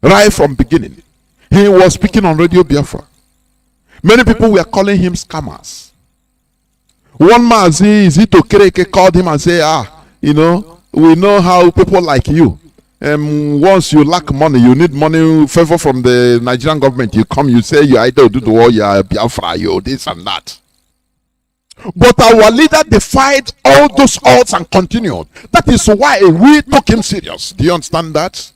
right from beginning. He was speaking on Radio Biafra. Many people were calling him scammers. One Mazi Nnamdi called him and said, we know how people like you. Once you lack money, you need money, favor from the Nigerian government, you come, you say you either do the war, you are Biafra, you this and that. But our leader defied all those odds and continued. That is why we took him serious. Do you understand that?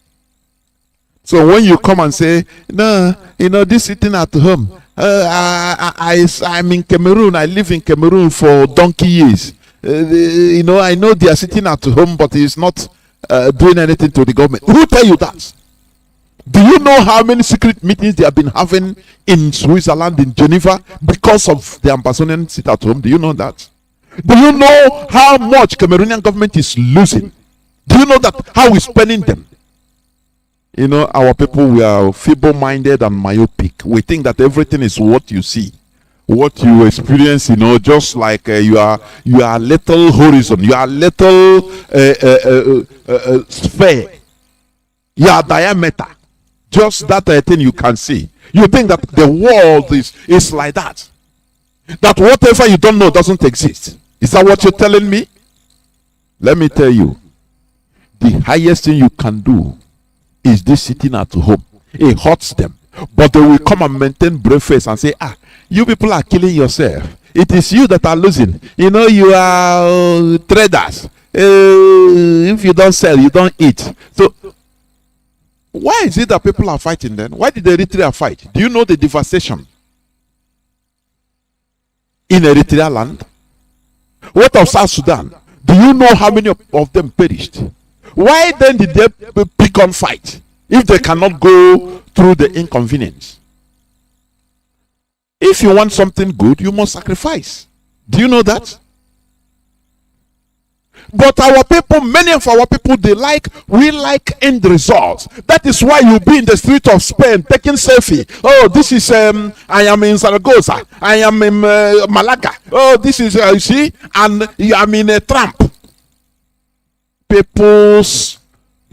So when you come and say, no, this sitting at home, I'm in Cameroon, I live in Cameroon for donkey years. I know they are sitting at home, but he's not doing anything to the government. Who tell you that? Do you know how many secret meetings they have been having in Switzerland, in Geneva, because of the Ambazonian sit at home? Do you know that? Do you know how much Cameroonian government is losing? Do you know that how we're spending them? Our people, we are feeble-minded and myopic. We think that everything is what you see, what you experience. Just like you are little horizon, you are little sphere, you are diameter. Just that thing you can see. You think that the world is like that. That whatever you don't know doesn't exist. Is that what you're telling me? Let me tell you, the highest thing you can do is this sitting at home. It hurts them, but they will come and maintain brave face and say, you people are killing yourself. It is you that are losing. You are traders. If you don't sell, you don't eat. So why is it that people are fighting then? Why did Eritrea fight? Do you know the devastation in Eritrea land? What of South Sudan? Do you know how many of them perished? Why then did they pick on fight if they cannot go through the inconvenience? If you want something good, you must sacrifice. Do you know that? But our people, many of our people, we like end results. That is why you'll be in the street of Spain taking selfie. Oh, this is, I am in Zaragoza. I am in Malaga. Oh, this is, you see, and I'm in a tramp. People's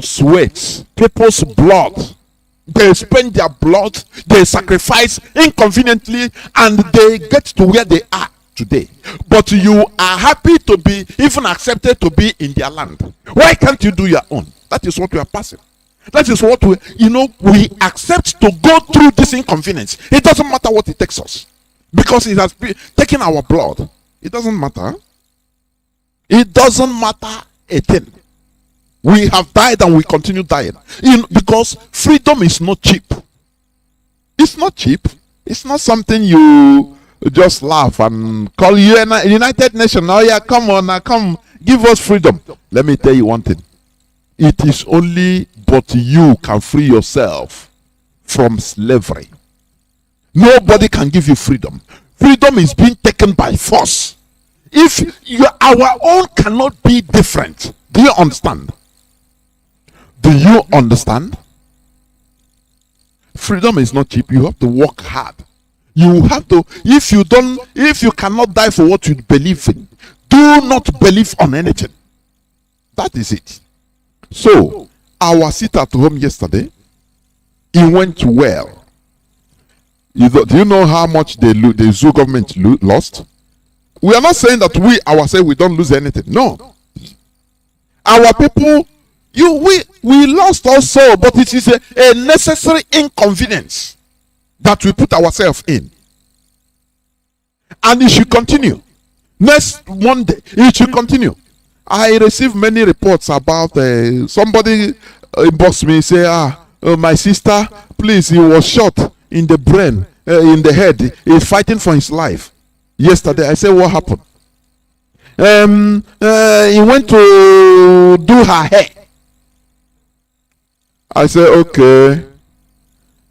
sweat, people's blood. They spend their blood, they sacrifice inconveniently, and they get to where they are today. But you are happy to be even accepted to be in their land. Why can't you do your own? That is what we are passing. That is what we accept to go through this inconvenience. It doesn't matter what it takes us, because it has been taken our blood. It doesn't matter. It doesn't matter a thing. We have died and we continue dying. Because freedom is not cheap. It's not cheap. It's not something you just laugh and call you a United Nations. Oh yeah, come on now, come give us freedom. Let me tell you one thing. It is only but you can free yourself from slavery. Nobody can give you freedom. Freedom is being taken by force. Our own cannot be different. Do you understand? Do you understand? Freedom is not cheap. You have to work hard. You have to, if you cannot die for what you believe in, do not believe on anything. That is it. So, our sit at home yesterday, it went well. Do you know how much the zoo government lost? We are not saying that we ourselves, we don't lose anything. No. Our people, we lost also, but it is a necessary inconvenience that we put ourselves in. And it should continue. Next Monday, it should continue. I received many reports about somebody inboxed me, say, my sister, please, he was shot in the brain, in the head. He's fighting for his life. Yesterday, I said, what happened? He went to do her hair. I said, okay.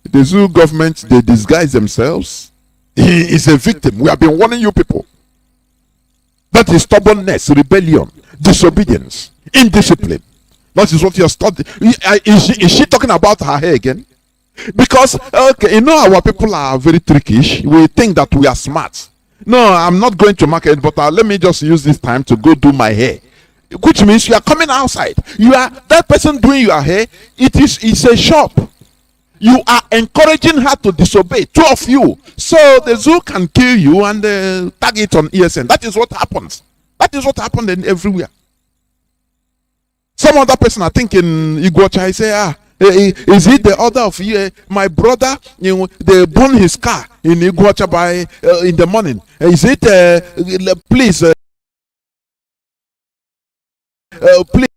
The zoo government, they disguise themselves. He is a victim. We have been warning you people. That is stubbornness, rebellion, disobedience, indiscipline. That is what you're studying. Is she talking about her hair again? Because, okay, our people are very trickish. We think that we are smart. No, I'm not going to market, but let me just use this time to go do my hair. Which means you are coming outside. You are that person doing your hair. It's a shop. You are encouraging her to disobey, two of you. So the zoo can kill you and tag it on ESN. That is what happens. That is what happened everywhere. Some other person, I think in Iguacha, I say, is it the order of my brother? They burn his car in Iguacha by in the morning. Is it please? Please,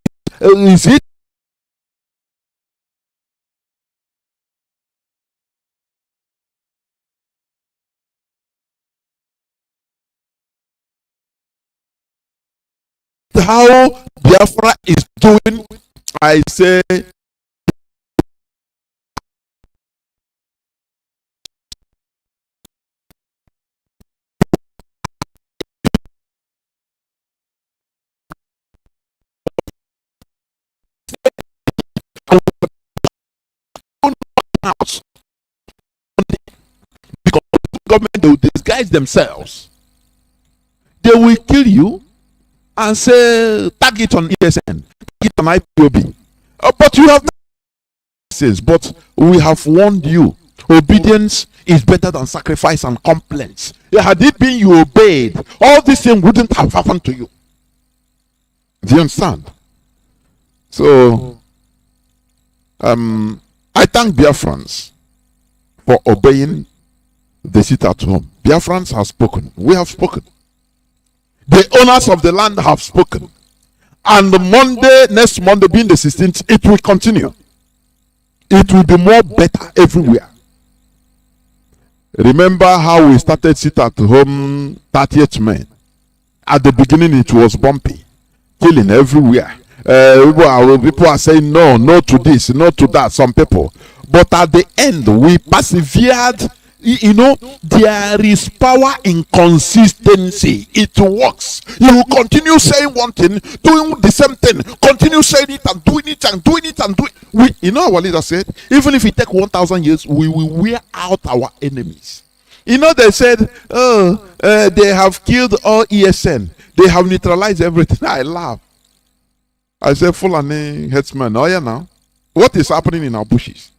is it? How Biafra is doing? I say. House. Because the government will disguise themselves. They will kill you and say tag it on ESN, tag it on IPOB. But you have says, but we have warned you. Obedience is better than sacrifice and complaints. Had it been you obeyed, all these things wouldn't have happened to you. Do you understand? So I thank Biafrans for obeying the sit at home. Biafrans have spoken. We have spoken. The owners of the land have spoken. And next Monday being the 16th, it will continue. It will be more better everywhere. Remember how we started sit at home 30th May. At the beginning it was bumpy. Killing everywhere. People are saying no to this, no to that, some people. But at the end, we persevered. You know, there is power in consistency. It works. You will continue saying one thing, doing the same thing, continue saying it and doing it and doing it and doing it. You know, our leader said, even if it takes 1,000 years, we will wear out our enemies. You know, they said, they have killed all ESN, they have neutralized everything. I laugh. I said, Fulani headsman, oh yeah, now what is happening in our bushes?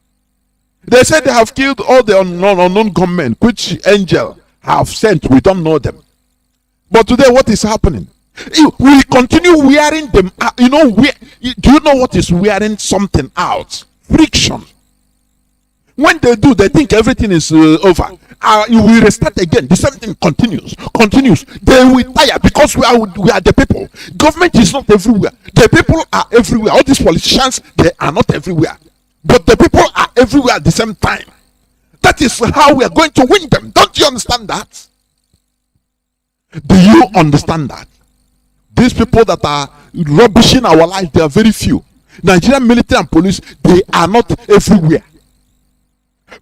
They said they have killed all the unknown gunmen, which angel have sent. We don't know them. But today, what is happening? We continue wearing them out. You know, do you know what is wearing something out? Friction. When they do, they think everything is over. You will restart again. The same thing continues. They will tire because we are the people. Government is not everywhere. The people are everywhere. All these politicians, they are not everywhere. But the people are everywhere at the same time. That is how we are going to win them. Don't you understand that? Do you understand that? These people that are rubbishing our lives, they are very few. Nigerian military and police, they are not everywhere.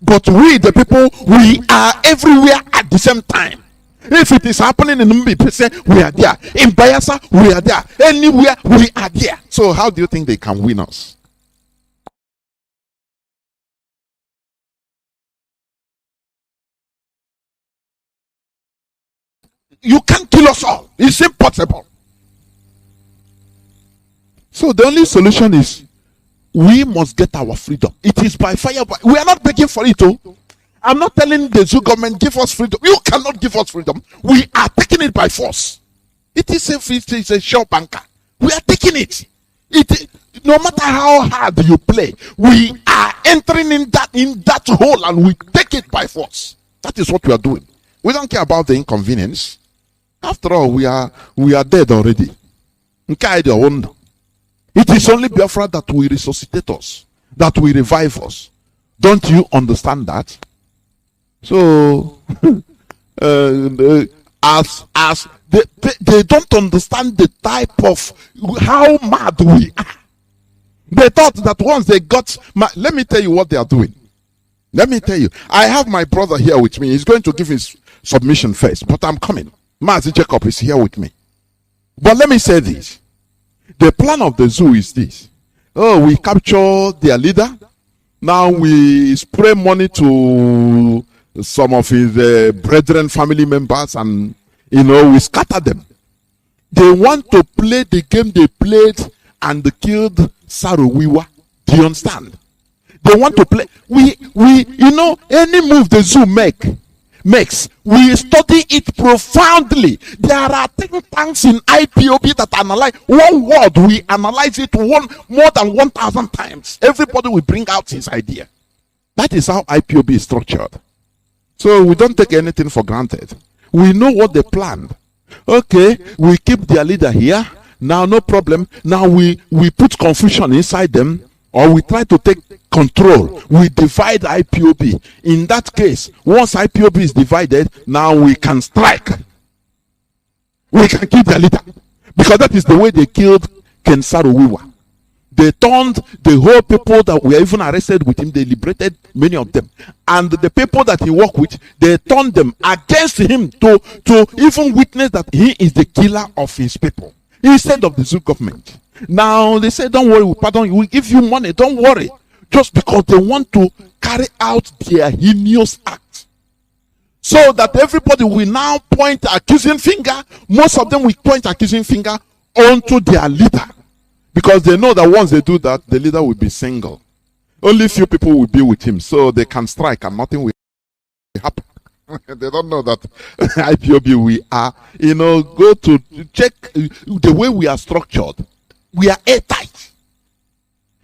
But we, the people, we are everywhere at the same time. If it is happening in Mbi, we are there. In Bayelsa, we are there. Anywhere, we are there. So how do you think they can win us? You can't kill us all. It's impossible. So the only solution is we must get our freedom. It is by fire. We are not begging for it. I'm not telling the Zoo government, give us freedom. You cannot give us freedom. We are taking it by force. It is a sure banker. We are taking it. No matter how hard you play, we are entering in that hole and we take it by force. That is what we are doing. We don't care about the inconvenience. After all, we are dead already. It is only Biafra that will resuscitate us, that will revive us. Don't you understand that? So, as they don't understand the type of how mad we are. They thought that once they got let me tell you what they are doing. Let me tell you. I have my brother here with me. He's going to give his submission first, but I'm coming. Mazi Jacob is here with me. But let me say this. The plan of the zoo is this. Oh, we capture their leader. Now we spray money to some of his brethren, family members, and we scatter them. They want to play the game they played and killed Saruwiwa. Do you understand? They want to play. Any move the zoo makes, we study it profoundly. There are think tanks in IPOB that analyze one word. We analyze it more than 1,000 times. Everybody will bring out his idea. That is how IPOB is structured. So we don't take anything for granted. We know what they planned. Okay, we keep their leader here. Now, no problem. Now we put confusion inside them, or we try to take control. We divide IPOB. In that case, once IPOB is divided, now we can strike. We can kill their leader. Because that is the way they killed Ken Saro-Wiwa. They turned the whole people that were even arrested with him, they liberated many of them. And the people that he worked with, they turned them against him to even witness that he is the killer of his people, instead of the Zoo government. Now they say, don't worry, pardon you, we give you money, don't worry. Just because they want to carry out their heinous act. So that everybody will now point accusing finger. Most of them will point accusing finger onto their leader. Because they know that once they do that, the leader will be single. Only few people will be with him, so they can strike and nothing will happen. They don't know that IPOB we are, go to check the way we are structured. We are airtight.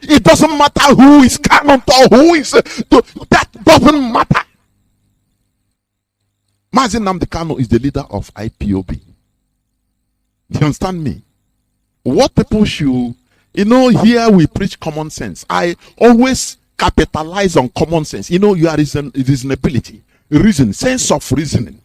It doesn't matter who is Kanu or who is, that doesn't matter. Mazi Nnamdi Kanu is the leader of IPOB. Do you understand me? What people should, here we preach common sense. I always capitalize on common sense. You are reasonability, reason, sense of reasoning,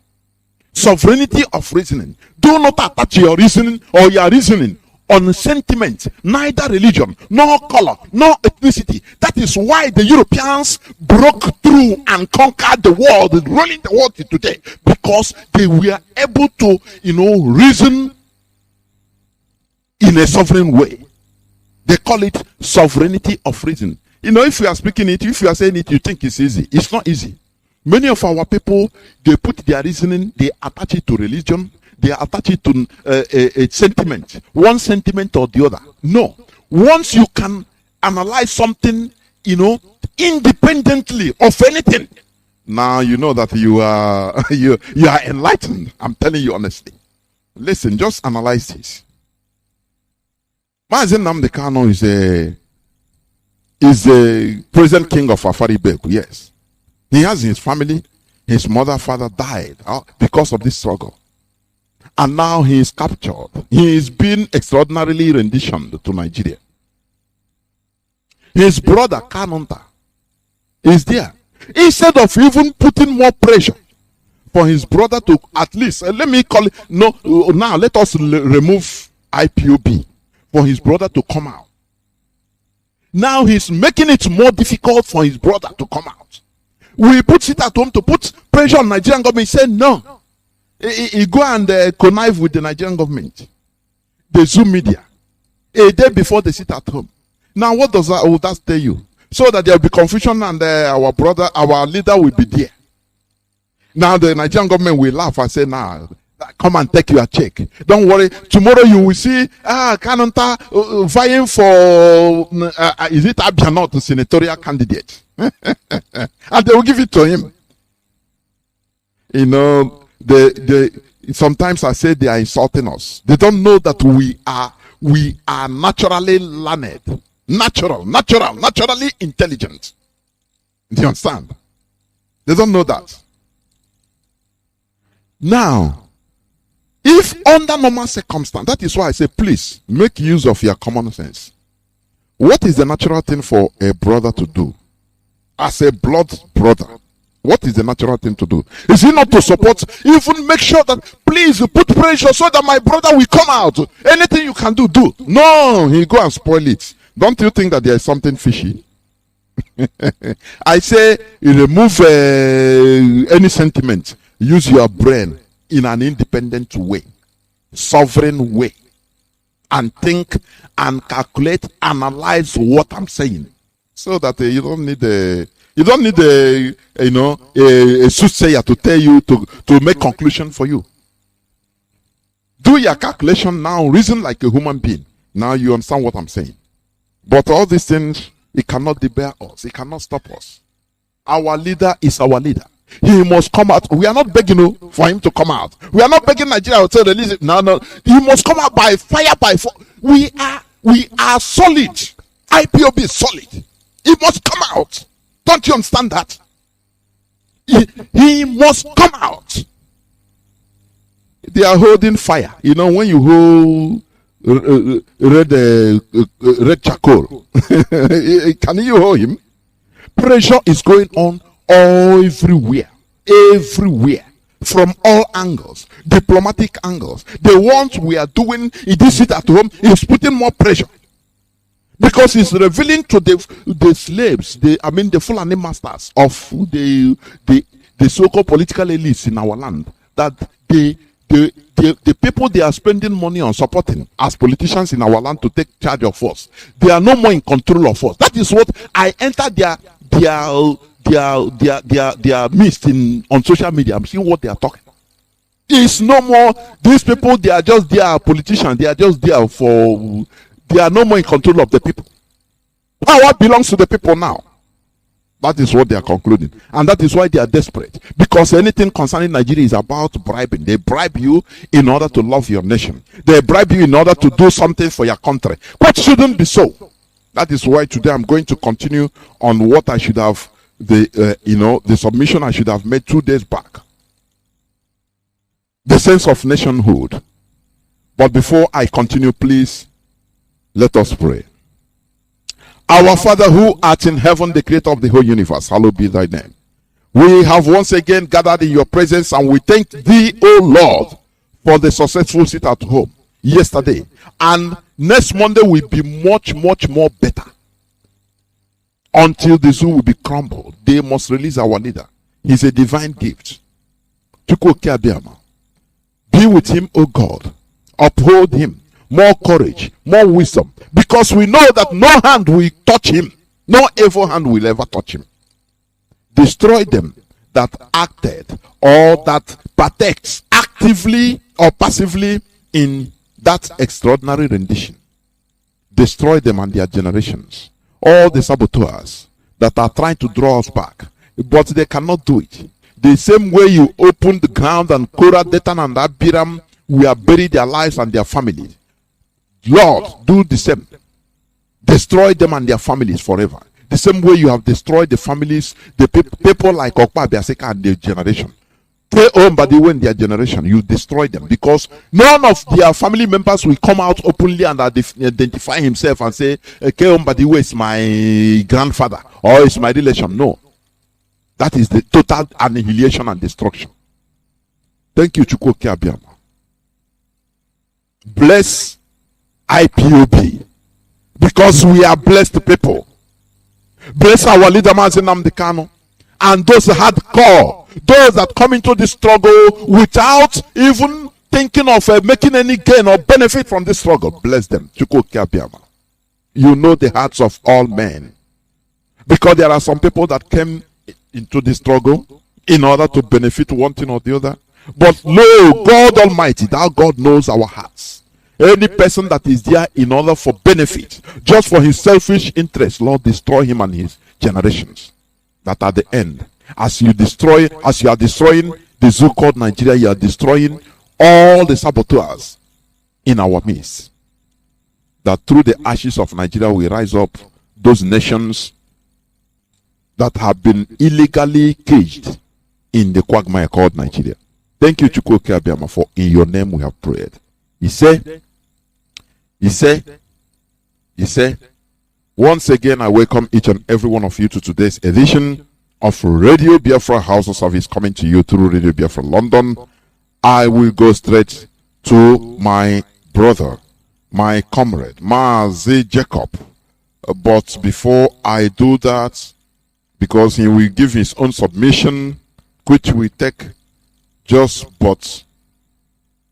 sovereignty of reasoning. Do not attach your reasoning or your reasoning on sentiment, neither religion, nor color, nor ethnicity. That is why the Europeans broke through and conquered the world, ruling the world today, because they were able to, reason in a sovereign way. They call it sovereignty of reason. If you are speaking it, if you are saying it, you think it's easy. It's not easy. Many of our people, they put their reasoning, they attach it to religion, they attach it to a sentiment, one sentiment or the other. No. Once you can analyze something, independently of anything, now you know that you are enlightened. I'm telling you honestly. Listen, just analyze this. Mazi Nnamdi Kanu is a present king of Afari Beku. Yes, he has his family. His mother, father died because of this struggle, and now he is captured. He is being extraordinarily renditioned to Nigeria. His brother Kanunta is there. Instead of even putting more pressure for his brother to at least let me call it now let us remove IPOB. For his brother to come out. Now he's making it more difficult for his brother to come out. We put it at home to put pressure on Nigerian government. He said no. He go and connive with the Nigerian government. The Zoom media. A day before they sit at home. Now what does that tell you? So that there will be confusion and our leader will be there. Now the Nigerian government will laugh and say, nah, come and take your check. Don't worry. Tomorrow you will see Kanunta vying for is it Abianot senatorial candidate, and they will give it to him. They sometimes I say they are insulting us. They don't know that we are naturally learned, naturally intelligent. Do you understand? They don't know that. Now, if under normal circumstance, that is why I say, please make use of your common sense. What is the natural thing for a brother to do? As a blood brother, what is the natural thing to do? Is it not to support, even make sure that, please put pressure so that my brother will come out? Anything you can do, do. No, he go and spoil it. Don't you think that there is something fishy? I say, remove any sentiment. Use your brain in an independent way, sovereign way, and think and calculate, analyze what I'm saying, so that you don't need a soothsayer to tell you to make conclusion for you. Do your calculation now, reason like a human being. Now you understand what I'm saying. But all these things He cannot debar us. He cannot stop us. Our leader is our leader. He must come out. We are not begging for him to come out. We are not begging Nigeria to release it. No. He must come out by fire, by force. We are solid. IPOB is solid. He must come out. Don't you understand that? He must come out. They are holding fire. You know, when you hold red charcoal, can you hold him? Pressure is going on everywhere, from all angles, diplomatic angles. The ones we are doing in this seat at home is putting more pressure, because it's revealing to the slaves, the Fulani masters of the so-called political elites in our land, that the people they are spending money on supporting as politicians in our land to take charge of us, they are no more in control of us. That is what I entered their midst on social media. I'm seeing what they are talking. It's no more these people. They are just their politicians. They are just there for. They are no more in control of the people. Power belongs to the people now. That is what they are concluding, and that is why they are desperate, because anything concerning Nigeria is about bribing. They bribe you in order to love your nation. They bribe you in order to do something for your country, which shouldn't be so. That is why today I'm going to continue on what I should have, the submission I should have made 2 days back. The sense of nationhood. But before I continue, please, let us pray. Our Father who art in heaven, the creator of the whole universe, hallowed be thy name. We have once again gathered in your presence, and we thank thee, O Lord, for the successful sit at home yesterday. And next Monday will be much, much more better. Until the zoo will be crumbled, they must release our leader. He's a divine gift. Be with him, O God. Uphold him. More courage, more wisdom, because we know that no hand will touch him. No evil hand will ever touch him. Destroy them that acted or that partakes actively or passively in that extraordinary rendition. Destroy them and their generations. All the saboteurs that are trying to draw us back, but they cannot do it. The same way you opened the ground and Korah, Dathan and Abiram, we have buried their lives and their families. Lord, do the same. Destroy them and their families forever. The same way you have destroyed the families, the people like Okpa Biaseka and their generation. They own by the way in their generation, you destroy them, because none of their family members will come out openly and identify himself and say, okay, by the way, it's my grandfather or it's my relation. No. That is the total annihilation and destruction. Thank you, Chukwuka Abiyama. Bless IPOB, because we are blessed people. Bless our leader Mazi Nnamdi Kanu and those hardcore, those that come into this struggle without even thinking of making any gain or benefit from this struggle. Bless them. You know the hearts of all men, because there are some people that came into this struggle in order to benefit one thing or the other. But lo, God Almighty, thou God knows our hearts. Any person that is there in order for benefit, just for his selfish interest, Lord, destroy him and his generations. That at the end, as you are destroying the zoo called Nigeria, you are destroying all the saboteurs in our midst. That through the ashes of Nigeria will rise up those nations that have been illegally caged in the quagmire called Nigeria. Thank you, Chukwuka Abiyama, for in your name we have prayed. He said, once again, I welcome each and every one of you to today's edition of Radio Biafra HAUSA-SERVICE, coming to you through Radio Biafra London. I will go straight to my brother, my comrade, Mazi Jacob. But before I do that, because he will give his own submission, which will take just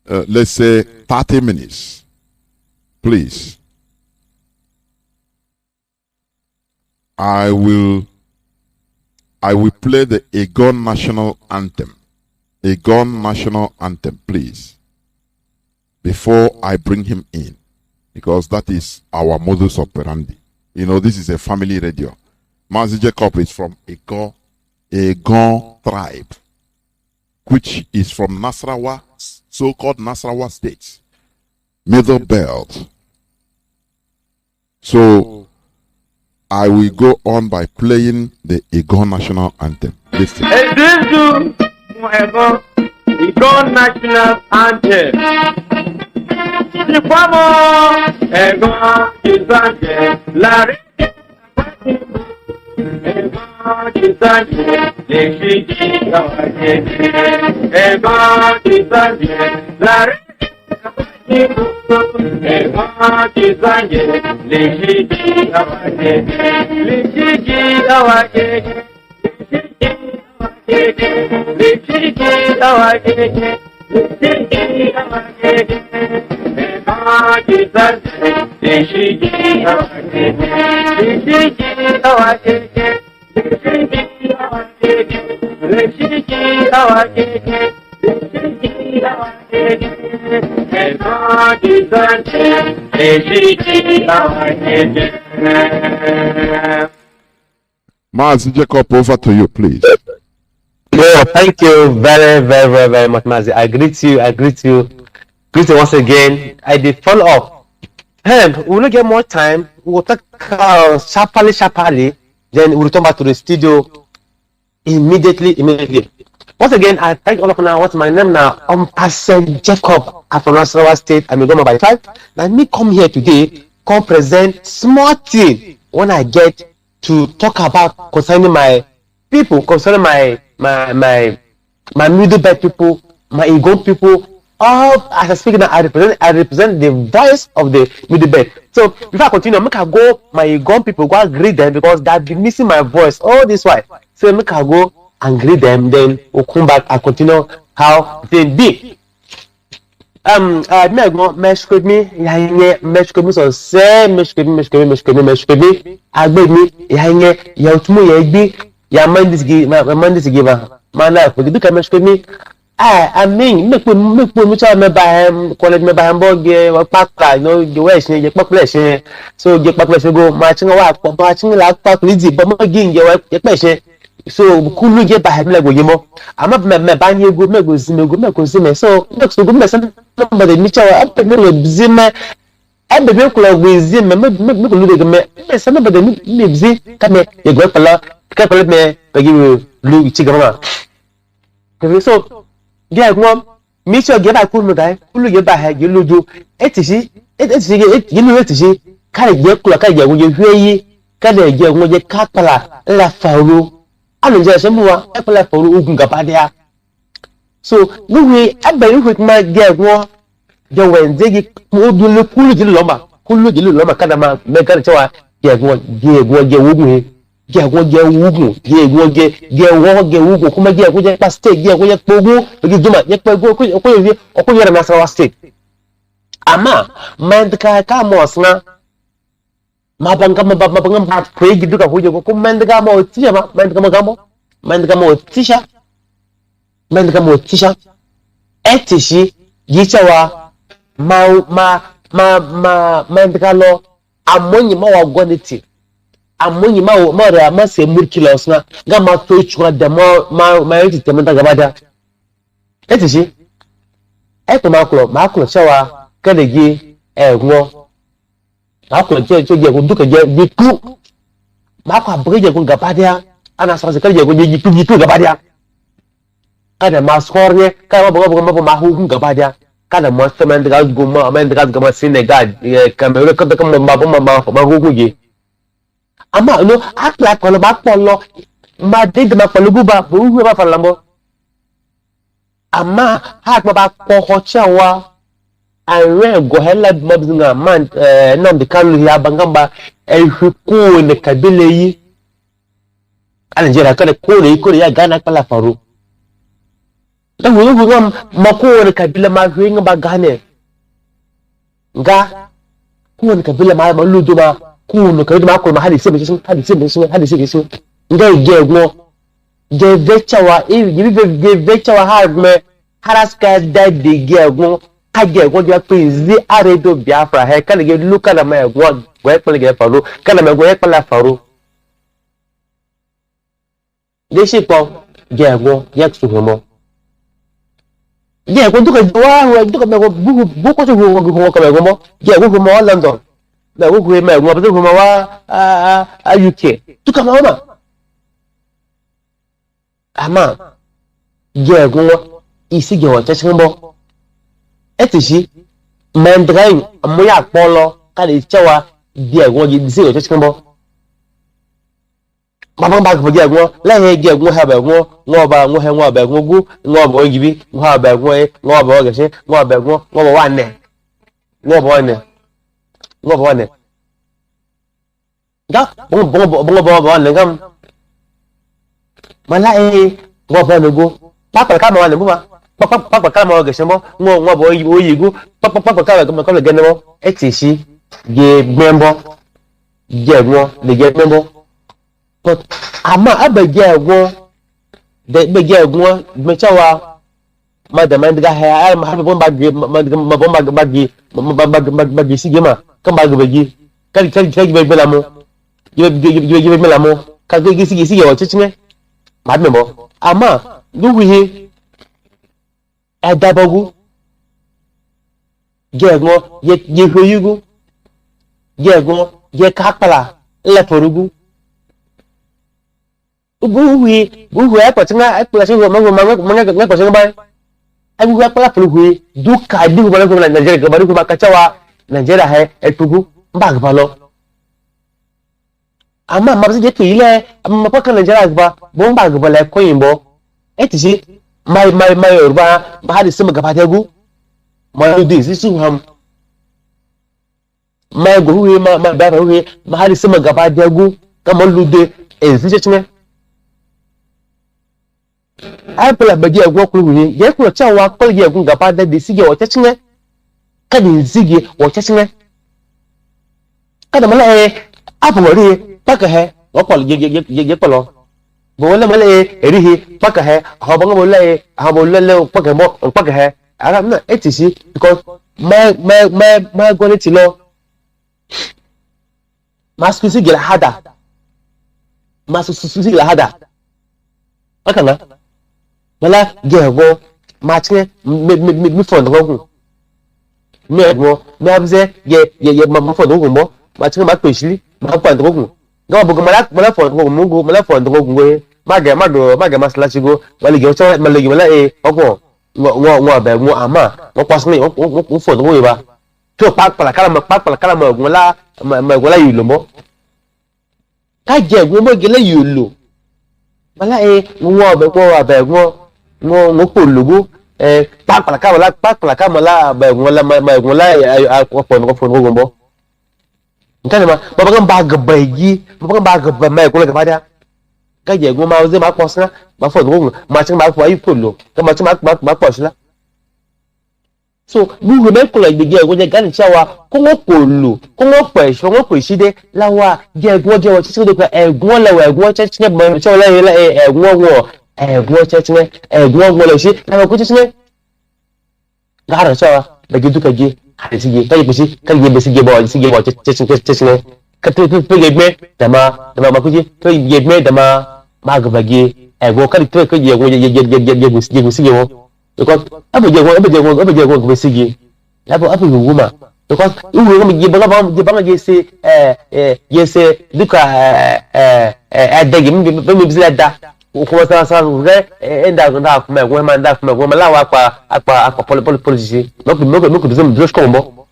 let's say 30 minutes. Please. I will play the Agon National Anthem. Agon National Anthem, please. Before I bring him in. Because that is our modus operandi. You know, this is a family radio. Mazi Jacob is from Egon tribe, which is from Nasarawa, so-called Nasarawa state, Middle Belt. So I will go on by playing the Egon national anthem. Listen. Egon national anthem. Egon Mazi Jacob, over to you, please. No, thank you very much, Mazi. I greet you. Greet you once again. I did follow up. Hey, we will get more time. We'll talk sharply. Then we'll return back to the studio immediately. Once again, I thank all of you now. What's my name now? Pastor Jacob. I'm from Nasarawa State. I'm a Goma by tribe. Let me come here today, come present small thing when I get to talk about concerning my people, concerning my middle belt people, my Igbo people. All as I speak now, I represent the voice of the middle belt. So before I continue, make I go my Igbo people go and greet them because they've been missing my voice all this while. So make I go and greet them, then we'll come back and continue how they be. Me go mesh me so say mesh me agbe me ya otumo ya igbi ya mandis giver man life we do ka mesh me I mean make me try me buy college me buy hamburger wa papa no the way she get population so get population go matching wa matching la pa please but mo gi nje wa pe so kulu get by like go yemo ama me ban ye go me go zime so next go me send somebody me chawa up me go zime e be be kula go zime me go lu me send somebody me bzi ka me ye go pala me be give lu chi gama so get one me sure get by kulu guy kulu get by he lu do etishi you etishi ka ye kula ka ye go ye hweyi ka de je go ye ka pala la faru Alonso Semua, Apple for Ugun Gabadia. So, no way, I believe with my dear war, the Wednesday, Kulu Loma, Kadama, Megachawa, get one, get Wugu, come again, with a state, get with Pogo, you do not yet go, or Nasarawa State. Ama, man, the Kakamosna. Mabangam pray you do a who go Mandagamo Tisha Etishi Yichawa Mandagalo Amoni Mawa Guanity Amoni Mara Massa Murkilos Gamma Tochwa the more married to Mandagabada Etishi Epimaclo Shawa Kadegi Egwo Aku je duka je tu maka bekerja pun gapadia anak saya kerja pun je gitu gapadia kada maskornya kada bawa mahu pun gapadia kada monster man dekat guma Senegal Cameroon kada mahu kuji ama lu akla kalau bakpolo made de makpolo guba buhu ba falambo ama hak bakpo hochawa I go hella mabzinga man Nnamdi Kanu ya bangamba elhuku ne kabile yi anjera kale ko ya gana pala faru da wo ngam mako ne kabila ma hwinga ba gane nga ko ne kabila ma ludo ma ko ne kabila ma ko ma hadisi nga ge vechawa ha me haraska da de ge Kage go ya pezi Radio Biafra he kan ge luka na me go ekpele ge faru kan me go ekpele faru de shipo ge go yak su homo ge go duka wa duka me go bu ko su go ka me go mo ge go mo London na go me go bu mo wa UK duka ma ama ge go isi ge wa chachimbo etishi mendrain amuya polo kale chawa die go ji dise o chachimbo mama ba ko die go la he die go ha ba go ngo ba ngo he ngo ba go gu ngo ba gibi ngo ba go ngo ba ga se ngo ba go ngo ba wane ngo ba wane ngo ba wane ga bo wane ngam mala ngo ba go papa ka ma wane bu ma papa kama ga shemo ngo bo oyigu papa kala ko le genemo etishi ge membo ge ngo le ge membo but ama abege ngo de bege ngo mechawa madam ndiga ha ma ha bomba ge ma bomba bagi sigema kan ba bagi kan be belamo ye belamo ka ge sige o chichime ma membo ama duwi Adabogu Gego ye hoyugu Gego ye kapala le forugu buhu apatinga apulasi manga kwasinga bai abu apala fuluhu duka digu bala ko Nigeria ga bari ko makachawa Nigeria he etugu mbag balo ama mabzi je ile amma paka Nigeria ba bomba ga bala ko yimbo etisi my urba bahari sama gaba gu my do this ham my go we my ba we bahari sama gaba gu kamar lude ezije chinwe apela bagi agwo kulu ni ye kulu chawa kulu ye gun gaba da sige o chinwe kada sige o chinwe kada mala apori paka he o kol ye polo bola male erihi paka he habanga bola le paka he ara na etisi because my go let lo maskusi gila hada masususi gila hada aka na mala gego matche mi fond go me abze ye ma fond go mo matche ma kweshili ma fond go go bugo mala fond go mungu mala fond go ngwe maga masla chigo wali ge so malegi mala ogo ngo ba ngo ama ngo kwasni ngo fond go ba to pak pala kala ma ngola ma gola yulombo ka je go mo gele yulo mala ngo ba ngo polugo pak pala kala mala ba ngola ma ngola fond go mbo nkane ma baba kan ba gabayi baba kan ba gaba mai kula gaba da gaje go ma zai ma kwasna ba fo go ma cin ba fo ayi polo ka ma cin ba kwasla so bu go me kula gbege go je gan chawa ko ngo polo ko ngo pesho ngo kwishide lawa je go je wo chichi do ka egun lewa egun chechi mo cho la egun wo egun chechi egun wo le shi na ko chechi gara chawa da gidu ka je sige kai busi kan ye besi ge bo sige bo cecin ka to ge me dama ma kuji to ge me dama ma ga bagi go ka to ka ye go ye busi ge wo because abu je go busi ge abu nguma because uwe go ge banga ge se ye se duka adagi mi bizla da ko sa re enda na kuma go ma nda kuma go ma lawa apa policy no ko zum just kombo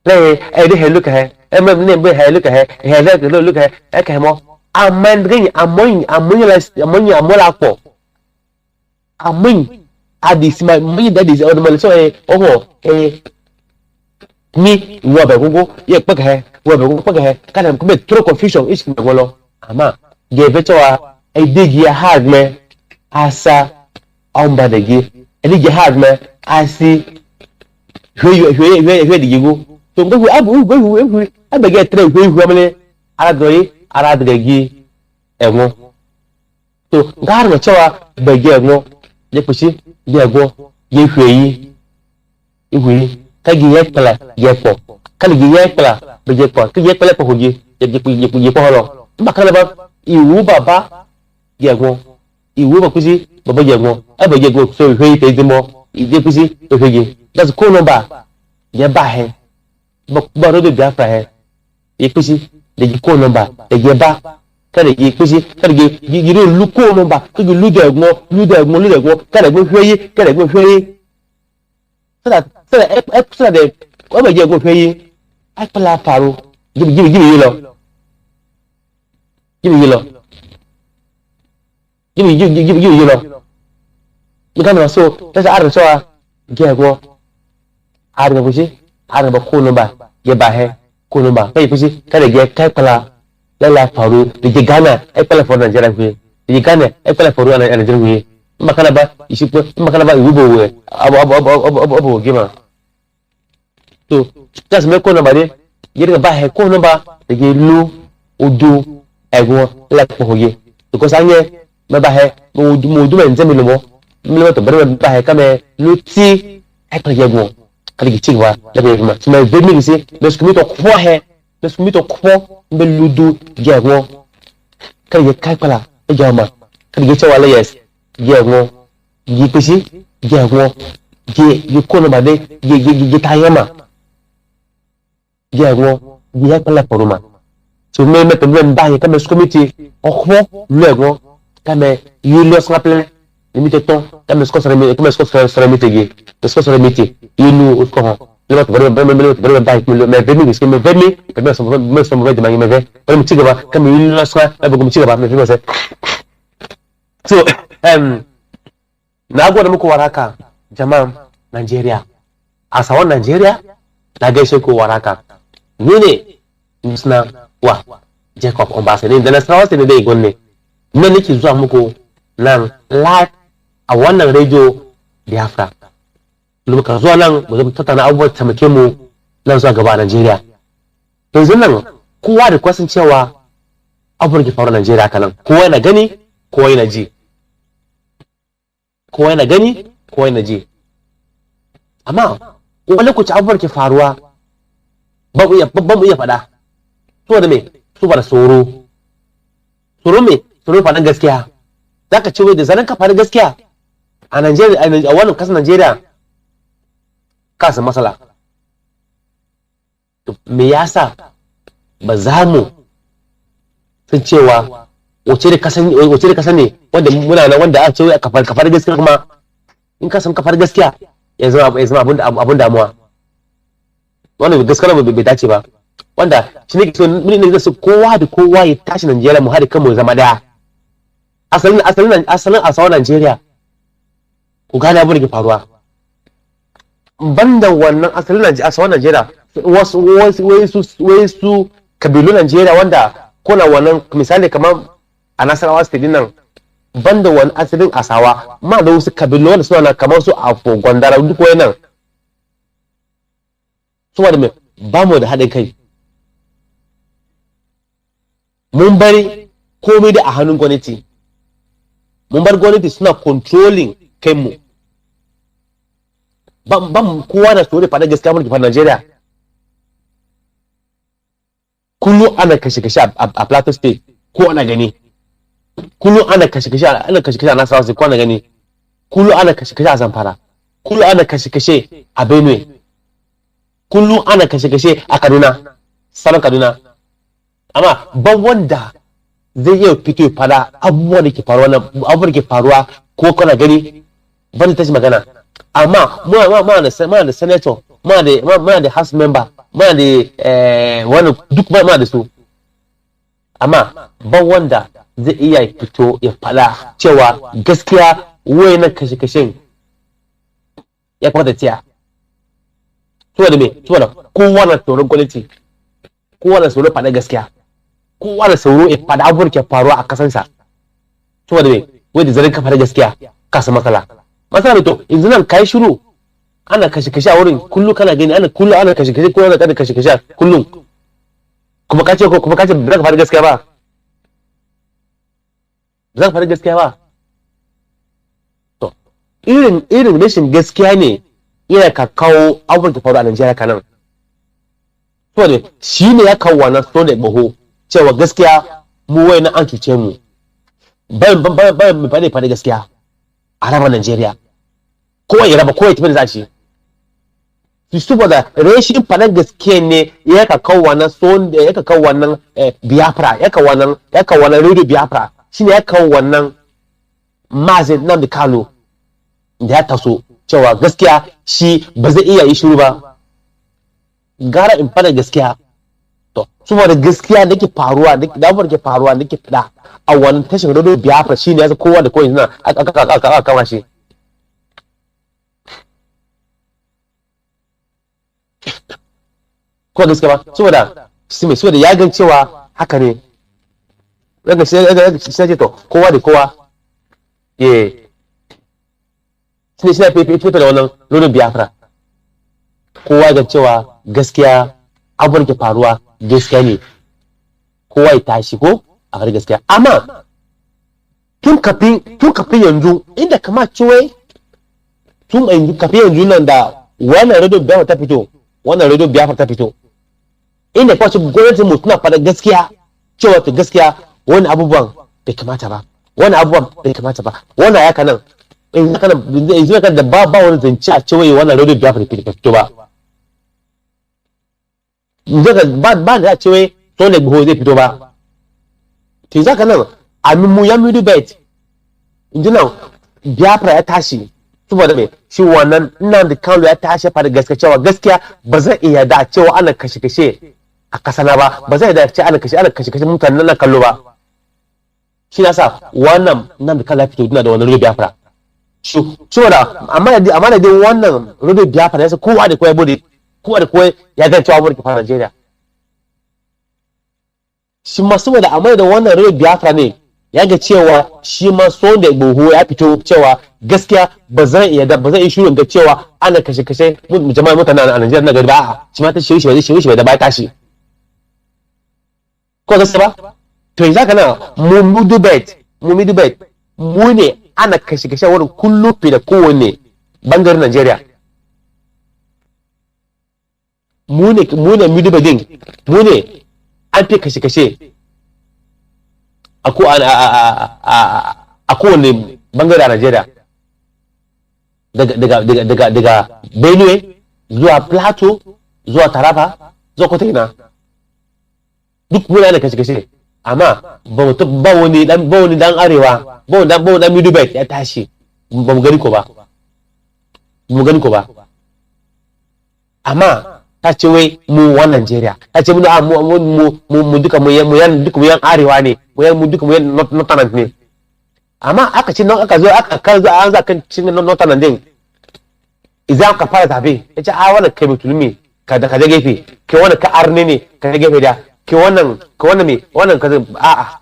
le de helu ka he ne be helu ka he le look he ka mo amandrin amola po amin adis ma mi that is on so ni wo be gogo ye pe ka he wo be gogo pe ka he kana ko be through confusion is go lo ama ge beto edigi hard me asa omba degi edigi hard me asi hwe digigo to ngo abu abege tre hwe amele ara degi enwo to ngar no chawa bege enwo je pushi de go ye hwe yi iwi kagi yekla yepo kagi yekla be yepo kagi yekla po hoji yepo holo mbakala ba iwu baba yegwo iwu ba kuzi baba yegwo aba yegwo so hwe te dimo ide kuzi hwe that's cool number ye ba he ba Radio Biafra he ye kuzi de cool number de ye ba kare ye kuzi kare ye lu cool number kagi lu de gwo kare gwo hwe so that the over here go pay I pala faru give you lo give you lo you can so that's our so get go are bushi are ba ko no ba ye ba he ko no ba kai bushi kare ge kai pala la faru de Ghana I pala for Nigeria ku de Ghana I pala for Nigeria ku makana ba ishipo makana ba yubo we abo gima so that's me ko number de yiri ba he ko number de ge lu odu ego la ko hoye because anye me ba he mo du me nzemi lo mo to bere ba he kame lu ti e to yego kali gi tigwa la be ma so me vemi ni se me skumi to ko he me skumi to ko me lu du yego kali ge kai pala e jama kali ge chawa la yes yego yi pesi yego ye ko number de ye tayema yego ye pala poruma so me to me ba ye kame committee okwo lego kame yulius ngaple limite ton kame score remite ge score remite yinu ko le to bere ba me vemi que me vemi que me so de mangi me ve pero mi tigaba kame yulius ngaple go mi tigaba me vemi so na gwada muku waraka jama'an Nigeria a sawan Nigeria na gaishe ku waraka ni ne suna wa Jacob Ombasani da na sawa sai da gonne nan nake zuwa muku nan live a wannan radio Biafra muka zuwa nan mu zama tattauna abubuwan tamake mu nan zuwa gaba a Nigeria yanzu nan kowa da kwasan cewa abubuwan ke faru a Nigeria kanan kowa yana gani kowa yana ji kowa yana gani kowa yana ji amma wani lokaci abubuwan ke faruwa ba mu iya faɗa so da me so ba da tsoro me tsoro faɗan gaskiya zaka ce wai da zanen ka faɗi gaskiya a Najeriya a wannan kasar Najeriya ka san masala to me yasa ba za mu san cewa wace da kasan ne wanda muna nan wanda aka ce wai kafar gaskiya kuma in ka san kafar gaskiya ya zama abun damuwa wannan gaskiya bai dace ba wanda shi ne so ne da su kowa da kowa ya tashi Najeriya mu haɗa kanmu zama daya asalin asawan Najeriya ku gane abin da ke faruwa banda wannan asalin asawan Najeriya wasu kabilun Najeriya wanda kuna wannan misali kamar a Nasarawa state nan banda wani asalin asawa ma da wasu kabilu wanda suna kamar su Afo Gondara duk wayannan su da me ba mu da haɗin kai mun bari komai da a hannun gwamnati mun bar gwamnati suna controlling kanmu ban kowa na tsoro faɗa gaskiya mulki fa Najeriya kullu ana kashe a Plateau state ko ana gani kullu ana kashe a Nasarawa state ko ana gani kullu ana kashe a Zamfara kullu ana kashe a Benue kullu ana kashe a Kaduna salon Kaduna amma ban wanda zai iya fito ya fada abubuwan da ke faruwa ko kana gani ban ta shi magana amma muna da senator muna da house member muna da wani duk muna da su amma ban wanda zai iya fito ya fada cewa gaskiya wayannan kashe-kashen ya kwata tiya saboda me saboda kowa na tsoron gwamnati kowa na tsoron fada gaskiya kowa na tsoro ya fada abubuwan ke faruwa a kasansa saboda me wanda zarin ka fada gaskiya kasa matsala to yanzu nan kai shiru ana kashe-kashe a wurin kullum kana gani ana kashe-kashe ko ana kashe-kashe kullum kuma kace ba za ka fada gaskiya ba zan fara gaskiya ba to irin rashin gaskiya ne yana ka kawo abubuwan da faru a Najeriya kanan so ne shi ne ya kawo wannan so da baho cewa gaskiya mu wai na an cuce mu bayan mu fade gaskiya a raba Najeriya kowa ya raba kowa ya tafi da zashi su saboda rashin faɗar gaskiya ne ya ka kawo wannan son da ya ka kawo wannan Biafra ya ka wannan Radio Biafra shine ya kawo wannan Mazi Nnamdi Kanu da ya taso cewa gaskiya shi ba zai iya yi shiru ba gara in faɗa gaskiya to saboda gaskiya da ke faruwa da ke faruwa da ke fada a wannan tashin Radio Biafra shine ya kowa da kowa yana aka kama shi ko gaskiya ba saboda ya gan cewa haka ne daga shi to kowa da kowa shi ne fito da wannan Radio Biafra kowa ga cewa gaskiya abubuwan ke faruwa gaskiya ne kowa ya tashi ko a fara gaskiya amma tun kafin yanzu inda kama cewa tun kafin yanzu nan da wannan Radio Biafra ta fito inda kwace gwamnatin mu tana fara gaskiya cewa ta gaskiya wani abubuwan bai kamata ba wannan ya kanan yanzu kan da ba wani zance a cewa wannan Radio Biafra ta fito ba ba da cewa to ne buho zai fito ba to zaka nan amin mu ya midu bet inji nan Biafra ya tashi saboda me shi wannan Nnamdi Kanu ya tashi fara gaskiya cewa gaskiya ba zai iya da cewa ana kashe a kasana ba zai da cewa ana kashe mutanen nan kallo ba shi yasa wannan Nnamdi Kanu ya fito dina da wannan Radio Biafra saboda amma da dai wannan Radio Biafra yasa kowa da kowa ya ga cewa abubuwan ke fara Najeriya shi ma saboda amma da wannan Radio Biafra ne ya ga cewa shi ma so da buhu ya fito cewa gaskiya ba zai yi shirin ga cewa ana kashe jama'a mutane a Najeriya na gari ba a'a shi ma ta shiri bai da ba tashi ko gaskiya ba to yanzu haka na mu debate mu ne ana kashe wurin kullum fi da kowanne bangaren Najeriya mu ne mu debate mu ne an fi kashe a kowane bangare a Najeriya daga Benue zuwa Plateau zuwa Taraba zuwa Kotina duk muna da kashe amma ba wani dan arewa ba wani dan Midwest ya tashi ba mu gani ko ba amma ta ce wai mu wa Najeriya ta ce mu duka mu yan arewa ne mu duka mu yan northern ne amma aka ce aka zo an za kan cin northern din idan ka fara zabe ya ce a wannan kai mutulmi ka da gefe kai wannan ka arne ne ka da gefe da kai wannan me wannan ka a'a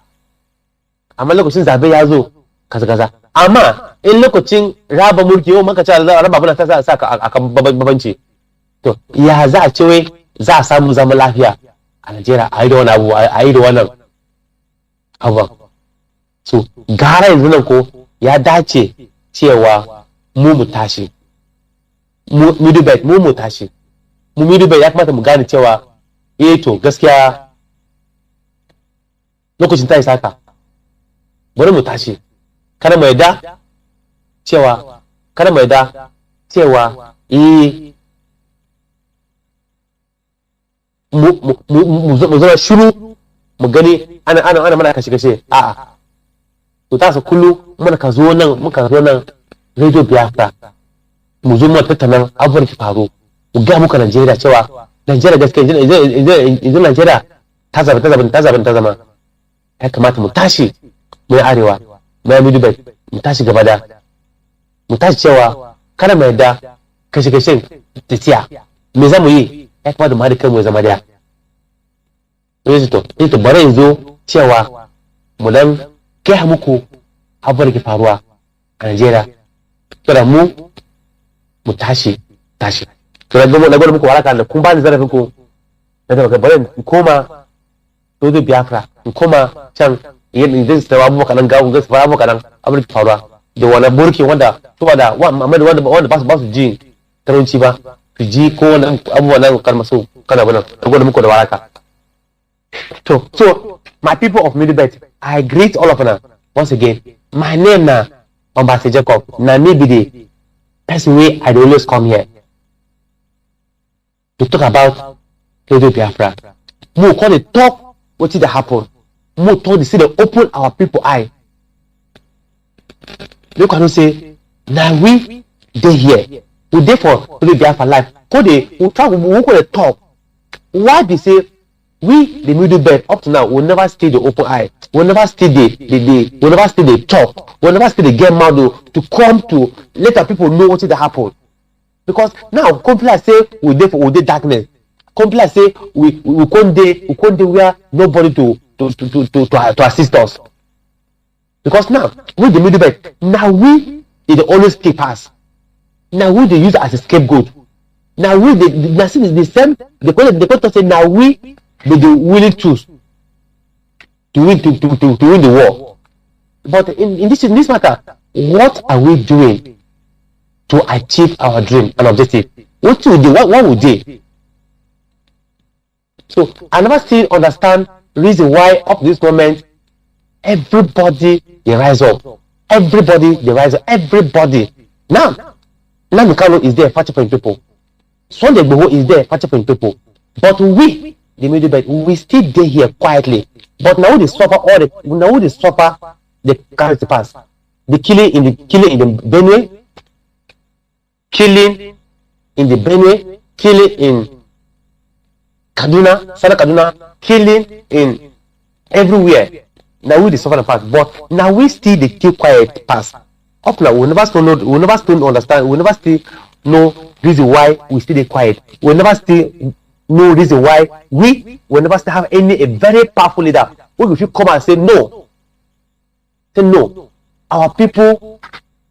amma lokacin zabe ya zo kaza amma in lokacin raba mulki yau maka ce raba bana ta sa ka akan babanci to ya za a ce wai za a samu zama lafiya a Najeriya a yi da wani abu a yi da wannan abu so gara yanzu nan ko ya dace cewa mu tashi mu tashi ya kamata mu gane cewa to gaskiya lokacin ta yi saka bari mu tashi kada mai da cewa mu zama shiru mu gani ana mana kashe a'a to ta sa kullu muka zo nan Radio Biafra mu zo mu tattauna abubuwan da faru mu ga muka Najeriya cewa Najeriya gaskiya yanzu Najeriya ta zama ya kamata mu tashi mu yi arewa mu yi Midwest mu tashi gaba da mu tashi cewa kada mu yarda kashe tafiya me za mu yi ya kamata mu haɗa kai mu zama daya to bari yanzu cewa mu dan kai muku abubuwan da ke faruwa a Najeriya kada mu tashi to na gwada muku waraka da kun ba ni zarafin ku na da bari in koma Radio Biafra in koma can idan su tawa abubuwa kaɗan ga su fara abubuwa kaɗan abin da ke faruwa da wani burki wanda ba su ji taronci ba su ji ko wannan abubuwan nan kalma so kana wannan gwada muku da waraka. So my people of Middle Belt, I greet all of them once again. My name na Mazi Jacob. Na me be the person way I always come here to talk about Radio Biafra. We call the talk what did happen. We talk the see the open our people eye. You cannot say now we dey here. We dey for Radio Biafra life. We talk the talk. Why they say we the Middle Belt up to now will never stay the open eye. We'll never stay we'll never stay the talk. We'll never stay the get mouth to come to let our people know what did happen. Because now come like say we dey darkness. Come like say we can't dey where nobody to assist us. Because now we the Middle Belt, now we they always keep us. Now we they use as a scapegoat. Now we the same the question say now we they willing choose to win the war. But in this matter, what are we doing to achieve our dream and objective? What would do? What would they? So I never still understand reason why up to this moment everybody they rise up. Everybody they rise up. Everybody. Now Nnamdi Kanu is there fighting for people. Sunday Igboho is there fighting for people. But we, the Middle Belt, we still there here quietly. But now they suffer the character pass. The killing in the Benue, killing in the Benue, killing in Kaduna, Southern Kaduna, killing in everywhere. Now we suffer the past, but now we still the keep quiet past. Up now we never still know, we never still understand, we never still know reason why we still quiet. We never still know reason why we will never still have a very powerful leader who will come and say no. Say no. Our people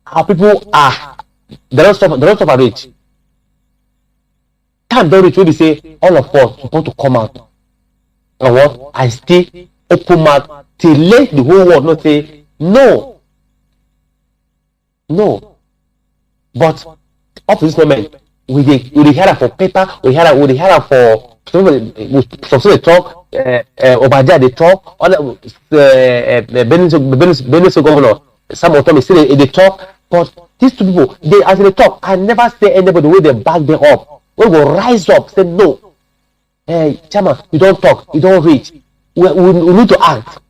are they don't suffer rich. Time don't reach when they say all of us supposed to come out. And what? I stay open mouth till let the whole world not say no. No. But up to this moment, we hear that for paper, we hear that for some they talk, Obadia they talk, other Benue governor, some of them still they talk, but these two people, they as they talk, I never say anybody the way they back them up. We will rise up, say no. Hey, Chama, you don't talk, you don't reach. We need to act.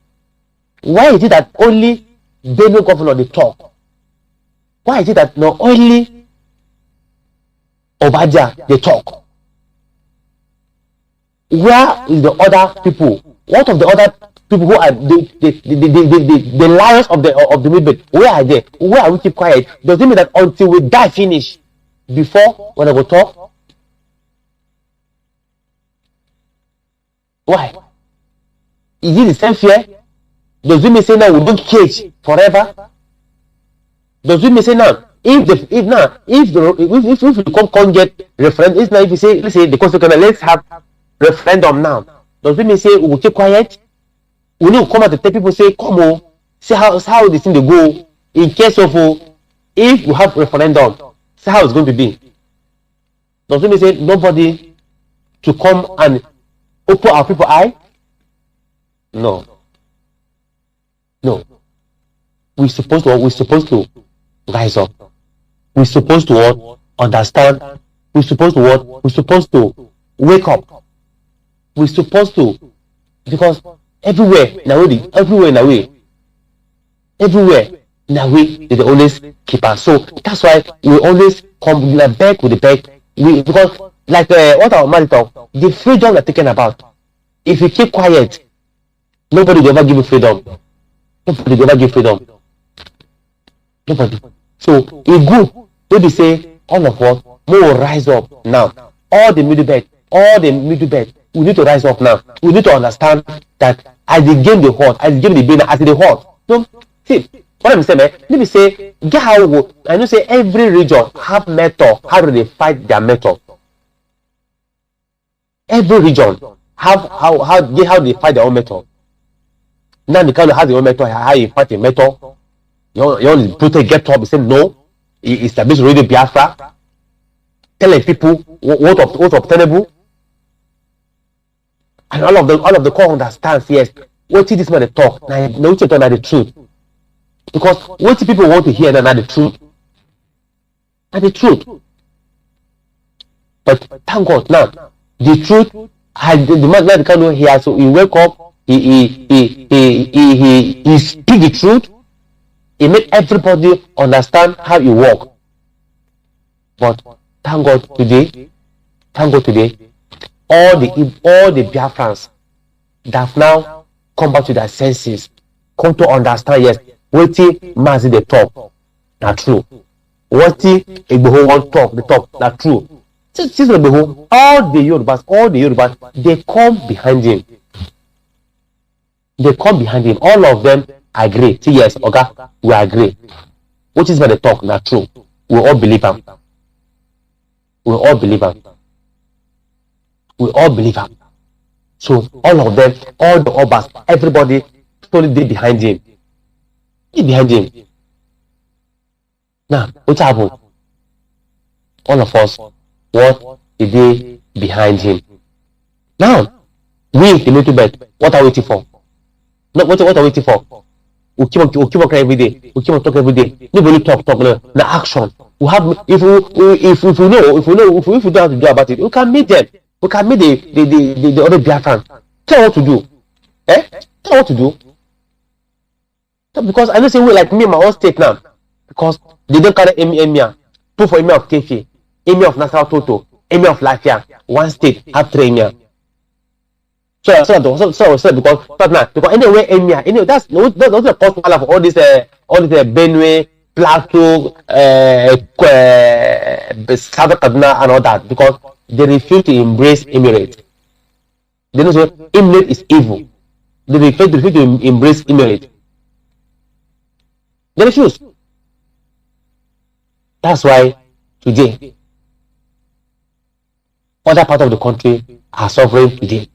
Why is it that only Benue governor they talk? Why is it that not only Obadia they talk? Where is the other people? What of the other people who are the lions of the movement? Where are they? Where are we keep quiet? Does it mean that until we die finish before when I go talk? Why? Is it the same fear? Does it mean say now we don't cage forever? Does it mean say now if we can't get referendum, it's now if you say let's say the constitution, let's have referendum now. Does it mean say we will keep quiet? We need to come out to tell people say come on, see how this thing they go in case of if we have referendum, see how it's going to be. Does it mean say nobody to come and open our people eye? No. We're supposed to rise up. We're supposed to what? Understand. We're supposed to what? We're supposed to wake up. We're supposed to, because everywhere now they always keep us. So that's why we always come back with the back. Because like what our man talk, the freedom we're talking about. If you keep quiet, nobody will ever give you freedom. Nobody will ever give freedom. Nobody. So it's good. Maybe say all of us we will rise up now. All the Middle Belt, we need to rise up now. We need to understand that as the game they hot, as the game they been, as they hot. So see what I'm saying, man. Let me say, get how I know say every region have method how do they fight their method. Every region have how they fight their own method. Now the kind of has their own method, how you fight a method. You only put a get up and say no, he established Radio Biafra. telling people what's obtainable, and all of the core understands, yes, what this man they talk, now what you talk na the truth. Because what people want to hear na the truth. Na the truth. But thank God now, the truth has the man that can do here, so he wake up, he speak the truth, he make everybody understand how he work. But thank God today, all the Biafrans that have now come back to their senses, come to understand, yes, what Mazi the talk, not true. What Igboho want talk, the talk, not true. Since Igboho, all the Yorubas, they come behind him. All of them agree. See, yes, okay, we agree. What is when they talk, not true. We all believe him. We all believe him. So all of them, all the Obas, everybody totally did behind him. Now, what happened? All of us, what did they behind him? Now, we the little bit, what are we waiting for? Not what are we waiting for? We keep on talking every day. We keep on talking every day. Nobody talk no action. We have if we don't have to do about it, we can meet them. We can meet the other Biafrans. Tell what to do. Tell what to do. Because I don't say we like me in my own state now. Because they don't carry emir. Put for emir of Kefi, emir of Nasarawa Toto, emir of Lafia. One state have 3 emir. So because anyway emir, that's the possible for all this Benue, Plateau, South Kaduna and all that, because they refuse to embrace emirate. They know say emirate is evil. They refuse to embrace emirate. They refuse. That's why today other part of the country are suffering today.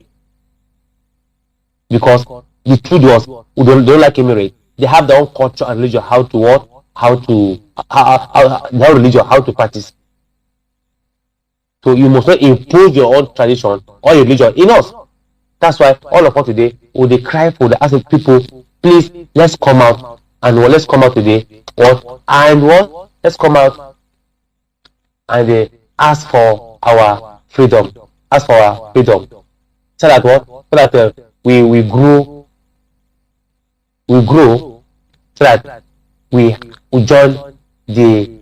Because the truth was, who don't like emirate, they have their own culture and religion, how to practice. So you must not impose your own tradition or your religion in us. That's why all of us today, when they cry for the asking people, please let's come out let's come out today. Let's come out and ask for our freedom. Ask for our freedom. So that what? So that we grow. So that we join the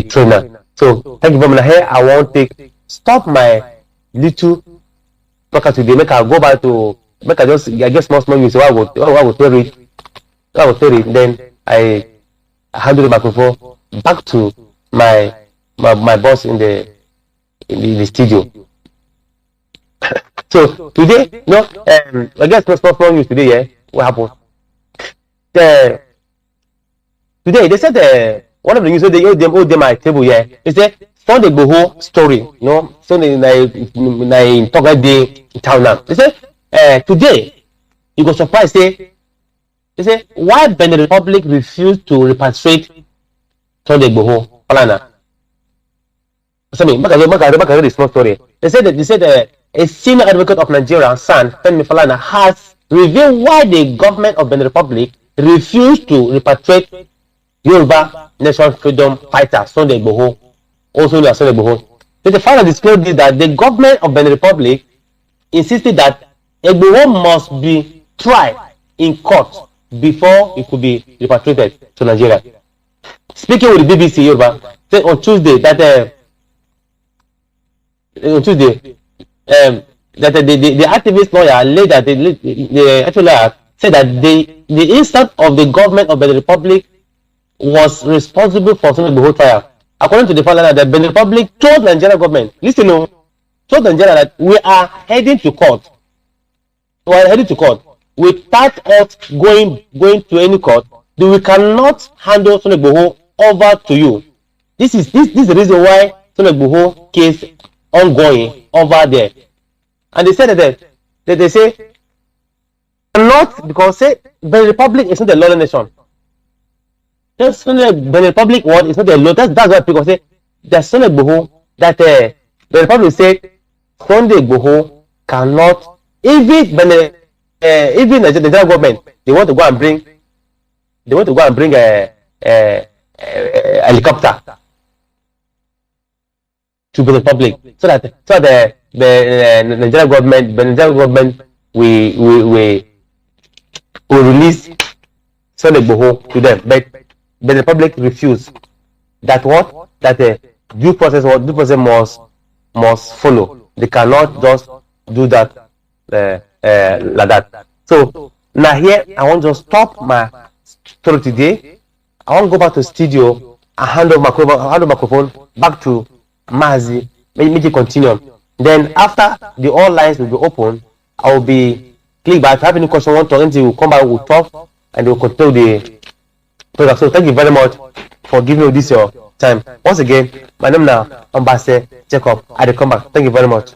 trainer. So thank you very much. Here I want to stop my little podcast today. Make I go back to I guess small news. So I will tell it. Then I handle the microphone back to my boss in the studio. So today, I guess small news today. Yeah, what happened? Today they said one of the news they hold them at table. Yeah, they said from the Igboho story. So they talk that day in town now. They said today you go surprised. They say why Benin Republic refused to repatriate Sunday Igboho Falana. Back a small story. They said a senior advocate of Nigeria, San Femi Falana, has revealed why the government of Benin Republic refused to repatriate Yoruba Nation Freedom fighter Sunday Igboho, also known as Sunday Igboho. The Falana disclosed that the government of Benin Republic insisted that Igboho must be tried in court before it could be repatriated to Nigeria. Speaking with the BBC Yoruba, said on Tuesday that the activist lawyer later the actual lawyer said that the instance of the government of the Republic was responsible for some of the whole trial. According to the Falana, the Benin Republic told the Nigerian government, told Nigeria that we are heading to court. Without us going to any court, then we cannot handle Sunday Igboho over to you. This is the reason why Sunday Igboho case ongoing over there. And they said that they say not because Benin Republic is not a lawless nation. Benin Republic what is not a law. That's why people say there's Sunday Igboho that the Republic said Sunday Igboho cannot, even the Nigerian government, they want to go and bring a helicopter to the Republic, so that the Nigerian government will release Sunday Igboho to them, but the Republic refused. That the due process must follow. They cannot just do that like that. So now here I want to stop my story today. I want to go back to the studio and hand over microphone back to Mazi. Maybe continue. Then after the all lines will be open, I will be click back. If you have any question, want to anything, we'll come back, we'll talk, and we'll continue the program. So thank you very much for giving me this your time. Once again, my name now Ambassador Jacob. I come back. Thank you very much.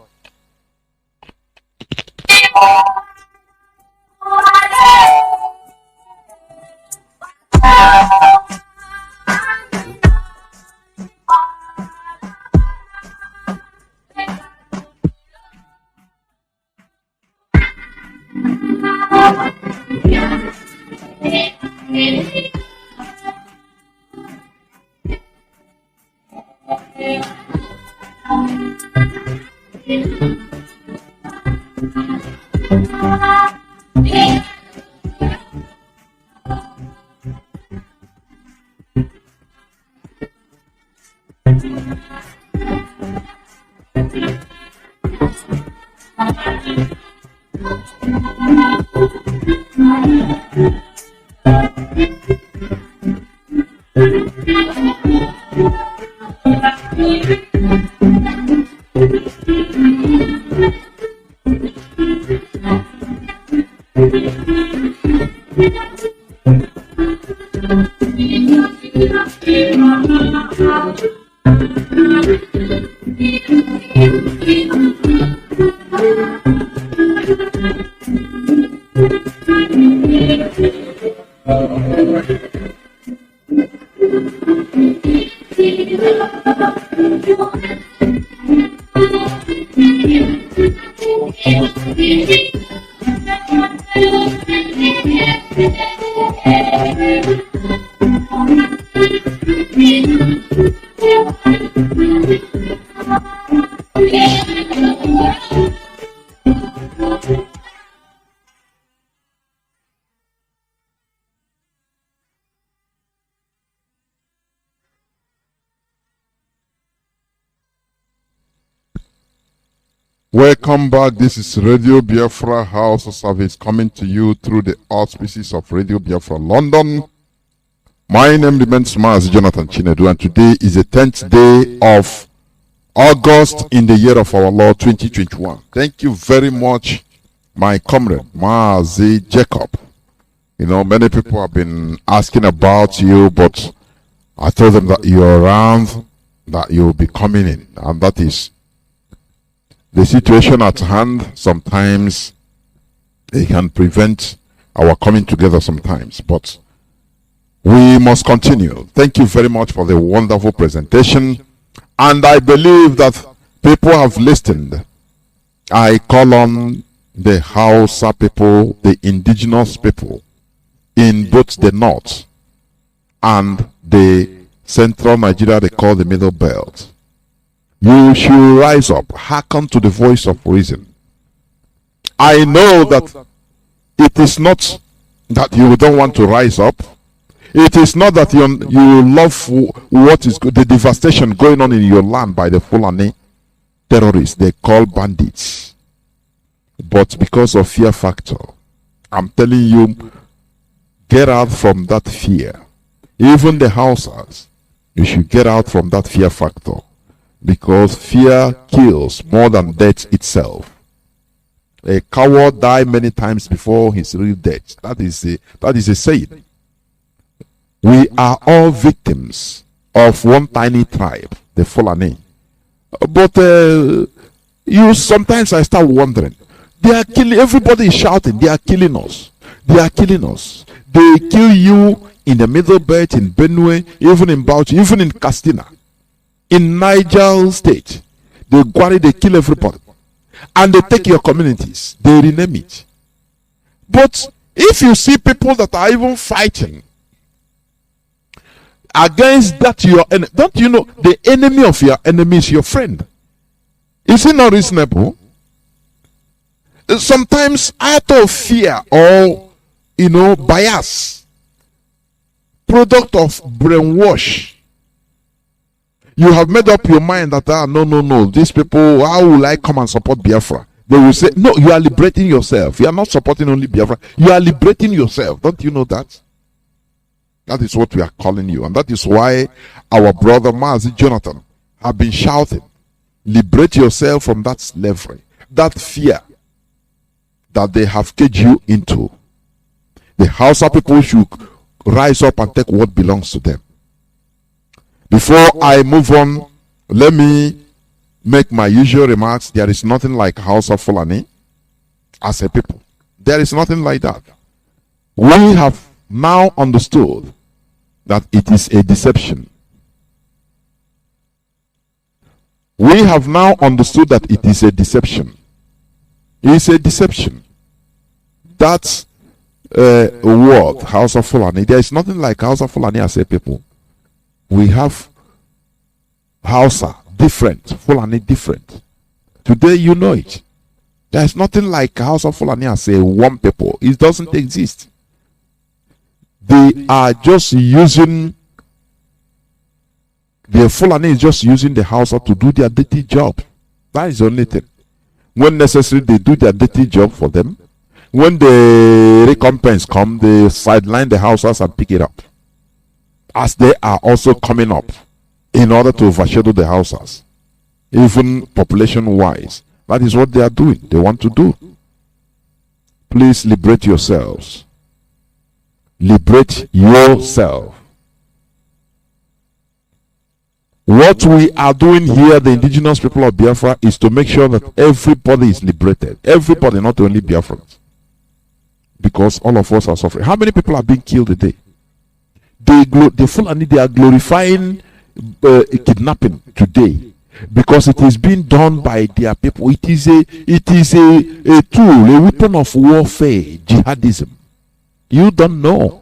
Welcome back. This is Radio Biafra HAUSA-SERVICE coming to you through the auspices of Radio Biafra London. My name remains Mazi Johnathan Chinedu, and today is the 10th day of August in the year of our Lord 2021. Thank you very much, my comrade Mazi Jacob. You know, many people have been asking about you, but I told them that you're around, that you'll be coming in, and that is the situation at hand. Sometimes it can prevent our coming together sometimes, but we must continue. Thank you very much for the wonderful presentation, and I believe that people have listened. I call on the Hausa people, the indigenous people in both the north and the central Nigeria they call the middle belt. You should rise up, hearken to the voice of reason. I know that it is not that you don't want to rise up. It is not that you love what is the devastation going on in your land by the Fulani terrorists they call bandits. But because of fear factor, I'm telling you, get out from that fear. Even the Hausas, you should get out from that fear factor. Because fear kills more than death itself. A coward dies many times before his real death. That is a saying. We are all victims of one tiny tribe, the Fulani. But sometimes I start wondering. They are killing. Everybody is shouting. They are killing us. They are killing us. They kill you in the middle belt, in Benue, even in Bauchi, even in Castina. in Niger State. They quarry, they kill everybody. And they take your communities. They rename it. But if you see people that are even fighting against that your enemy, don't you know the enemy of your enemy is your friend? Is it not reasonable? Sometimes out of fear or bias, product of brainwash, you have made up your mind that no, these people, how will I come and support Biafra? They will say, no, you are liberating yourself. You are not supporting only Biafra. You are liberating yourself. Don't you know that? That is what we are calling you. And that is why our brother Mazi Johnathan have been shouting, liberate yourself from that slavery, that fear that they have caged you into. The Hausa people should rise up and take what belongs to them. Before I move on, let me make my usual remarks. There is nothing like Hausa Fulani as a people. There is nothing like that. We have now understood that it is a deception. We have now understood that it is a deception. It's a deception. That's a word, Hausa Fulani. There is nothing like Hausa Fulani as a people. We have Hausa different, Fulani different. Today you know it. There is nothing like Hausa Fulani as a one people. It doesn't exist. They are just using, the Fulani is just using the Hausa to do their dirty job. That is the only thing. When necessary, they do their dirty job for them. When the recompense come, they sideline the Hausas and pick it up, as they are also coming up in order to overshadow the Hausas, even population-wise. That is what they are doing. They want to do. Please liberate yourselves. Liberate yourself. What we are doing here, the indigenous people of Biafra, is to make sure that everybody is liberated. Everybody, not only Biafrans. Because all of us are suffering. How many people are being killed a day? The Fulani, they are glorifying kidnapping today because it is being done by their people. It is a tool, a weapon of warfare, jihadism. You don't know.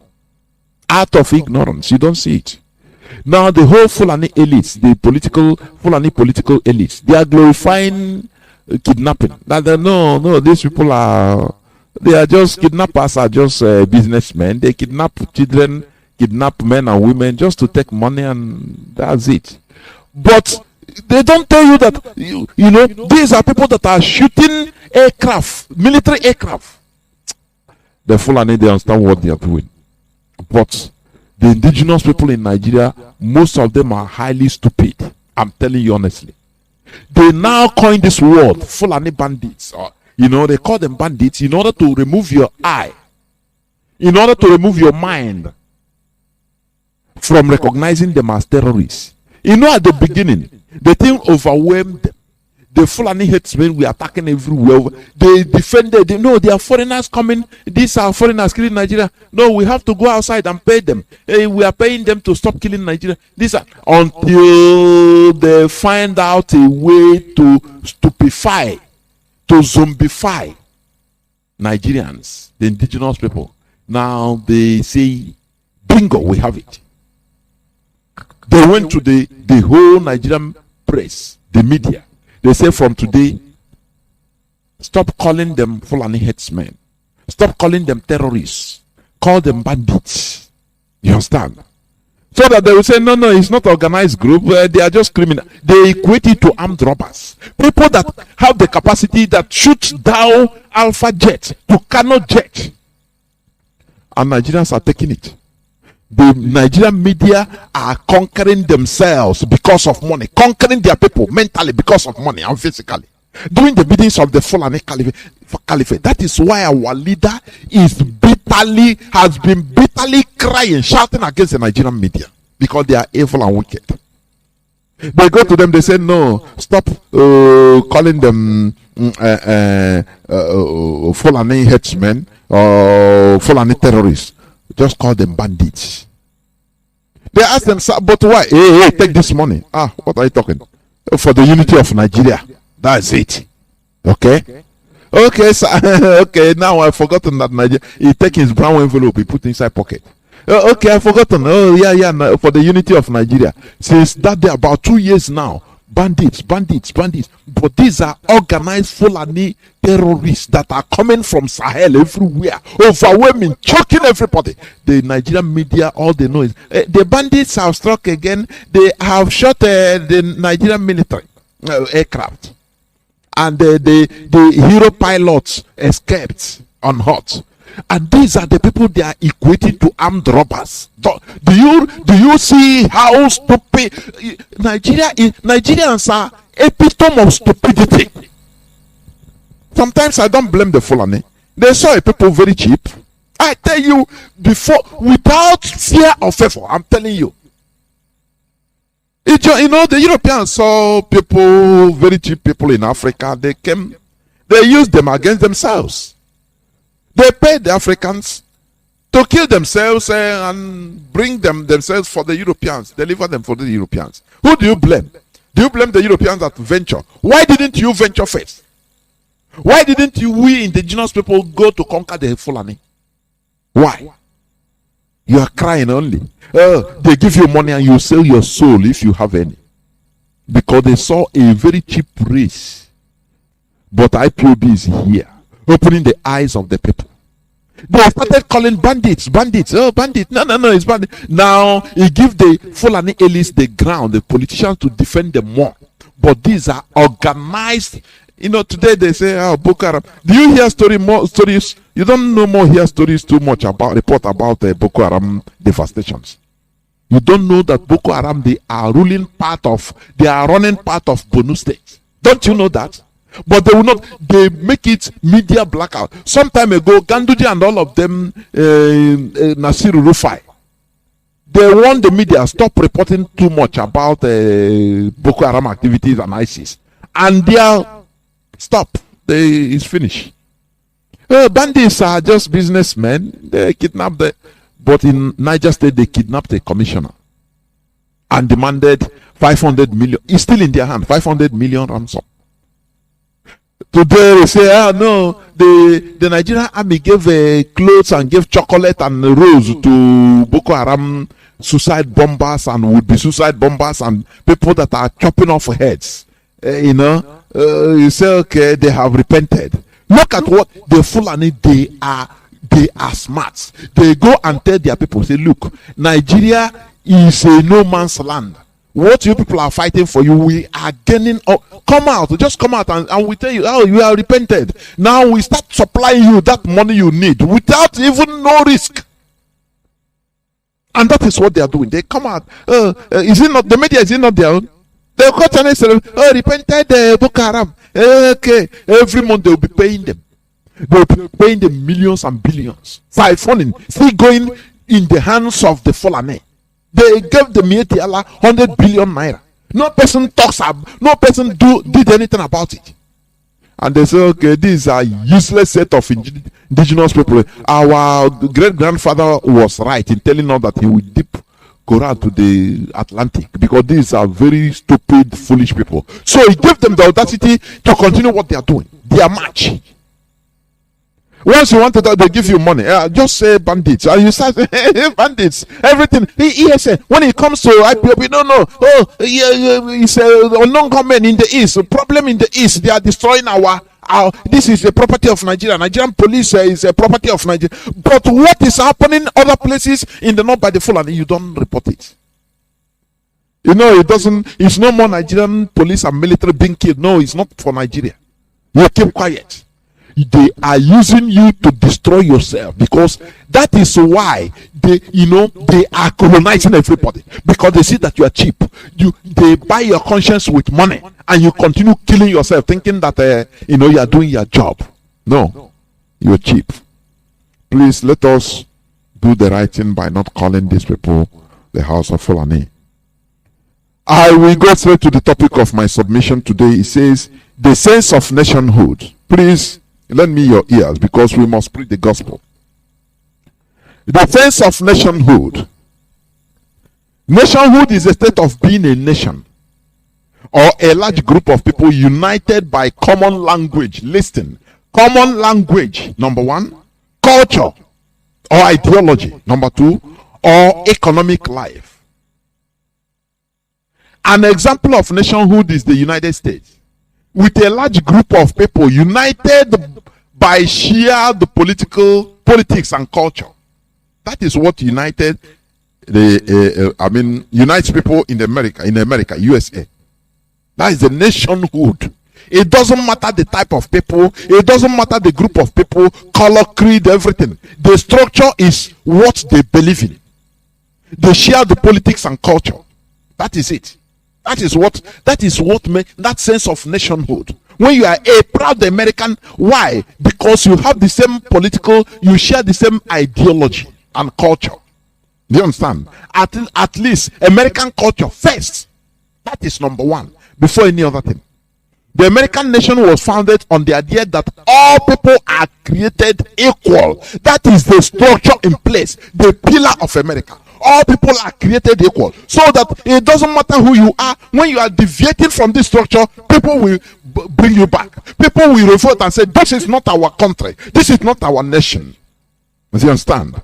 Out of ignorance, you don't see it. Now the whole Fulani elites, the Fulani political elites, they are glorifying kidnapping. That no, these people they are just kidnappers, are just businessmen. They kidnap children, kidnap men and women just to take money, and that's it. But they don't tell you that you know these are people that are shooting aircraft, military aircraft. The Fulani, they understand what they are doing. But the indigenous people in Nigeria, most of them are highly stupid. I'm telling you honestly. They now coin this word, Fulani bandits. They call them bandits in order to remove your eye, in order to remove your mind from recognizing them as terrorists. At the beginning, the thing overwhelmed them. The Fulani headsmen were attacking everywhere. They defended. They are foreigners coming. These are foreigners killing Nigeria. No, we have to go outside and pay them. We are paying them to stop killing Nigeria. Until they find out a way to stupefy, to zombify Nigerians, the indigenous people. Now they say, bingo, we have it. They went to the whole Nigerian press, the media. They say from today, stop calling them Fulani headsmen. Stop calling them terrorists. Call them bandits. You understand? So that they will say, no, it's not organized group. They are just criminal. They equate it to armed robbers. People that have the capacity that shoots down Alpha jet to Kano jet. And Nigerians are taking it. The Nigerian media are conquering themselves because of money, conquering their people mentally because of money and physically, doing the biddings of the Fulani Caliphate. That is why our leader has been bitterly crying, shouting against the Nigerian media because they are evil and wicked. They go to them, they say, no, stop calling them Fulani headsmen or Fulani terrorists. Just call them bandits. They ask them, "Sir, but why? Hey, take this money." Ah, what are you talking? For the unity of Nigeria. That's it. Okay? Okay, sir. Okay, now I've forgotten that Nigeria. He take his brown envelope, he put inside pocket. Okay, I've forgotten. Oh, yeah, no, for the unity of Nigeria. Since that day, about 2 years now, bandits. But these are organized Fulani terrorists that are coming from Sahel everywhere, overwhelming, choking everybody. The Nigerian media, all they know is the bandits have struck again. They have shot the Nigerian military aircraft, and the hero pilots escaped unhurt. And these are the people they are equating to armed robbers. Do you see how stupid Nigerians are? Epitome of stupidity. Sometimes I don't blame the Fulani. They saw people very cheap. I tell you, before, without fear or favor, I'm telling you. The Europeans saw people, very cheap people in Africa. They came, they used them against themselves. They paid the Africans to kill themselves and bring themselves for the Europeans, deliver them for the Europeans. Who do you blame? Do you blame the Europeans that venture? Why didn't you venture first? Why didn't we indigenous people go to conquer the Fulani? Why? You are crying only. They give you money and you sell your soul if you have any. Because they saw a very cheap race. But IPOB is here, opening the eyes of the people. They started calling bandits. Oh, bandit. No, it's bandit. Now, he give the Fulani elites the ground, the politicians, to defend them more. But these are organized. Today they say, Boko Haram. Do you hear stories? You don't hear stories too much about, report about Boko Haram devastations. You don't know that Boko Haram, they are running part of Borno State. Don't you know that? But they will not, they make it media blackout. Some time ago, Ganduje and all of them, Nasiru Rufai, they warned the media, stop reporting too much about Boko Haram activities and ISIS. And they are, stop, it's finished. Bandits are just businessmen. They kidnapped but in Niger State, they kidnapped a commissioner and demanded 500 million. It's still in their hand, 500 million ransom. Today they say, no, the Nigerian army gave clothes and gave chocolate and rose to Boko Haram suicide bombers and would-be suicide bombers and people that are chopping off heads. You say, okay, they have repented. Look at what the Fulani, they are smart. They go and tell their people, say, look, Nigeria is a no man's land. What you people are fighting for, we are gaining up. Just come out and we tell you, you are repented. Now we start supplying you that money you need without even no risk. And that is what they are doing. They come out. Is it not the media? Is it not their own? They'll cut and say, repented Boko Haram. Okay, every month they'll be paying them. They'll be paying them millions and billions. Siphoning, still going in the hands of the Fulani. They gave the Mieti Allah 100 billion naira. No person did anything about it. And they say, okay, these are useless set of indigenous people. Our great grandfather was right in telling us that he would dip Quran to the Atlantic, because these are very stupid, foolish people. So he gave them the audacity to continue what they are doing. Their march. Once you want to, they give you money. Just say bandits. And you start bandits. Everything. He said, when it comes to IPOB, no. It's unknown government in the east. Problem in the east. They are destroying our. This is the property of Nigeria. Nigerian police is a property of Nigeria. But what is happening other places in the north by the Fulani, you don't report it. It doesn't. It's no more Nigerian police and military being killed. No, it's not for Nigeria. You keep quiet. They are using you to destroy yourself, because that is why they are colonizing everybody, because they see that you are cheap. They buy your conscience with money, and you continue killing yourself, thinking that you are doing your job. No, you're cheap. Please let us do the right thing by not calling these people the House of Fulani. I will go straight to the topic of my submission today. It says the sense of nationhood. Please lend me your ears, because we must preach the gospel. The sense of nationhood. Nationhood is a state of being a nation or a large group of people united by common language. Listen, common language, number one, culture or ideology, number two, or economic life. An example of nationhood is the United States, with a large group of people united by shared politics and culture. That is what united unites people in America, USA. That is the nationhood. It doesn't matter the type of people, it doesn't matter the group of people, color, creed, everything. The structure is what they believe in. They share the politics and culture. That is it. That is what makes that sense of nationhood. When you are a proud American, why? Because you have the same you share the same ideology and culture. Do you understand? At least American culture first. That is number one, before any other thing. The American nation was founded on the idea that all people are created equal. That is the structure in place, the pillar of America. All people are created equal, so that it doesn't matter who you are. When you are deviating from this structure, people will bring you back. People will revolt and say, this is not our country, this is not our nation. Do you understand?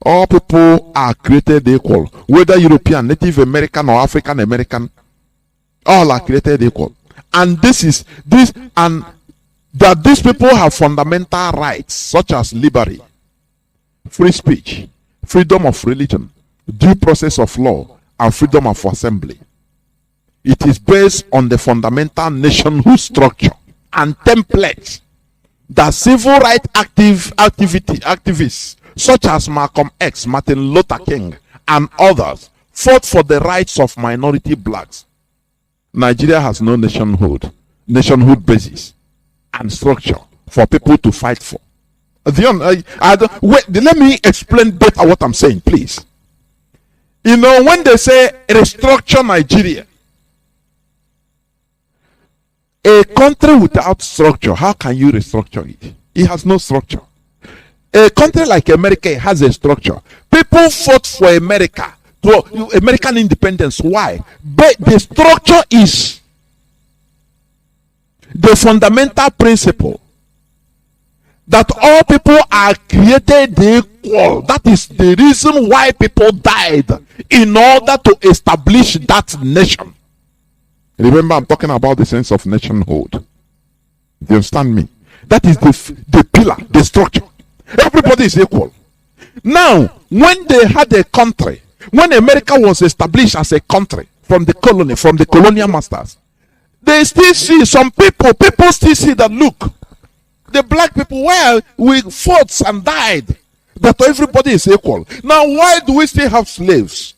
All people are created equal, whether European, Native American, or African American. All are created equal. And that these people have fundamental rights such as liberty, free speech, freedom of religion, due process of law, and freedom of assembly. It is based on the fundamental nationhood structure and template that civil rights activists such as Malcolm X, Martin Luther King, and others fought for the rights of minority blacks. Nigeria has no nationhood basis and structure for people to fight for. Let me explain better what I'm saying, please. You know, when they say restructure Nigeria, a country without structure, how can you restructure it? It has no structure. A country like America has a structure. People fought for America, to American independence. Why? But the structure is the fundamental principle that all people are created equal. That is the reason why people died, in order to establish that nation. Remember, I'm talking about the sense of nationhood. Do you understand me? That is the pillar, the structure. Everybody is equal. Now, when they had a country, when America was established as a country from the colonial masters, they still see some people still see that, look, the black people, well, we fought and died, that everybody is equal. Now, why do we still have slaves?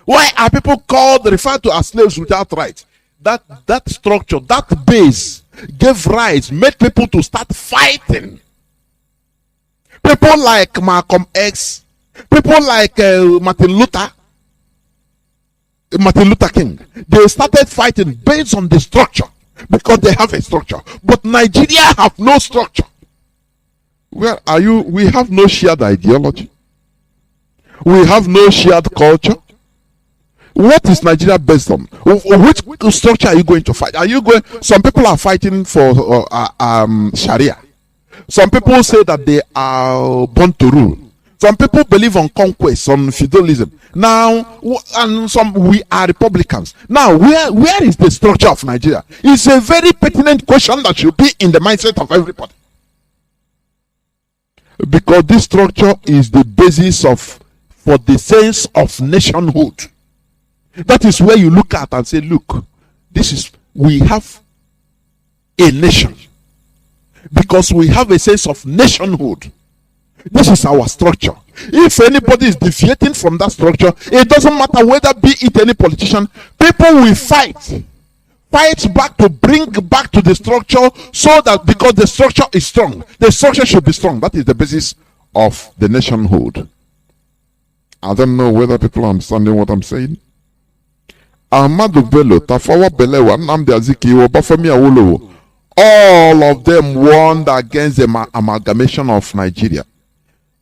Why are people referred to as slaves without rights? That structure, that base gave rights, made people to start fighting. People like Malcolm X, people like Martin Luther King, they started fighting based on the structure, because they have a structure. But Nigeria have no structure. Where are you? We have no shared ideology. We have no shared culture. What is Nigeria based on? Which structure are you going to fight? Some people are fighting for Sharia. Some people say that they are born to rule. Some people believe on conquest, on feudalism. Now, and we are Republicans. Now, where is the structure of Nigeria? It's a very pertinent question that should be in the mindset of everybody. Because this structure is the basis for the sense of nationhood. That is where you look at and say, look, we have a nation. Because we have a sense of nationhood. This is our structure. If anybody is deviating from that structure, it doesn't matter whether be it any politician, people will fight back to bring back to the structure, so that, because the structure is strong, the structure should be strong. That is the basis of the nationhood. I don't know whether people are understanding what I'm saying. Ahmadu Bello, Tafawa Balewa, Nnamdi Azikiwe, Obafemi Awolowo, all of them warned against the amalgamation of Nigeria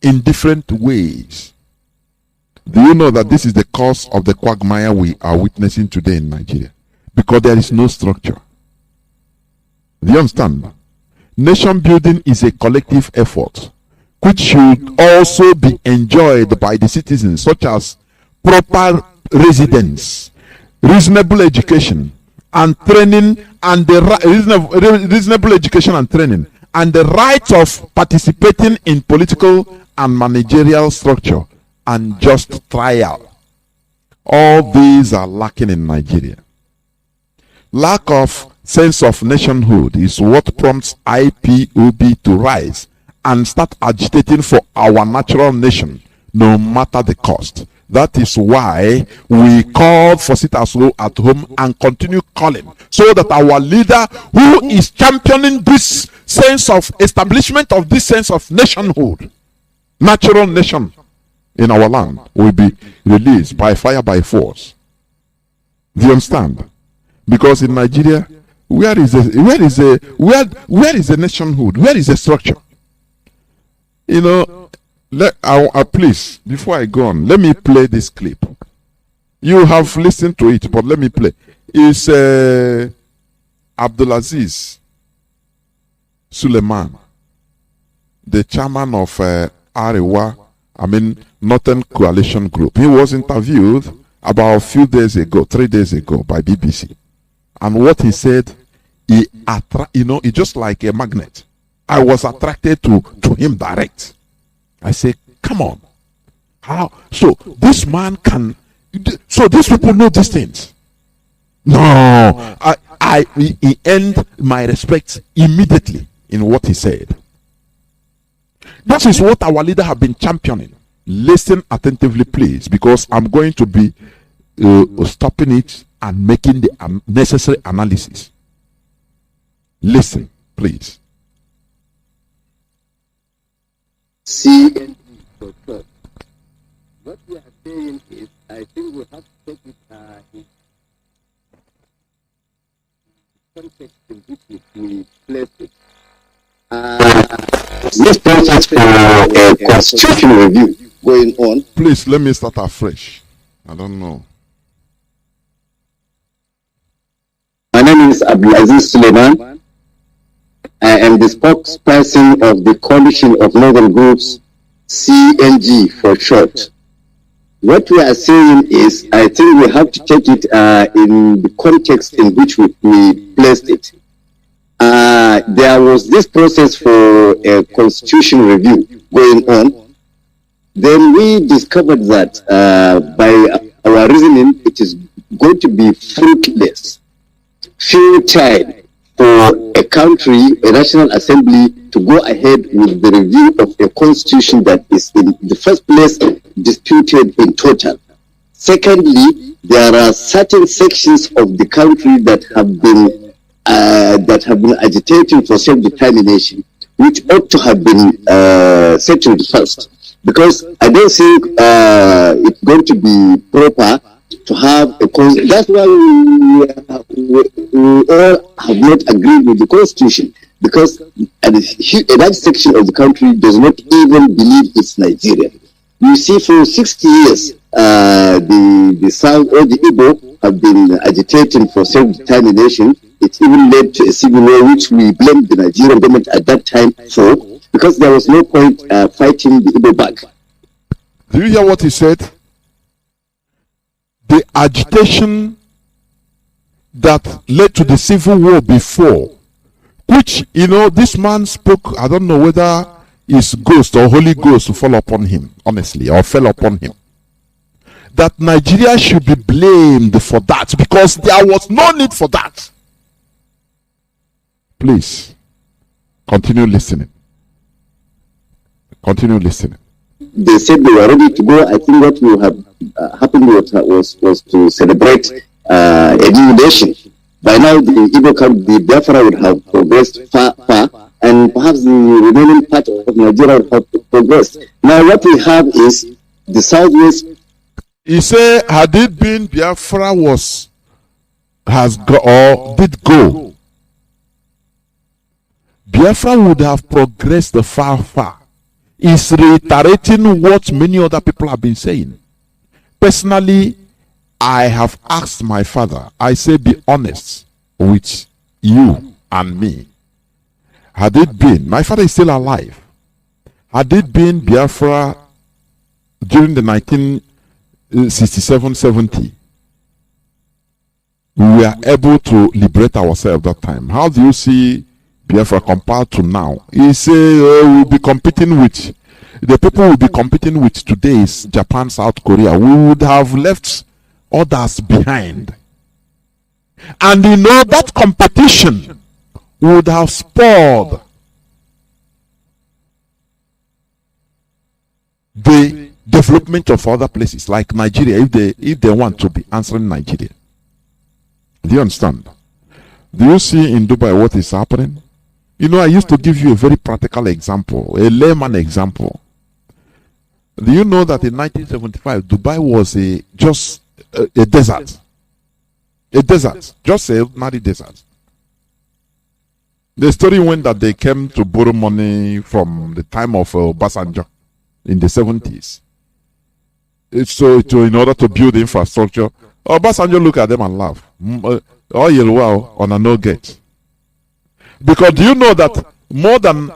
in different ways. Do you know that this is the cause of the quagmire we are witnessing today in Nigeria? Because there is no structure. Do you understand? Nation building is a collective effort which should also be enjoyed by the citizens, such as proper residence, reasonable education and training, and the reasonable education and training, and the right of participating in political and managerial structure and just trial. All these are lacking in Nigeria. Lack of sense of nationhood is what prompts IPOB to rise and start agitating for our natural nation, no matter the cost. That is why we called for sit-as-low at home and continue calling, so that our leader, who is championing this sense of establishment of this sense of nationhood, natural nation in our land, will be released by fire, by force. Do you understand? Because in Nigeria, where is the nationhood? Where is the structure? You know, please, before I go on, let me play this clip. You have listened to it, but let me play. It's Abdulaziz Suleiman, the chairman of Arewa, Northern Coalition Group. He was interviewed about 3 days ago by BBC. And what he said, it's just like a magnet. I was attracted to him direct. I say, come on. How? So this man can, so these people know these things. No, he earned my respect immediately in what he said. That is what our leader have been championing. Listen attentively, please, because I'm going to be stopping it and making the necessary analysis. Listen, please. See, what we are saying is, I think we have to take it in context in which we place it. This process for a constitutional review going on. Please, let me start afresh. I don't know. My name is Abdulaziz Suleiman. I am the spokesperson of the Coalition of Northern Groups, CNG for short. What we are saying is, I think we have to take it in the context in which we placed it. There was this process for a constitutional review going on. Then we discovered that by our reasoning, it is going to be fruitless, futile for a country, a national assembly, to go ahead with the review of a constitution that is in the first place disputed in total. Secondly, there are certain sections of the country that have been agitating for self-determination, which ought to have been settled first. Because I don't think it's going to be proper to have a constitution. That's why we all have not agreed with the constitution, because a large section of the country does not even believe it's Nigeria. You see, for 60 years, the South or the Igbo have been agitating for self-determination. It even led to a civil war, which we blamed the Nigerian government at that time for, because there was no point fighting the Igbo back. Do you hear what he said? The agitation that led to the civil war before, which, this man spoke, I don't know whether it's ghost or Holy Ghost to fall upon him, honestly, or fell upon him. That Nigeria should be blamed for that, because there was no need for that. Please, continue listening. Continue listening. They said they were ready to go. I think what will have happened was to celebrate a new nation. By now, the Biafra would have progressed far, and perhaps the remaining part of Nigeria would have progressed. Now, what we have is the Southwest. He said, had it been Biafra did go, Biafra would have progressed far. Is reiterating what many other people have been saying. Personally, I have asked my father, I say, be honest with you and me. Had it been, my father is still alive, had it been Biafra during the 1967-70, we were able to liberate ourselves that time. How do you see Biafra compared to now? He say we'll be competing with the people we'll be competing with today is Japan, South Korea. We would have left others behind. And you know that competition would have spoiled the development of other places like Nigeria if they want to be answering Nigeria. Do you understand? Do you see in Dubai what is happening? You know, I used to give you a very practical example, a layman example. Do you know that in 1975 Dubai was just a desert? A desert, just a ordinary desert. The story went that they came to borrow money from the time of Obasanjo in the 70s. So in order to build infrastructure, Obasanjo look at them and laugh. Oil wow on a no get. Because do you know that more than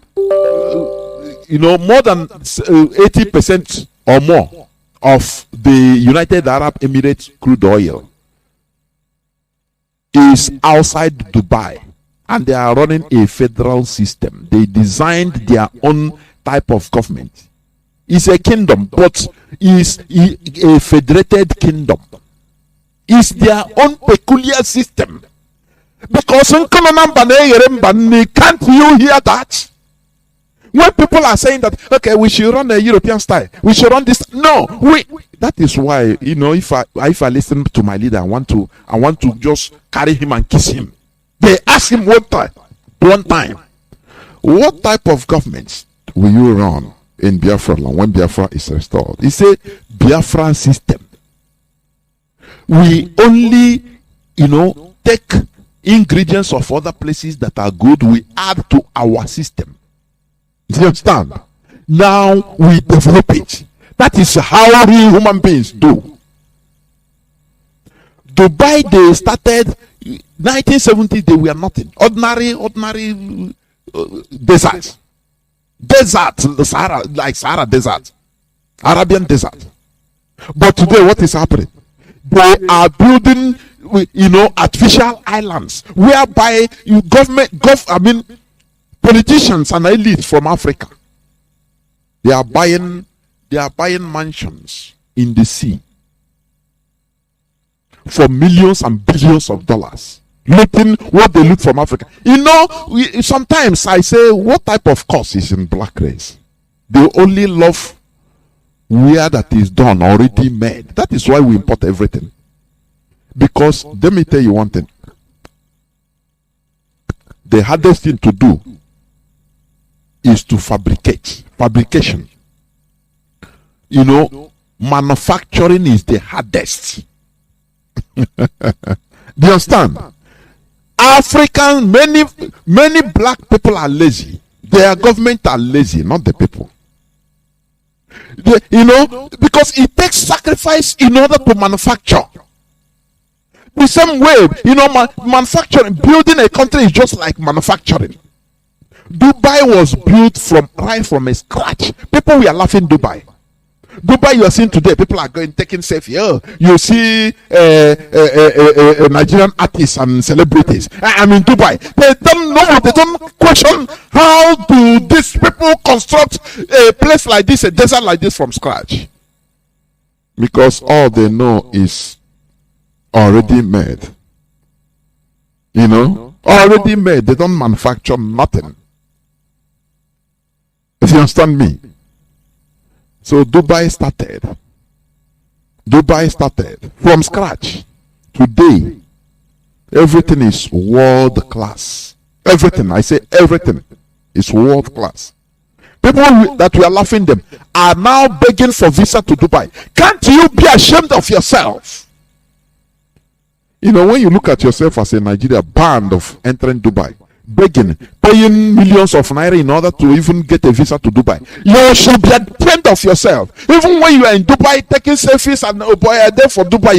80% or more of the United Arab Emirates crude oil is outside Dubai, and they are running a federal system. They designed their own type of government. It's a kingdom, but it's a federated kingdom. It's their own peculiar system. Because can't you hear that? When people are saying that, okay, we should run a European style, we should run this. No, that is why, you know, if I listen to my leader, I want to just carry him and kiss him. They ask him one time, what type of government will you run in Biafra land when Biafra is restored? He said, Biafra system. We only, take ingredients of other places that are good, we add to our system. Do you understand? Now we develop it. That is how real human beings do. Dubai, they started 1970s, they were nothing. Ordinary desert. The Sahara, like Sahara desert. Arabian desert. But today, what is happening? They are building, artificial islands whereby politicians and elites from Africa, they are buying mansions in the sea for millions and billions of dollars, looting what they loot from Africa. Sometimes I say, what type of course is in black race? They only love where that is done, already made. That is why we import everything. Because let me tell you one thing. The hardest thing to do is to fabricate. Fabrication. Manufacturing is the hardest. Do you understand? African, many black people are lazy. Their government are lazy, not the people. Because it takes sacrifice in order to manufacture. The same way, manufacturing, building a country is just like manufacturing. Dubai was built right from a scratch. People were laughing Dubai. Dubai, you are seeing today, people are taking selfie. Oh, you see Nigerian artists and celebrities. I'm in Dubai. They don't know, they don't question how do these people construct a place like this, a desert like this from scratch. Because all they know is already made. Already made. They don't manufacture nothing. If you understand me. So Dubai started from scratch. Today, everything is world class. Everything, I say everything is world class. People that we are laughing them are now begging for visa to Dubai. Can't you be ashamed of yourself? When you look at yourself as a Nigeria banned of entering Dubai, begging, paying millions of naira in order to even get a visa to Dubai. You should be ashamed of yourself. Even when you are in Dubai taking selfies and oh boy, I'm there for Dubai,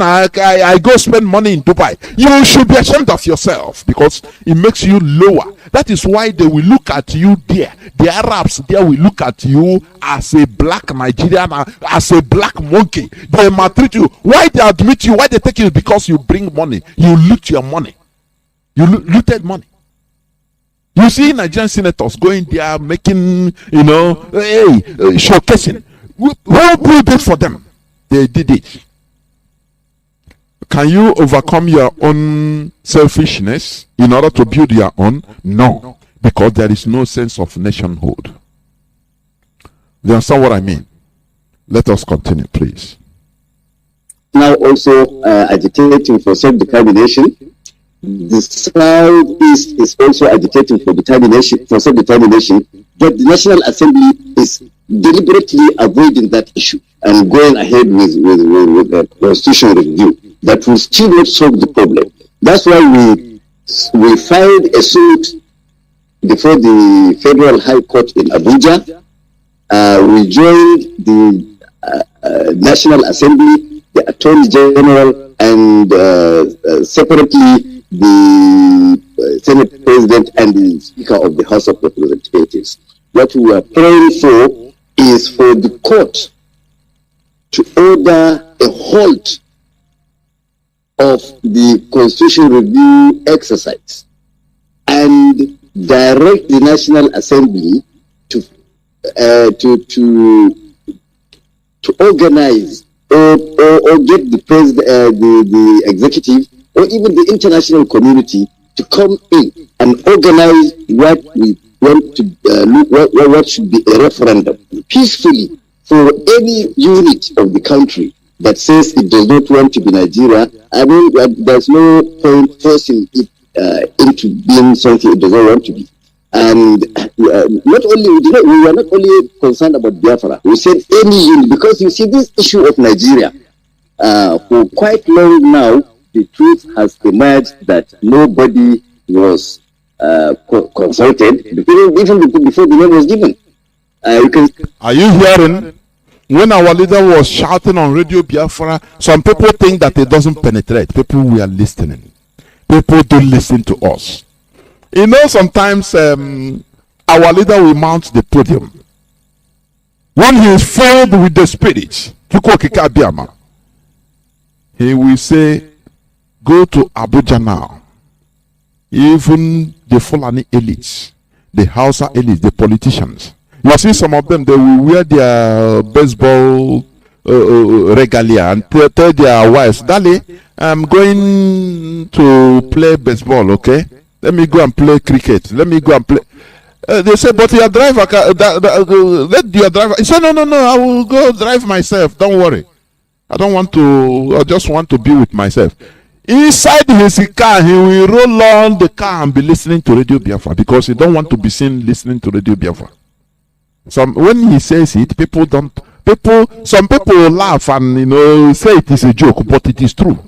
I go spend money in Dubai. You should be ashamed of yourself because it makes you lower. That is why they will look at you there. The Arabs there will look at you as a black Nigerian, as a black monkey. They maltreat you. Why they admit you? Why they take you? Because you bring money. You loot your money. You looted money. You see Nigerian senators going there making, showcasing. Who did it for them? They did it. Can you overcome your own selfishness in order to build your own? No, because there is no sense of nationhood. You understand what I mean? Let us continue, please. Now also agitating for self-determination. The Southeast is also agitating for self-determination, but the National Assembly is deliberately avoiding that issue and going ahead with a constitutional review that will still not solve the problem. That's why we filed a suit before the Federal High Court in Abuja. We joined the National Assembly, the Attorney General, and separately the Senate President and the Speaker of the House of Representatives. What we are praying for is for the court to order a halt of the constitutional review exercise and direct the National Assembly to organize or get the president, the executive, or even the international community to come in and organize what we want to what should be a referendum peacefully for any unit of the country that says it does not want to be Nigeria. I mean, there's no point forcing it into being something it does not want to be. And we are not only concerned about Biafra. We said any unit, because you see this issue of Nigeria for quite long now. The truth has emerged that nobody was consulted even before the name was given. Are you hearing? When our leader was shouting on Radio Biafra, some people think that it doesn't penetrate. People we are listening. People don't listen to us. You know, sometimes our leader will mount the podium. When he is filled with the Spirit, he will say, go to Abuja now. Even the Fulani elites, the Hausa elites, the politicians. You see some of them, they will wear their baseball regalia and tell their wives, Dali, I'm going to play baseball, okay? Let me go and play cricket. Let me go and play. They say, but your driver, let your driver. He said, no, I will go drive myself. Don't worry. I just want to be with myself. Inside his car, he will roll on the car and be listening to Radio Biafra because he don't want to be seen listening to Radio Biafra. When he says it, some people laugh and say it is a joke, but it is true.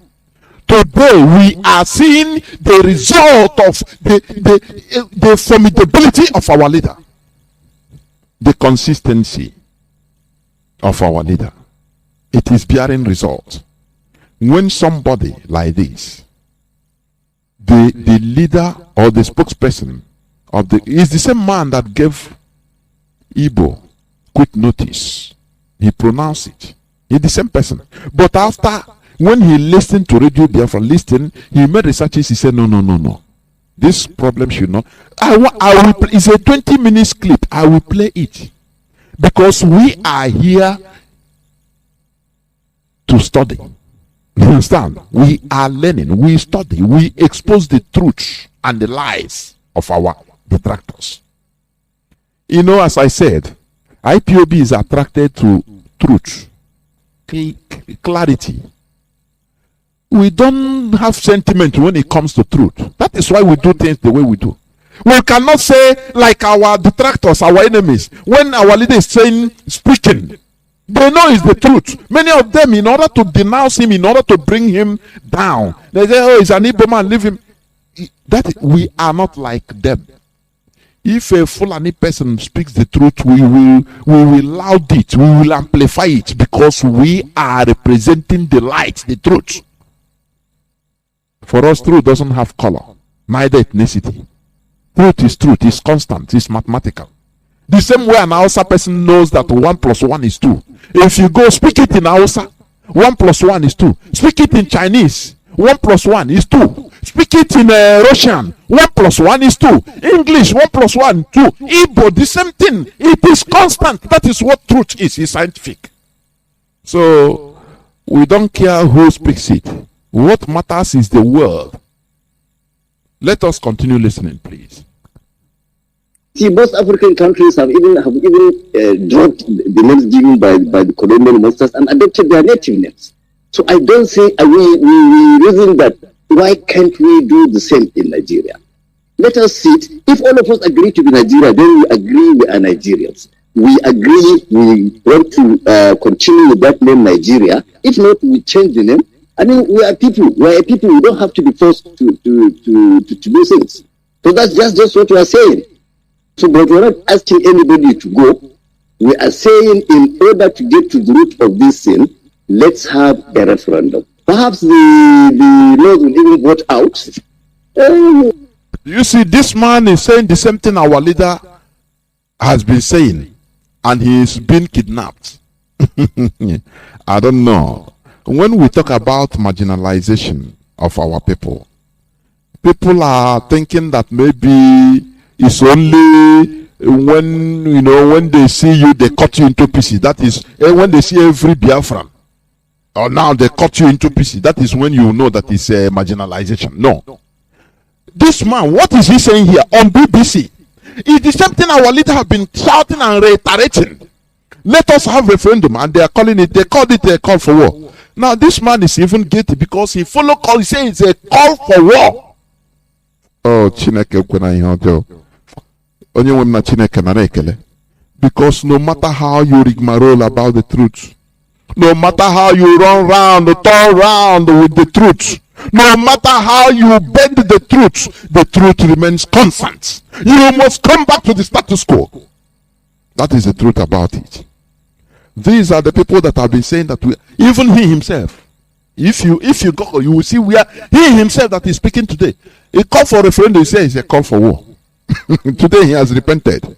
Today we are seeing the result of the formidability of our leader, the consistency of our leader. It is bearing results. When somebody like this, the leader or the spokesperson is the same man that gave Igbo quick notice. He pronounced it. He's the same person. But when he listened to Radio Biafra, he made researches. He said, no. This problem should not. I will. It's a 20 minutes clip. I will play it because we are here to study. You understand? We are learning. We study. We expose the truth and the lies of our detractors. As I said, IPOB is attracted to truth, clarity. We don't have sentiment when it comes to truth. That is why we do things the way we do. We cannot say like our detractors, our enemies, when our leader is speaking, they know it's the truth. Many of them, in order to denounce him, in order to bring him down, they say, oh, he's an Igbo man, leave him. that we are not like them. If a Fulani person speaks the truth, we will loud it, we will amplify it, because we are representing the light, the truth. For us, truth doesn't have color, neither ethnicity. Truth is truth, it's constant, it's mathematical. The same way an Hausa person knows that 1 + 1 is 2. If you go speak it in Hausa, 1 + 1 is 2. Speak it in Chinese, 1 + 1 is 2. Speak it in Russian, 1 + 1 is 2. English, 1 + 1, 2. Igbo, the same thing. It is constant. That is what truth is. It's scientific. So we don't care who speaks it. What matters is the word. Let us continue listening, please. See, most African countries have even dropped the names given by the colonial masters and adopted their native names. So I don't say we reason that why can't we do the same in Nigeria? Let us sit. If all of us agree to be Nigeria, then we agree we are Nigerians. We agree we want to continue with that name Nigeria. If not, we change the name. I mean, we are people. We are a people. We don't have to be forced to do things. So that's just what we are saying. So, but we're not asking anybody to go. We are saying, in order to get to the root of this sin, let's have a referendum. Perhaps the Lord will even vote out. You see, this man is saying the same thing our leader has been saying, and he's been kidnapped. I don't know. When we talk about marginalization of our people, people are thinking that maybe it's only when they see you, they cut you into pieces. That is when they see every Biafran, or now they cut you into pieces. That is when you know that it's a marginalization. No. This man, what is he saying here on BBC? It's the same thing our leader have been shouting and reiterating. Let us have referendum, and they called it a call for war. Now this man is even guilty because he follow call. He says it's a call for war. Oh, Chineke kwena ihe ọjọọ. Onye nwe m na Chineke nara ekele. Because no matter how you rigmarole about the truth, no matter how you turn round with the truth, no matter how you bend the truth remains constant. You must come back to the status quo. That is the truth about it. These are the people that have been saying that even he himself, if you go, you will see where he himself that is speaking today. He called for referendum, he says it's a call for war. Today he has repented.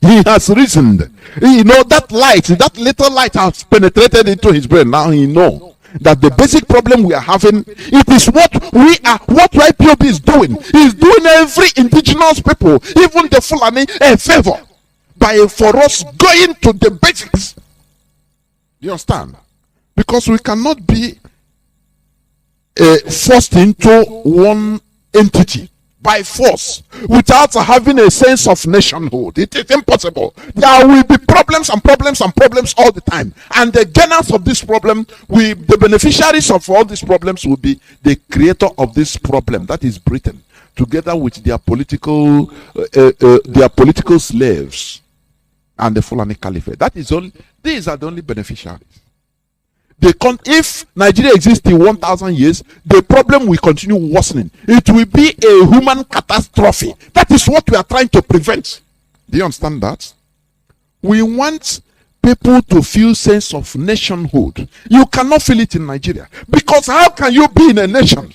He has reasoned. That little light has penetrated into his brain. Now he knows that the basic problem we are having, it is what YPOB is doing. He's doing every indigenous people, even the Fulani, a favor for us going to the basics. You understand? Because we cannot be forced into one entity by force without having a sense of nationhood. It is impossible. There will be problems all the time, and the gainers of this problem, the beneficiaries of all these problems will be the creator of this problem, that is Britain, together with their political slaves and the Fulani Caliphate. These are the only beneficiaries. If Nigeria exists in 1,000 years, the problem will continue worsening. It will be a human catastrophe. That is what we are trying to prevent. Do you understand that? We want people to feel sense of nationhood. You cannot feel it in Nigeria. Because how can you be in a nation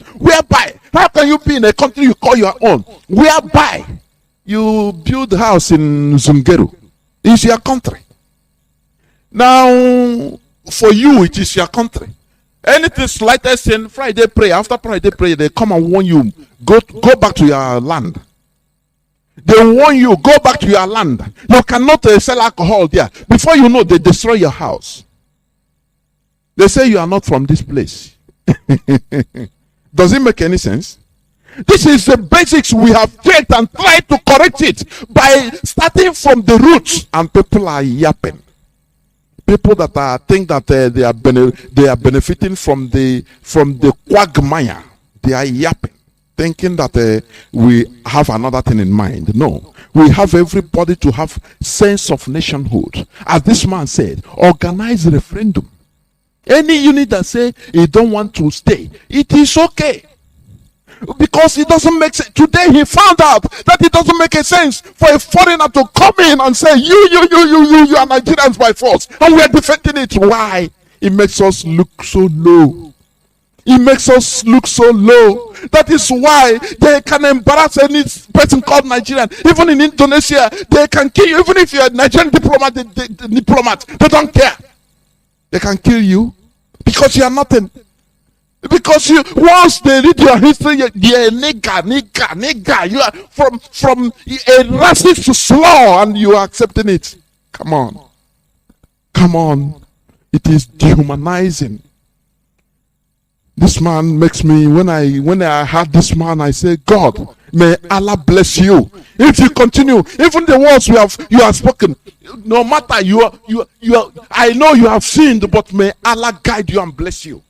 how can you be in a country you call your own, whereby you build a house in Zungeru? It's your country. Now, for you, it is your country. Anything slightest in Friday prayer, after Friday prayer, they come and warn you, go back to your land. They warn you, go back to your land. You cannot sell alcohol there. Before you know, they destroy your house. They say you are not from this place. Does it make any sense? This is the basics we have checked and tried to correct it by starting from the roots, and people are yapping. People that think that they are benefiting from the quagmire, they are yapping, thinking that we have another thing in mind. No, we have everybody to have sense of nationhood. As this man said, organize a referendum. Any unit that say you don't want to stay, it is okay. Because it doesn't make sense. Today he found out that it doesn't make a sense for a foreigner to come in and say, you are Nigerians by force, and we are defending it. Why? It makes us look so low. It makes us look so low. That is why they can embarrass any person called Nigerian. Even in Indonesia, they can kill you. Even if you're a Nigerian diplomat, they don't care. They can kill you because you are nothing. Because you, once they read your history, you're a nigger. You are from a racist to slaw, and you are accepting it. Come on. It is dehumanizing. This man makes me, when I heard this man, I say, God, may Allah bless you. If you continue, even the words you have spoken, no matter I know you have sinned, but may Allah guide you and bless you.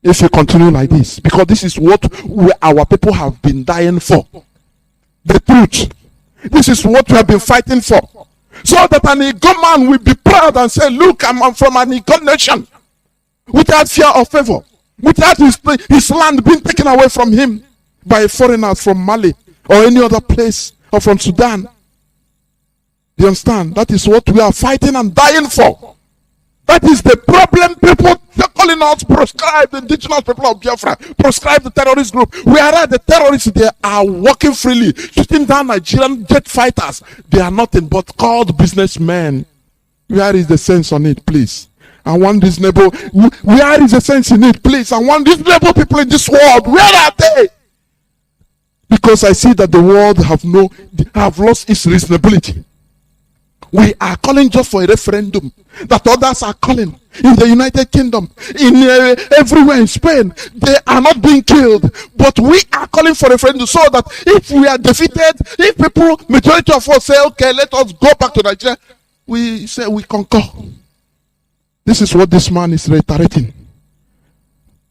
If you continue like this, because this is what our people have been dying for. The truth. This is what we have been fighting for. So that an Igbo man will be proud and say, look, I'm from an Igbo nation. Without fear or favor. Without his land being taken away from him by foreigners from Mali or any other place or from Sudan. Do you understand? That is what we are fighting and dying for. That is the problem. People calling us proscribed, indigenous people of Biafra, proscribed the terrorist group. Whereas the terrorists, they are working freely, shooting down Nigerian jet fighters. They are nothing but called businessmen. Where is the sense on it, please? I want reasonable. Where is the sense in it, please? I want reasonable people in this world. Where are they? Because I see that the world have lost its reasonability. We are calling just for a referendum that others are calling in the United Kingdom, in everywhere in Spain. They are not being killed, but we are calling for a referendum so that if we are defeated, if people, majority of us say, okay, let us go back to Nigeria, we say we concur. This is what this man is reiterating.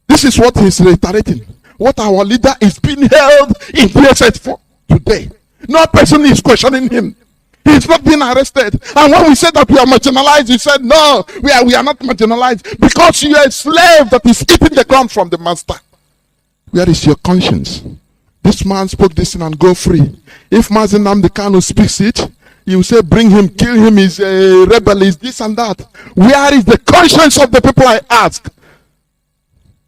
This is what he's reiterating. What our leader is being held in DSS for today. No person is questioning him. He's not being arrested. And when we said that we are marginalized, he said, no, we are not marginalized because you are a slave that is eating the ground from the master. Where is your conscience? This man spoke this in and go free. If Mazi Nnamdi Kanu speaks it, you say, bring him, kill him, he's a rebel, he's this and that. Where is the conscience of the people, I ask?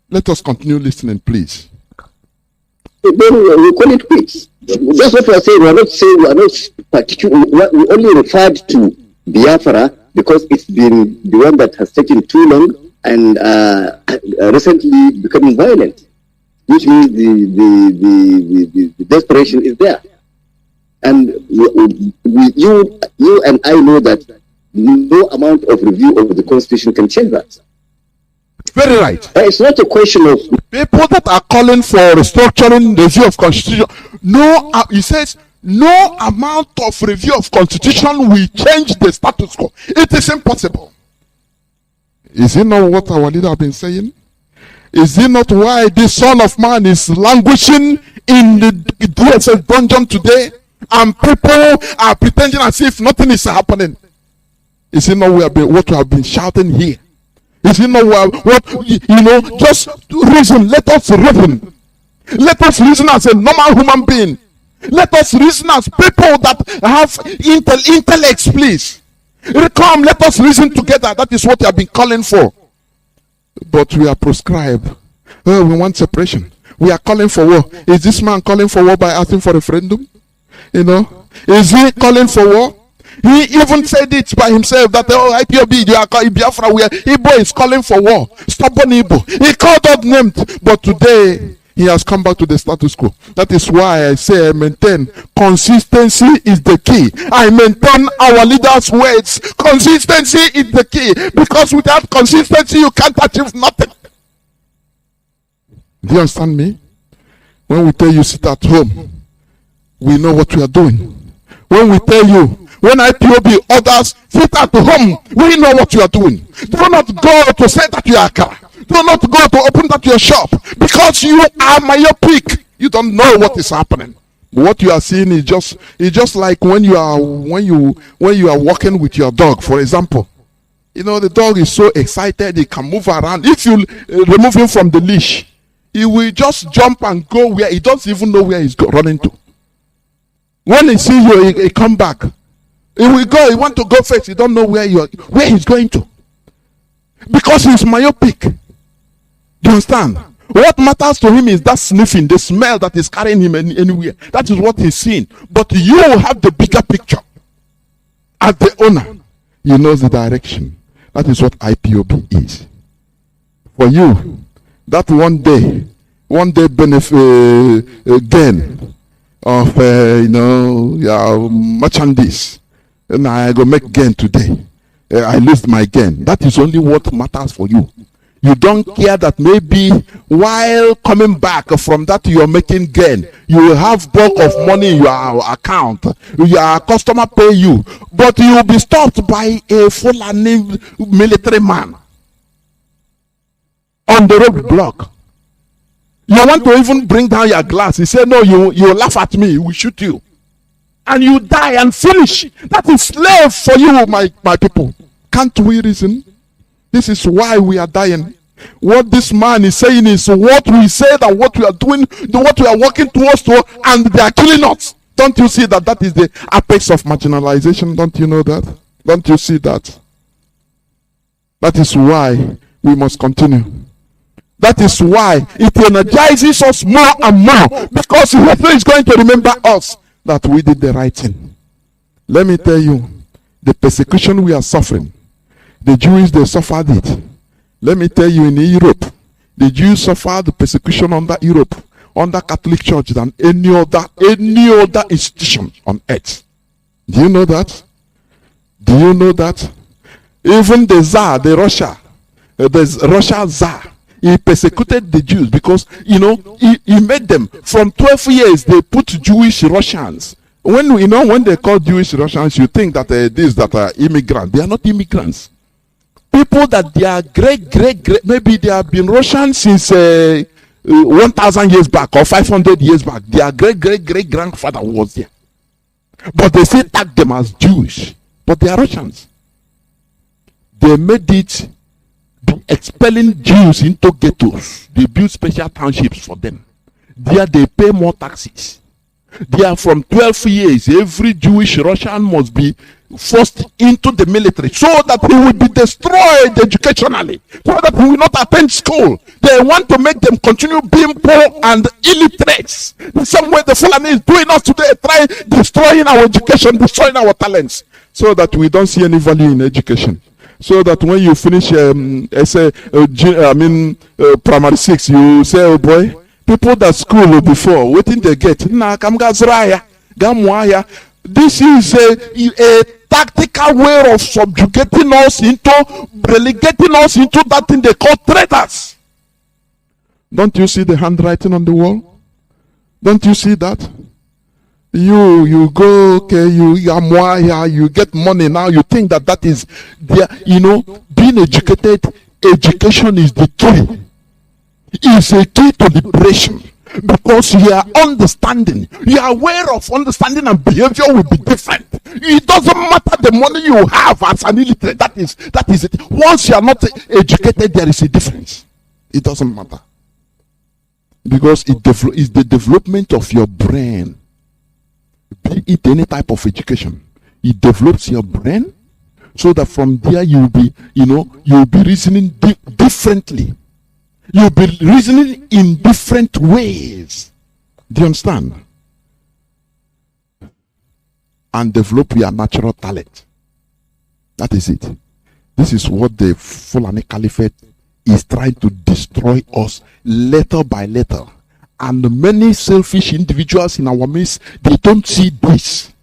Let us continue listening, please. Then we call it quits. That's what we are saying. We are not saying, we are not particular. We only referred to Biafra because it's been the one that has taken too long and recently becoming violent, which means the desperation is there. And you and I know that no amount of review of the Constitution can change that. Very right. It's not a question of people that are calling for restructuring the review of Constitution. No, he says no amount of review of Constitution will change the status quo. It is impossible. Is it not what our leader has been saying? Is it not why this son of man is languishing in the DSS dungeon today? And people are pretending as if nothing is happening. Is it not what we have been shouting here? Is it not what just reason? Let us reason. Let us reason as a normal human being. Let us reason as people that have intellects, please. Come, let us reason together. That is what we have been calling for. But we are proscribed. Oh, we want separation. We are calling for war. Is this man calling for war by asking for a referendum? Is he calling for war? He even said it by himself that IPOB, Biafra, Igbo is calling for war. Stubborn Igbo. He called out names, but today he has come back to the status quo. That is why I say I maintain consistency is the key. I maintain our leaders' words. Consistency is the key, because without consistency you can't achieve nothing. Do you understand me? When we tell you sit at home, we know what we are doing. When we tell you, when IPOB others sit at home, we know what you are doing. Do not go to say that you are car. Do not go to open that your shop, because you are myopic. You don't know what is happening. What you are seeing is just like when you are walking with your dog, for example. The dog is so excited he can move around. If you remove him from the leash, he will just jump and go where he doesn't even know where he's running to. When he sees you, he come back. He will go. He want to go first. He don't know where he's going to, because he's myopic. Do you understand? What matters to him is that sniffing, the smell that is carrying him anywhere. That is what he's seeing. But you have the bigger picture. As the owner, you know the direction. That is what IPOB is. For you, that one day benefit gain of merchandise, and I go make gain today. I lose my gain. That is only what matters for you. You don't care that maybe while coming back from that you are making gain, you will have bulk of money in your account. Your customer pay you, but you will be stopped by a Fulani military man on the road block. You want to even bring down your glass. He said, no, you laugh at me, we shoot you. And you die and finish. That is slave for you, my people. Can't we reason? This is why we are dying. What this man is saying is what we say, that what we are doing, what we are working towards, and they are killing us. Don't you see that that is the apex of marginalization? Don't you know that? Don't you see that? That is why we must continue. That is why it energizes us more and more, because history is going to remember us that we did the right thing. Let me tell you, the persecution we are suffering, the Jews, they suffered it. Let me tell you, in Europe, the Jews suffered the persecution under Europe, under Catholic Church, than any other institution on earth. Do you know that? Do you know that? Even the Tsar, the Russia Tsar, he persecuted the Jews because, he made them, from 12 years, they put Jewish Russians. When they call Jewish Russians, you think that these that are immigrants. They are not immigrants. People that they are great, maybe they have been Russian since 1,000 years back or 500 years back. Their great grandfather was there. But they still tag them as Jewish. But they are Russians. They made it expelling Jews into ghettos. They built special townships for them. There they pay more taxes. There from 12 years, every Jewish Russian must be forced into the military so that he will be destroyed educationally, so that he will not attend school. They want to make them continue being poor and illiterate. The same way the Fulani is doing us today, try destroying our education, destroying our talents, so that we don't see any value in education. So that when you finish primary 6, you say, oh boy, people that school before, waiting they get. This is a tactical way of subjugating us relegating us into that thing they call traitors. Don't you see the handwriting on the wall? Don't you see that? You go, okay, you get money now, you think that is there, being educated. Education is the key. It's a key to liberation, because you are understanding, you are aware of understanding, and behavior will be different. It doesn't matter the money you have as an illiterate. That is it. Once you are not educated, there is a difference. It doesn't matter, because it's the development of your brain. Be it any type of education, it develops your brain so that from there you'll be reasoning differently. You'll be reasoning in different ways. Do you understand? And develop your natural talent. That is it. This is what the Fulani Caliphate is trying to destroy us letter by letter. And many selfish individuals in our midst, they don't see this.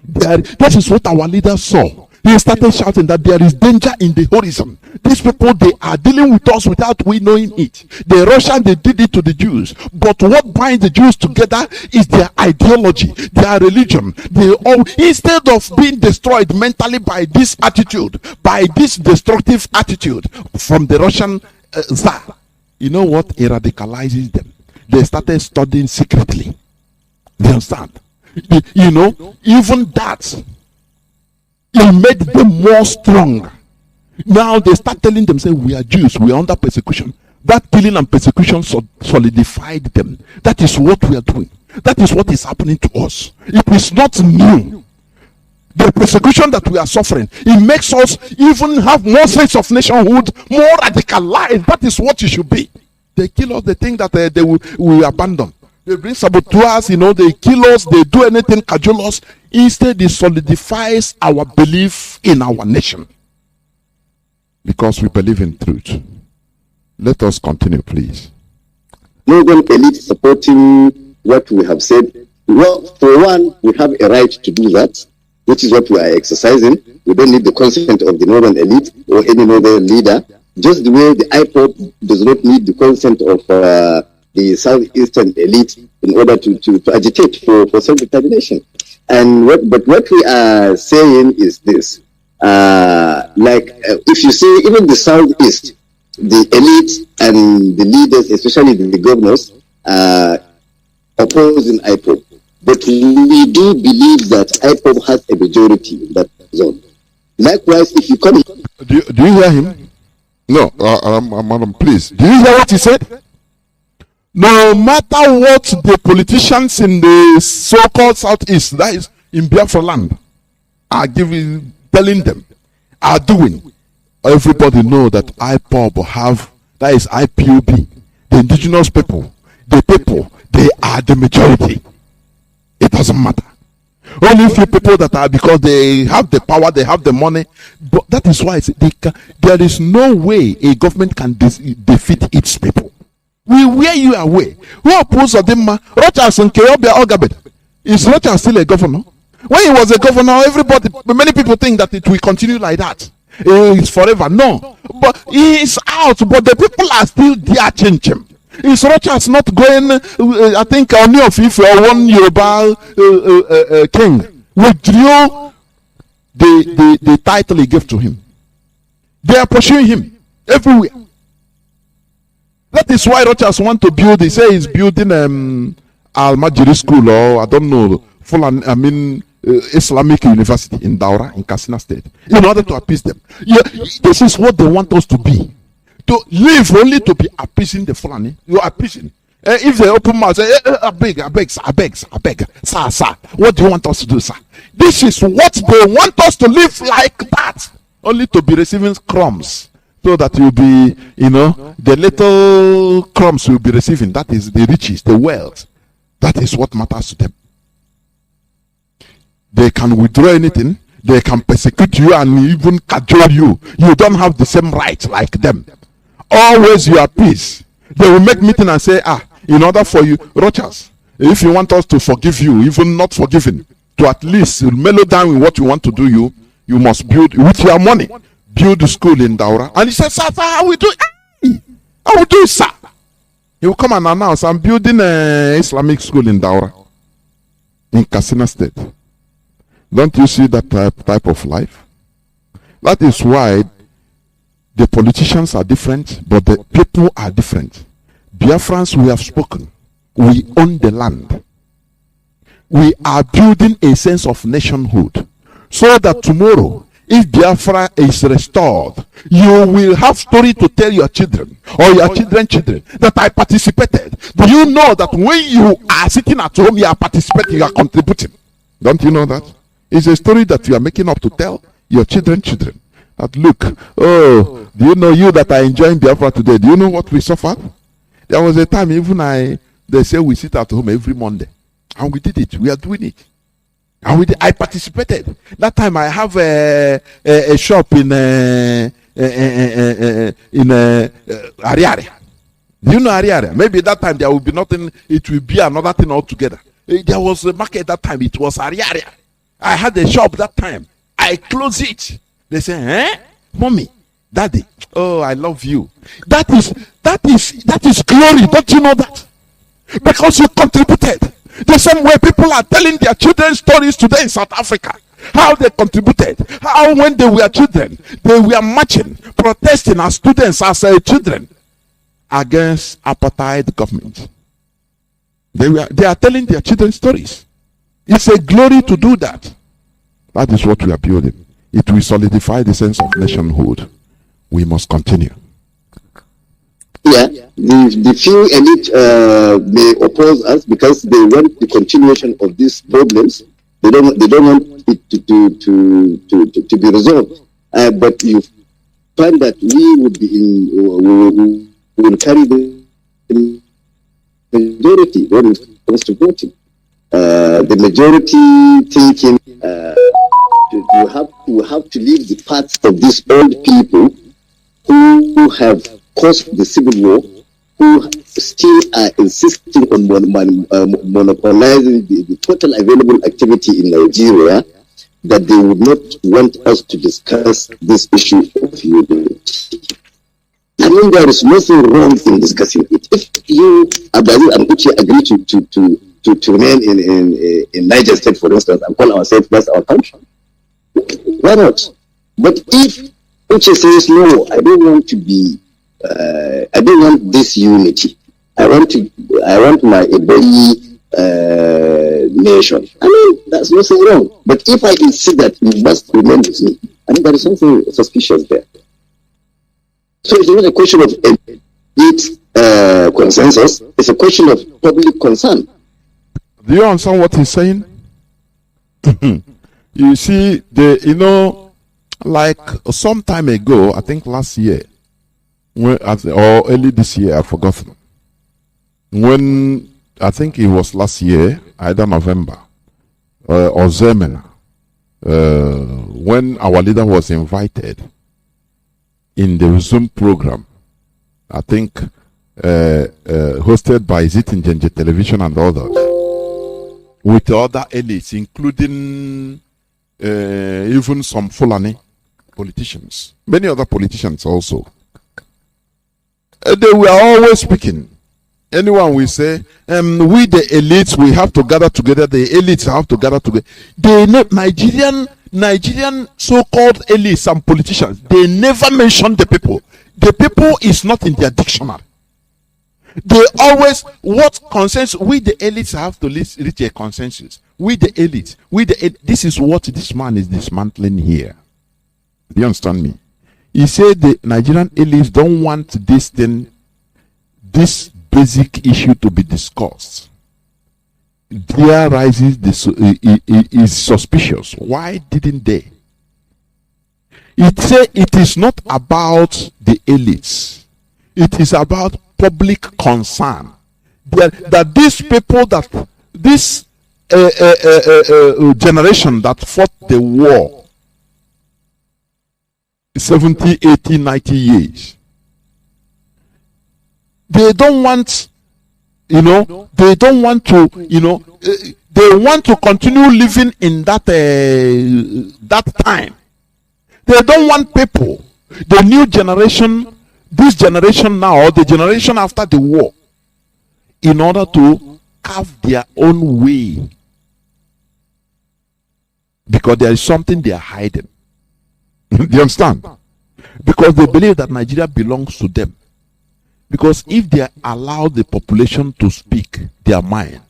That is what our leaders saw. He started shouting that there is danger in the horizon. These people, they are dealing with us without we knowing it. The Russians, they did it to the Jews. But what binds the Jews together is their ideology, their religion. They all, instead of being destroyed mentally by this attitude, by this destructive attitude from the Russian Tsar, you know what? It radicalizes them. They started studying secretly. You understand? Even that, it made them more strong. Now they start telling themselves, we are Jews, we are under persecution. That killing and persecution solidified them. That is what we are doing. That is what is happening to us. It is not new. The persecution that we are suffering, it makes us even have more sense of nationhood, more radicalized. That is what it should be. They kill us, they think that they will abandon. They bring saboteurs, they kill us, they do anything, cajole us. Instead, it solidifies our belief in our nation. Because we believe in truth. Let us continue, please. Northern elite supporting what we have said. Well, for one, we have a right to do that, which is what we are exercising. We don't need the consent of the Northern elite or any Northern leader. Just the way the IPOB does not need the consent of the Southeastern elite in order to agitate for self-determination. But what we are saying is this. If you see even the Southeast, the elite and the leaders, especially the governors, opposing IPOB. But we do believe that IPOB has a majority in that zone. Likewise, if you come... Do you hear him? No, madam, please. Do you hear what he said? No matter what the politicians in the so-called Southeast, that is in Biafra land, are telling them, are doing, everybody know that IPOB have, that is IPOB, the indigenous people, they are the majority. It doesn't matter. Only few people that are, because they have the power, they have the money. But that is why there is no way a government can defeat its people. We wear you away. Who opposed Odimma? Rochas and Keobia Ogabed. Is Rochas still a governor? When he was a governor, many people think that it will continue like that. It's forever. No. But he is out, but the people are still there changing. Is Rochas not going, I think, only of if one Yoruba king withdrew the title he gave to him. They are pursuing him everywhere. That is why Rochas want to build, he say he's building Al-Majiri school, or I don't know, Islamic University in Daura, in Katsina State, in order to appease them. Yeah, this is what they want us to be. To live only to be appeasing the Fulani. You are appeasing. If they open mouth, say, I beg, sir. What do you want us to do, sir? This is what they want us to live like that. Only to be receiving crumbs. So that you'll be, the little crumbs you'll be receiving. That is the riches, the wealth. That is what matters to them. They can withdraw anything. They can persecute you and even cajole you. You don't have the same right like them. Always you are peace. They will make meeting and say, in order for you, Rochas, if you want us to forgive you, even not forgiving, to at least mellow down with what you want to do, you must build with your money. Build the school in Daura. And he said, sir, I will do it. I will do it, sir. He will come and announce, I'm building an Islamic school in Daura, in Katsina State. Don't you see that type of life? That is why the politicians are different, but the people are different. Biafrans, we have spoken. We own the land. We are building a sense of nationhood, so that tomorrow, if Biafra is restored, you will have story to tell your children or your children that I participated. Do you know that when you are sitting at home, you are participating, you are contributing? Don't you know that? It's a story that you are making up to tell your children. That look, do you know you that are enjoying Biafra today? Do you know what we suffered? There was a time they say we sit at home every Monday. And we did it. We are doing it. And I participated. That time I have a shop in Ariaria. Do you know Ariaria? Maybe that time there will be nothing. It will be another thing altogether. There was a market that time. It was Ariaria. I had a shop that time. I closed it. They say, mommy, daddy, oh, I love you. That is glory. Don't you know that? Because you contributed. The same way people are telling their children stories today in South Africa. How they contributed. How when they were children, they were marching, protesting as students, as children, against apartheid government. They are telling their children stories. It's a glory to do that. That is what we are building. It will solidify the sense of nationhood. We must continue. the few elite may oppose us because they want the continuation of these problems. They don't want it to be resolved. But you find that we will carry the majority when it comes to voting. The majority thinking we have to leave the paths of these old people who have caused the civil war, who still are insisting on monopolizing the total available activity in Nigeria, that they would not want us to discuss this issue of unity. I mean, there is nothing wrong in discussing it. If you, Abdulaziz and Uche, agree to remain in Niger State, for instance, and call ourselves that's our country, why not? But if Uche says, no, I don't want to be, I don't want this unity. I want my Ebonyi nation. I mean, that's nothing wrong. But if I insist that you must remain with me, I think there is something suspicious there. So it's not a question of elite consensus. It's a question of public concern. Do you understand what he's saying? You see, like some time ago, I think last year, or early this year, I've forgotten. When I think it was last year, either November or Zemena, when our leader was invited in the Zoom program, I think hosted by Zitinjenje Television and others, with other elites, including even some Fulani politicians, many other politicians also. They were always speaking. Anyone will say, we the elites, we have to gather together. The elites have to gather together. They know Nigerian so-called elites and politicians, they never mention the people. The people is not in their dictionary. They always, what consensus, we the elites have to reach a consensus. We the elites, this is what this man is dismantling here. Do you understand me? He said the Nigerian elites don't want this this basic issue to be discussed. There rises is suspicious. Why didn't they? It say it is not about the elites. It is about public concern. That these people, that this generation that fought the war 70, 80, 90 years, they don't want, they don't want to, they want to continue living in that time. They don't want people, the new generation, this generation now, or the generation after the war, in order to carve their own way. Because there is something they are hiding. Do you understand? Because they believe that Nigeria belongs to them. Because if they allow the population to speak their mind,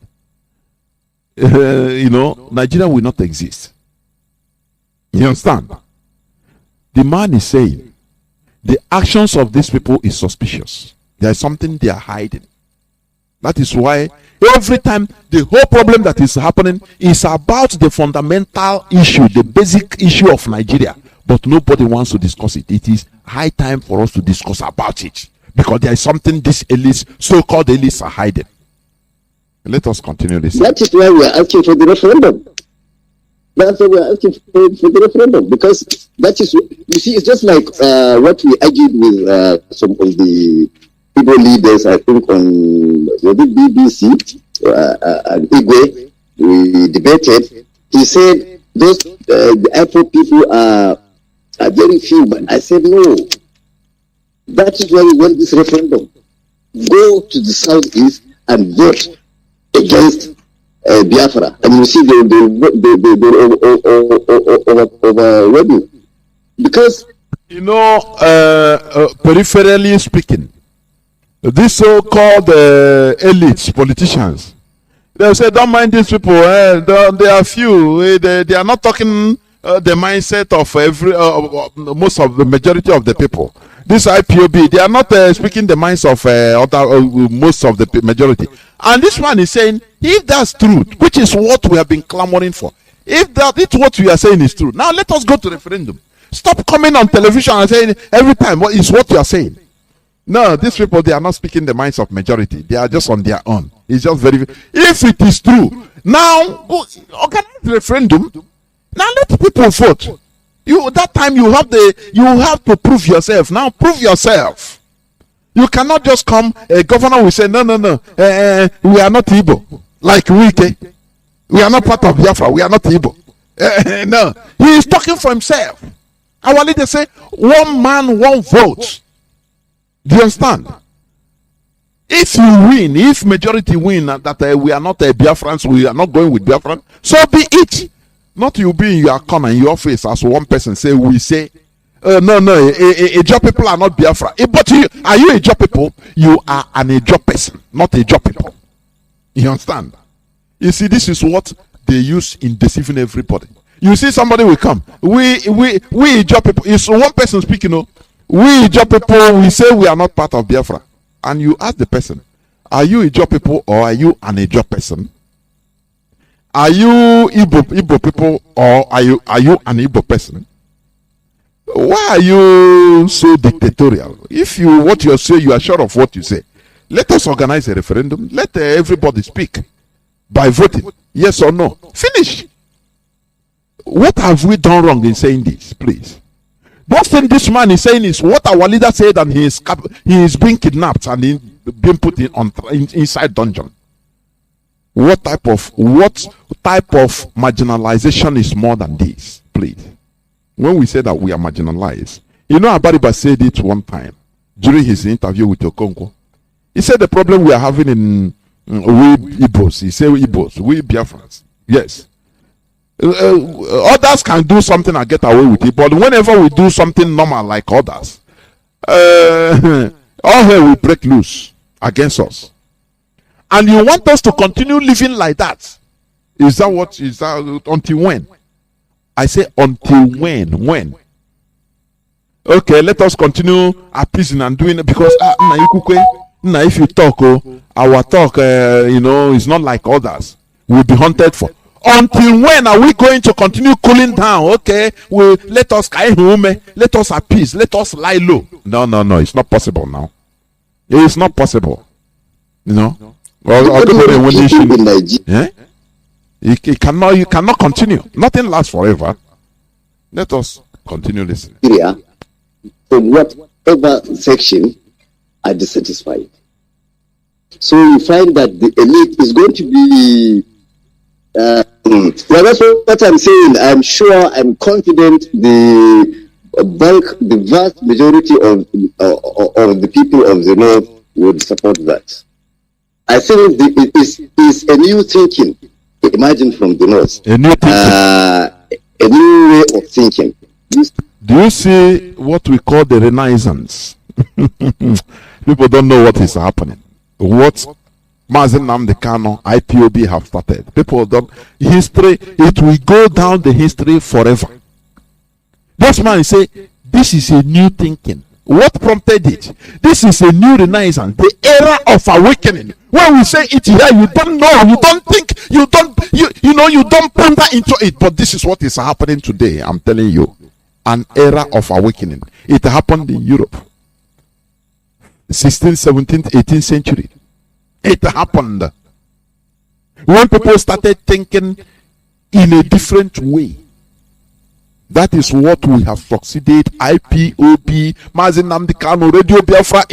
Nigeria will not exist. You understand? The man is saying the actions of these people is suspicious. There is something they are hiding. That is why every time the whole problem that is happening is about the fundamental issue, the basic issue of Nigeria, but nobody wants to discuss it. It is high time for us to discuss about it, because there is something these elites, so-called elites, are hiding. Let us continue this. That is why we are asking for the referendum. That's why we are asking for the referendum, because that is, you see, it's just like what we argued with some of the Igbo leaders, I think on the BBC and Igwe, we debated. He said those the Afro people are very few, but I said no. That is why we want this referendum. Go to the southeast and vote against Biafra, and you see they overrun you. Because peripherally speaking, these so-called elites, politicians, they say, don't mind these people, they are few, they are not talking the mindset of most of the majority of the people. this IPOB, they are not speaking the minds of most of the majority. And this one is saying, if that's true, which is what we have been clamoring for, if that it's what we are saying is true, now let us go to referendum. Stop coming on television and saying every time what is what you are saying. No, these people, they are not speaking the minds of majority. They are just on their own. It's just very. If it is true, now organize referendum. Now let people vote. That time you have to prove yourself. Now prove yourself. You cannot just come. A governor will say no. We are not Igbo. Like we are not part of Biafra. We are not Igbo. No, he is talking for himself. Our leaders say, one man, one vote. Do you understand? If you win, if majority win, that we are not Biafrans, we are not going with Biafran, so be it. Not you be in your corner, in your face, as one person say, we say, a job people are not Biafra. But are you a job people? You are a job person, not a job people. You understand? You see, this is what they use in deceiving everybody. You see, somebody will come. We job people. It's one person speaking. No, we job people. We say we are not part of Biafra, and you ask the person, "Are you a job people or are you an job person? Are you Igbo people or are you an Igbo person? Why are you so dictatorial? If what you say, you are sure of what you say. Let us organize a referendum. Let everybody speak by voting, yes or no. Finish." What have we done wrong in saying this, please? What thing this man is saying is what our leader said, and he is being kidnapped and being put inside dungeon. What type of marginalization is more than this, please? When we say that we are marginalized, Abariba said it one time during his interview with Okonkwo. He said the problem we are having in we Igbos, he said we Igbos, we Biafrans, yes. Others can do something and get away with it, but whenever we do something normal like others, all hell will break loose against us. And you want us to continue living like that? Is that until when? I say until when? When? Okay, let us continue appeasing and doing it, because if you talk, our talk, is not like others. We'll be hunted for. Until when are we going to continue cooling down? Okay, let us appease, let us lie low. No, it's not possible now. It's not possible. Yeah? You cannot continue. Nothing lasts forever. Let us continue listening. From whatever section are dissatisfied. So you find that the elite is going to be that's what I'm saying. I'm sure, I'm confident the vast majority of the people of the North would support that. I think it is a new thinking. Imagine from the North. A new way of thinking. Do you see what we call the Renaissance? People don't know what is happening. What Mazi Nnamdi Kanu, IPOB have started. People don't. History, it will go down the history forever. This man say, this is a new thinking. What prompted it? This is a new renaissance, the era of awakening. When we say it here, you don't know, you don't think, you don't ponder into it. But this is what is happening today. I'm telling you, an era of awakening. It happened in Europe, 16th, 17th, 18th century. It happened when people started thinking in a different way. That is what we have succeeded. IPOB, Mazi Nnamdi Kanu, Radio Biafra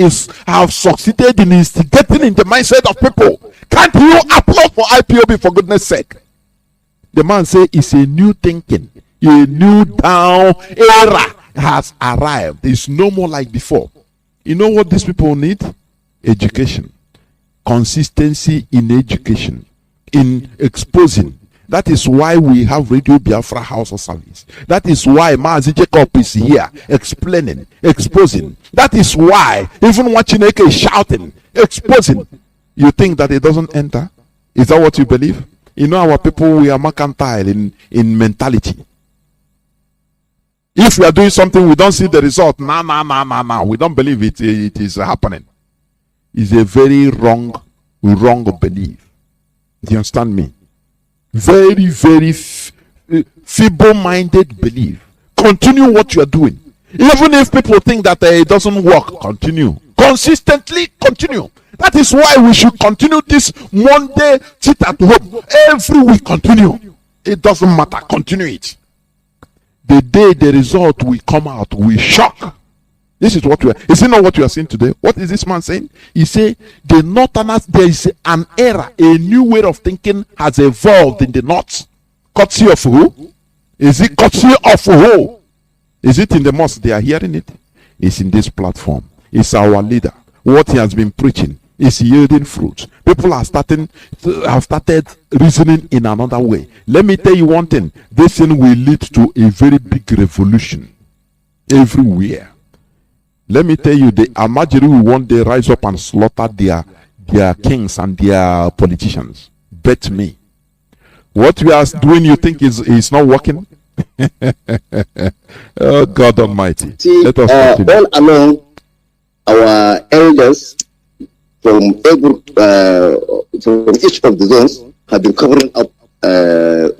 have succeeded in instigating in the mindset of people. Can't you applaud for IPOB, for goodness sake? The man say it's a new thinking, a new down era has arrived. It's no more like before. You know what these people need? Education. Consistency in education, in exposing. That is why we have Radio Biafra HAUSA-SERVICE. That is why Mazi Jacob is here explaining, exposing. That is why even Wachineke is shouting, exposing. You think that it doesn't enter? Is that what you believe? You know, our people, we are mercantile in mentality. If we are doing something, we don't see the result. Nah. We don't believe it is happening. It's a very wrong belief. Do you understand me? Very, very feeble-minded belief. Continue what you are doing. Even if people think that it doesn't work, continue. Consistently continue. That is why we should continue this Monday sit at home. Every week, continue. It doesn't matter. Continue it. The day the result will come out, we shock. This is what we are. Is it not what you are saying today? What is this man saying? He say the Northerners, there is an era, a new way of thinking has evolved in the North. Courtesy of who? Is it courtesy of who? Is it in the mosque? They are hearing it. It's in this platform. It's our leader. What he has been preaching is yielding fruit. People have started reasoning in another way. Let me tell you one thing. This thing will lead to a very big revolution everywhere. Let me tell you, the Almajiri will one day rise up and slaughter their kings and their politicians. Bet me. What we are doing, you think is not working? Oh, God Almighty. See, let us continue. All along, our elders from each of the zones have been covering up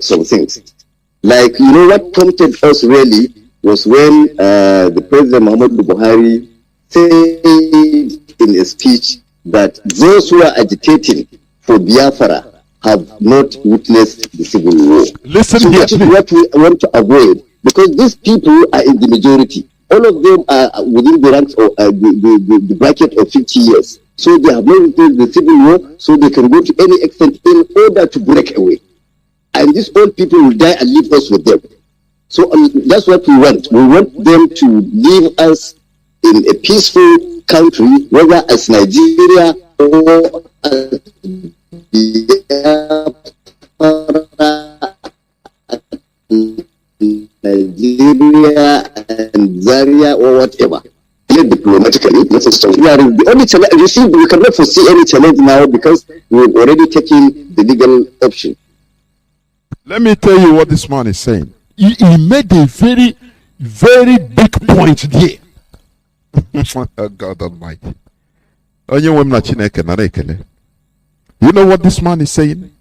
some things. Like, what prompted us really was when the President Muhammadu Buhari said in a speech that those who are agitating for Biafra have not witnessed the civil war. Listen so here, that is what we want to avoid, because these people are in the majority. All of them are within the ranks of the bracket of 50 years. So they have not witnessed the civil war, so they can go to any extent in order to break away. And these old people will die and leave us with them. So that's what we want. We want them to leave us in a peaceful country, whether as Nigeria or as Nigeria and Zaria or whatever. Diplomatically, the only challenge, you see, we cannot foresee any challenge now because we've already taken the legal option. Let me tell you what this man is saying. He made a very, very big point there. Oh, God Almighty. You know what this man is saying?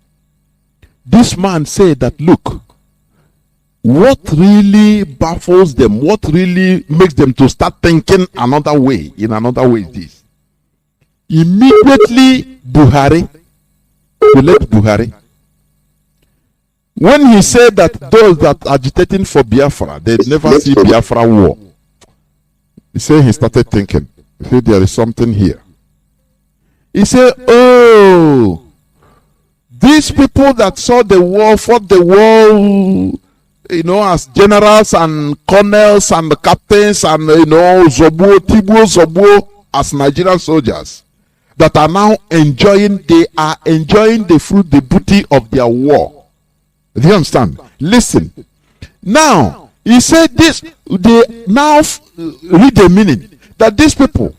This man said that, look, what really baffles them, what really makes them to start thinking another way, in another way is this. Immediately, Buhari, the late Buhari, when he said that those that are agitating for Biafra, they never see Biafra war, he said he started thinking, he said there is something here. He said, oh, these people that saw the war, fought the war, as generals and colonels and captains and, Zobo as Nigerian soldiers that are now enjoying the fruit, the booty of their war. Do you understand? Listen. Now, he said this, they now read the meaning that these people,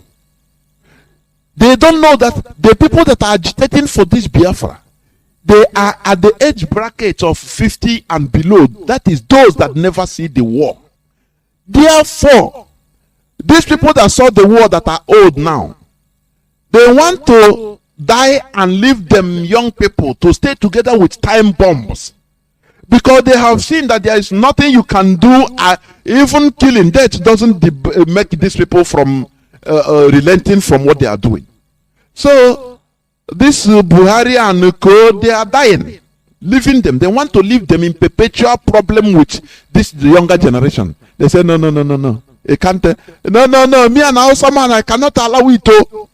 they don't know that the people that are agitating for this Biafra, they are at the age bracket of 50 and below. That is those that never see the war. Therefore, these people that saw the war that are old now, they want to die and leave them young people to stay together with time bombs. Because they have seen that there is nothing you can do. Even killing death doesn't make these people from relenting from what they are doing. So this Buhari and Co, they are dying, leaving them. They want to leave them in perpetual problem with this younger generation. They say no. It can't. No. Me and Hausa man, I cannot allow it to.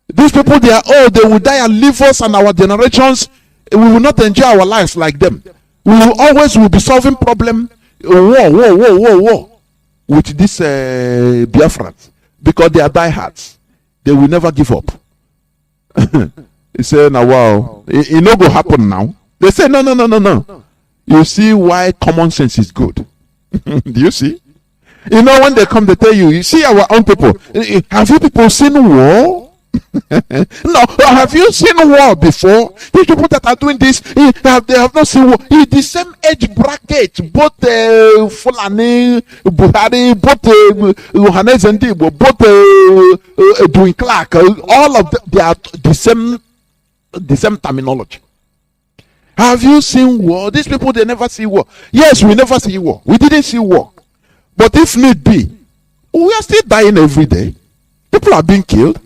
These people, they are old. They will die and leave us and our generations. We will not enjoy our lives like them. We will always be solving problem, war with these Biafrans, because they are diehards. They will never give up. He said, "Now, wow, it no go happen now." They say, "No. You see why common sense is good." Do you see? When they come, they tell you, "You see our own people. Have you people seen war? No, have you seen war before? These people that are doing this, they have not seen war. In the same age bracket, both Fulani, Buhari, both Yohanes and Igbo, both Edwin Clark, all of them, they are the same terminology. Have you seen war? These people, they never see war. Yes, we never see war. We didn't see war. But if need be, we are still dying every day. People are being killed.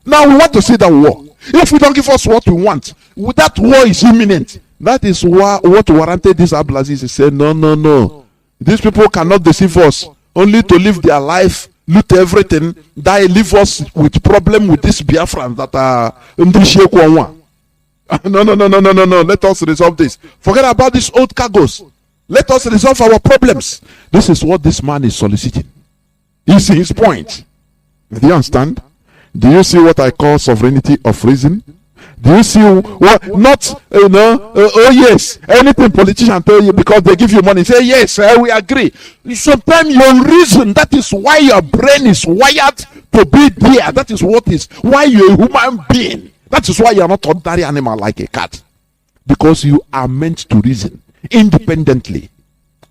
Now we want to see that war. If we don't give us what we want, that war is imminent. That is what warranted this Abdulaziz. He said, no. These people cannot deceive us only to live their life, loot everything, die, leave us with problem with this Biafran that are no. Let us resolve this. Forget about these old cargoes. Let us resolve our problems. This is what this man is soliciting. You see his point. Do you understand? Do you see what I call sovereignty of reason? Do you see what? Not oh yes, anything politician tell you because they give you money, say yes, we agree. Sometimes your reason, that is why your brain is wired to be there. That is what is why you're a human being. That is why you're not an ordinary animal like a cat, because you are meant to reason independently.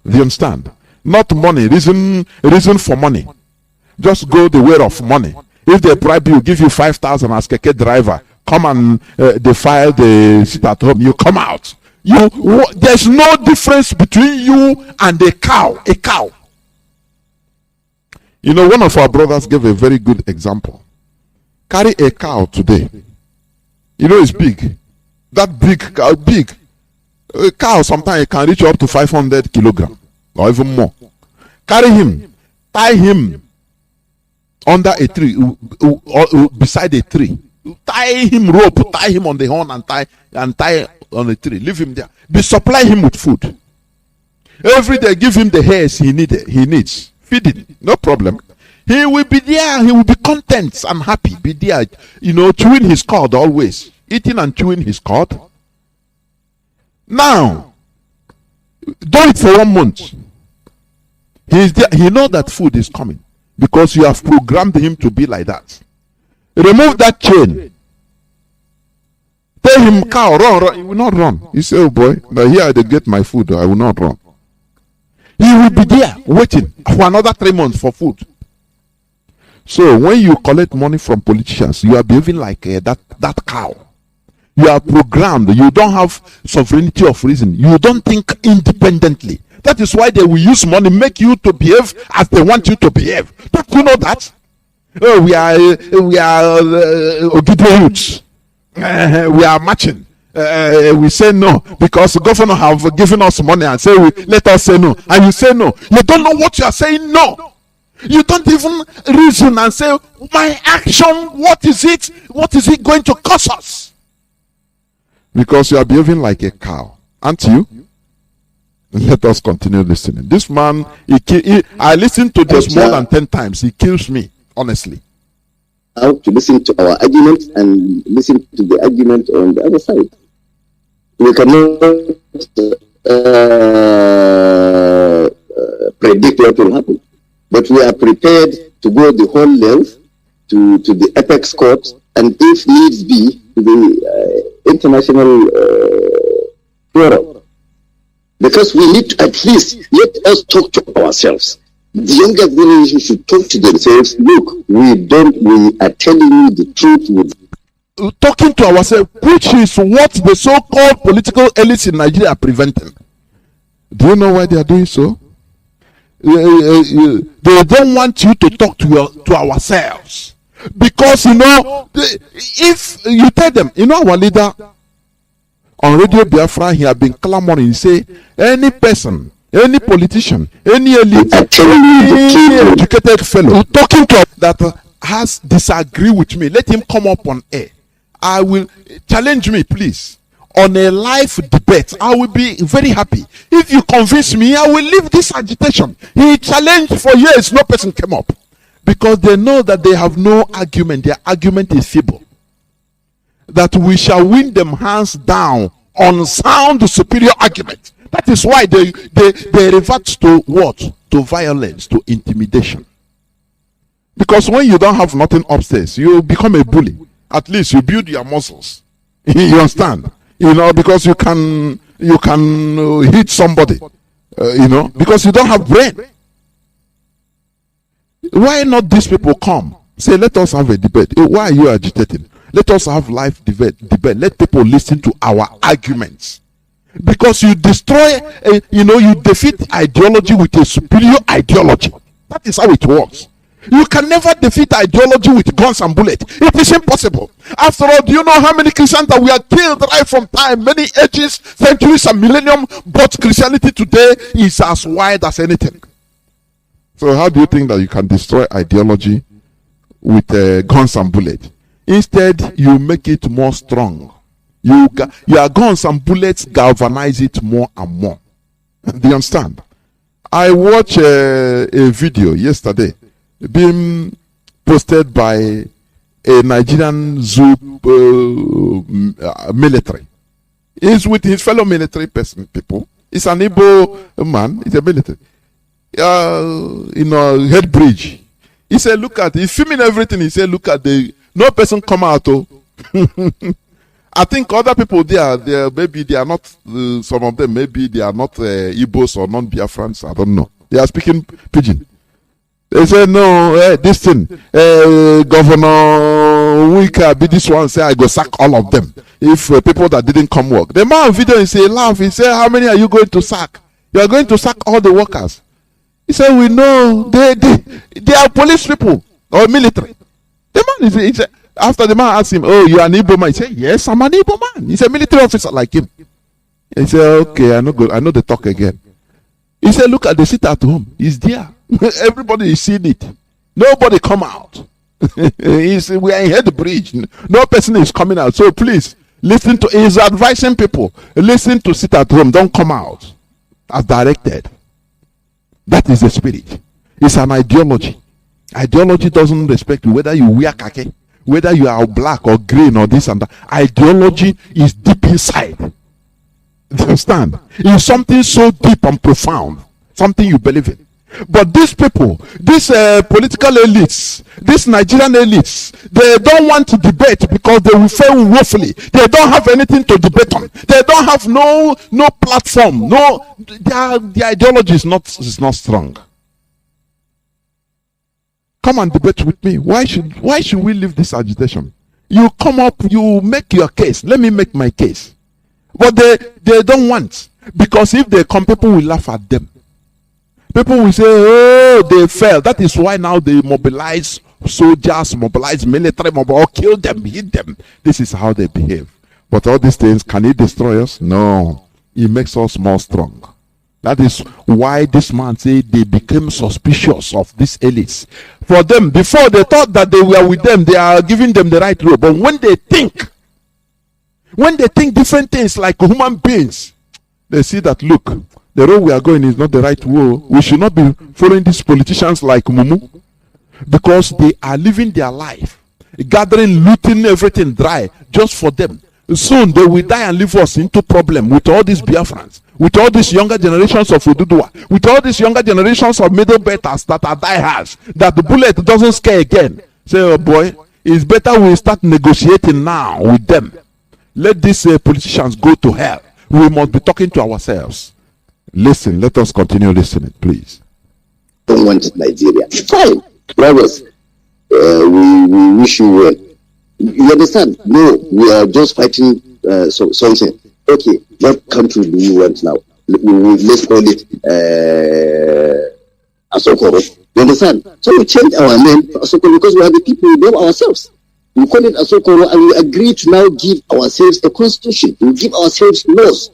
Do you understand? Not money. Reason for money. Just go the way of money. If they bribe you, give you 5,000 as keke driver, come and they file the sit at home, you come out. There's no difference between you and a cow. A cow. You know, one of our brothers gave a very good example. Carry a cow today. You know, it's big. That big cow, big. A cow sometimes it can reach up to 500 kilograms or even more. Carry him, tie him under a tree, beside a tree. Tie him rope, tie him on the horn and tie on a tree. Leave him there. Supply him with food. Every day give him the hairs he needs. Feed it. No problem. He will be there. He will be content and happy. Be there, chewing his cud always. Eating and chewing his cud. Now, do it for 1 month. He is there. He knows that food is coming because you have programmed him to be like that. Remove that chain. Tell him, cow, run. He will not run. He say, oh boy, now here I get my food. I will not run. He will be there waiting for another 3 months for food. So when you collect money from politicians, you are behaving like that cow. You are programmed. You don't have sovereignty of reason. You don't think independently. That is why they will use money, make you to behave as they want you to behave. Don't you know that? Oh, we are Ogide youths. We are marching. We say no because the governor have given us money and say let us say no. And you say no. You don't know what you are saying no. You don't even reason and say my action. What is it? What is it going to cost us? Because you are behaving like a cow, aren't you? Let us continue listening. This man, I listened to this more than 10 times. He kills me, honestly. How to listen to our argument and listen to the argument on the other side. We cannot predict what will happen, but we are prepared to go the whole length to the apex court, and if needs be, to the international forum. Because we need to at least let us talk to ourselves. The younger generation should talk to themselves. Look, we are telling you the truth. Talking to ourselves, which is what the so-called political elites in Nigeria are preventing. Do you know why they are doing so? They don't want you to talk to ourselves. Because, if you tell them, our leader on Radio Biafra, he has been clamoring, say, any person, any politician, any elite, any educated fellow talking to that has disagree with me, let him come up on air. I will challenge me, please, on a live debate. I will be very happy. If you convince me, I will leave this agitation. He challenged for years, no person came up. Because they know that they have no argument. Their argument is feeble. That we shall win them hands down on sound superior argument. That is why they revert to what? To violence, to intimidation. Because when you don't have nothing upstairs, you become a bully. At least you build your muscles. You understand? Because you can hit somebody. Because you don't have brain. Why not these people come? Say, let us have a debate. Why are you agitating? Let us have live debate. Let people listen to our arguments. Because you destroy, you defeat ideology with a superior ideology. That is how it works. You can never defeat ideology with guns and bullets. It is impossible. After all, do you know how many Christians that we are killed right from time, many ages, centuries, and millennium? But Christianity today is as wide as anything. So how do you think that you can destroy ideology with guns and bullets? Instead, you make it more strong. Your guns and bullets galvanize it more and more. Do you understand? I watched a video yesterday being posted by a Nigerian zoo military. He's with his fellow military people. He's an Igbo man. He's a military. Head bridge. He said, look at, he's filming everything. He said, look at no person come out. Oh. I think other people there, maybe they are not, some of them, maybe they are not Igbos or non-Biafrans. I don't know. They are speaking pidgin. They say, no, this thing, Governor Wika be this one, say, I go sack all of them. If people that didn't come work. The man video, he say, laugh. He say, how many are you going to sack? You are going to sack all the workers. He said, we know, they are police people or military. The man is, after the man asked him, oh, you are an Igbo man? He said, yes, I'm an Igbo man. He's a military officer like him. He said, okay, I know they talk again. He said, look at the seat at home. He's there. Everybody is seeing it. Nobody come out. We are in head bridge. No person is coming out. So please, listen to, he's advising people, listen to sit at home. Don't come out as directed. That is the spirit. It's an ideology. Ideology doesn't respect you, whether you wear khaki, whether you are black or green or this and that. Ideology is deep inside. Do you understand? It's something so deep and profound, something you believe in. But these people, these political elites, these Nigerian elites, they don't want to debate because they will fail woefully. They don't have anything to debate on. They don't have no platform. Their ideology is not strong. Come and debate with me. Why should we leave this agitation? You come up, you make your case. Let me make my case. But they don't want, because if they come, people will laugh at them. People will say, oh, they fell. That is why now they mobilize soldiers, mobilize military, or kill them, hit them. This is how they behave. But all these things, can it destroy us? No. It makes us more strong. That is why this man said they became suspicious of these elites. For them, before they thought that they were with them, they are giving them the right road. But when they think different things like human beings, they see that, look, the road we are going is not the right way. We should not be following these politicians like Mumu, because they are living their life, gathering, looting everything dry just for them. Soon they will die and leave us into problem with all these Biafrans, with all these younger generations of Ududua, with all these younger generations of middle betters that are diehards, that the bullet doesn't scare again. Say, oh boy, it's better we start negotiating now with them. Let these politicians go to hell. We must be talking to ourselves. Listen, let us continue listening, please. Don't want Nigeria. Fine, brothers. We wish you well. You understand? No, we are just fighting something. Okay, what country do you want now? Let's call it Asokoro. You understand? So we change our name to Asokoro because we are the people who name ourselves. We call it Asokoro and we agree to now give ourselves a constitution. We give ourselves laws.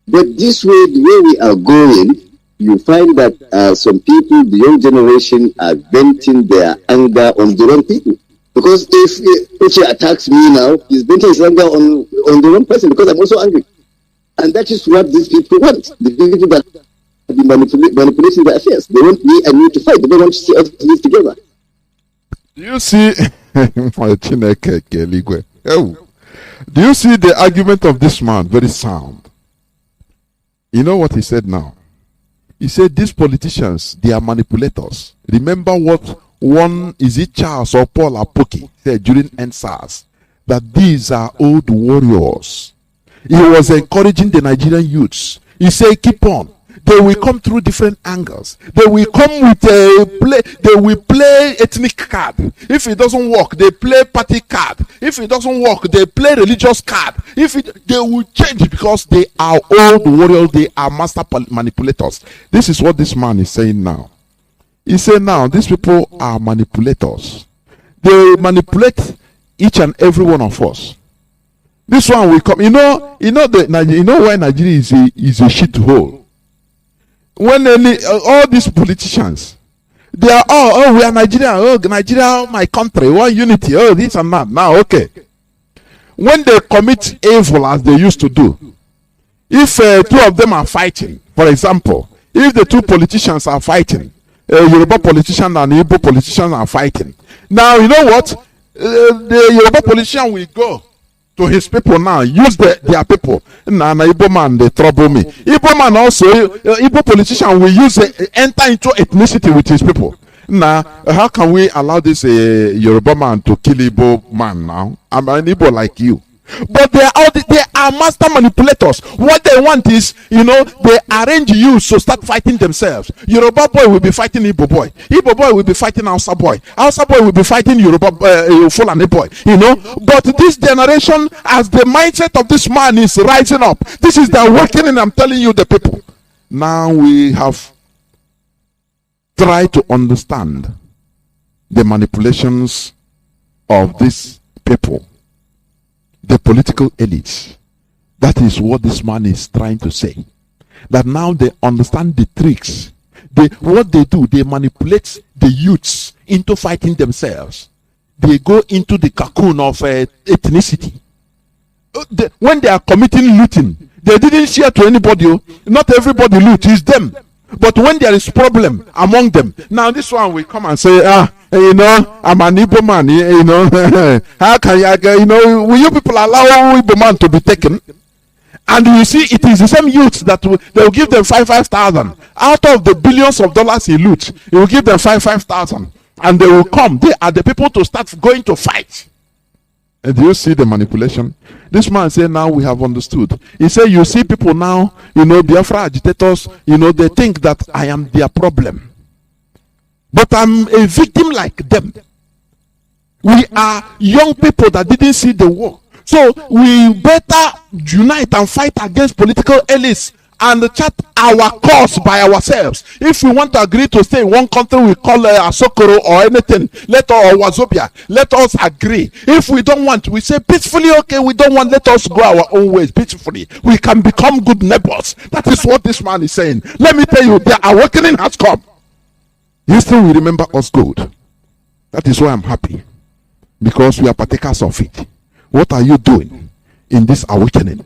But this way, the way we are going, you find that some people, the young generation, are venting their anger on the wrong people. Because if he attacks me now, he's venting his anger on the wrong person, because I'm also angry. And that is what these people want. The people that have been manipulating their affairs. They want me and you to fight. They don't want to see us live together. Do you see? Do you see the argument of this man? Very sound. You know what he said now? He said these politicians, they are manipulators. Remember what one, is it Charles or Paul Apoki said during NSAS, that these are old warriors. He was encouraging the Nigerian youths. He said, keep on. They will come through different angles. They will come with a play. They will play ethnic card. If it doesn't work, they play party card. If it doesn't work, they play religious card. They will change because they are old warriors. They are master manipulators. This is what this man is saying now. He said now, these people are manipulators. They manipulate each and every one of us. This one will come. You know why Nigeria is a shithole. When all these politicians, they are all, we are Nigeria, Nigeria, my country, one unity, this and that. Now, okay. When they commit evil as they used to do, if two of them are fighting, for example, if the two politicians are fighting, Yoruba politician and Igbo politician are fighting. Now, you know what? The Yoruba politician will go to his people now, use their people. Nah, Igbo man, they trouble me. Igbo man also, Igbo politician will enter into ethnicity with his people. Now, how can we allow this Yoruba man to kill Igbo man now? I'm an Igbo like you. But they are master manipulators. What they want is, they arrange you to start fighting themselves. Yoruba boy will be fighting Igbo boy. Igbo boy will be fighting Hausa boy. Hausa boy will be fighting Yoruba Fulani boy. But this generation, as the mindset of this man is rising up, this is the awakening. I'm telling you, the people. Now we have tried to understand the manipulations of these people. The political elites. That is what this man is trying to say. That now they understand the tricks. What they do, they manipulate the youths into fighting themselves. They go into the cocoon of ethnicity. When they are committing looting, they didn't share to anybody. Not everybody loot, it's them. But when there is problem among them, now this one will come and say, I'm an Igbo man, how can will you people allow Igbo man to be taken? And you see, it is the same youths that they will give them 5,000 out of the billions of dollars he loot. He will give them 5,000, and they will come. They are the people to start going to fight. And do you see the manipulation? This man said, now we have understood. He said, you see people now, Biafra agitators, they think that I am their problem. But I'm a victim like them. We are young people that didn't see the war. So we better unite and fight against political elites and chart our cause by ourselves. If we want to agree to stay in one country, we call Asokoro or anything, or Wazobia, let us agree. If we don't want, we say peacefully, okay, we don't want, let us go our own ways peacefully. We can become good neighbors. That is what this man is saying. Let me tell you, the awakening has come. History will remember us good. That is why I'm happy, because we are partakers of it. What are you doing in this awakening?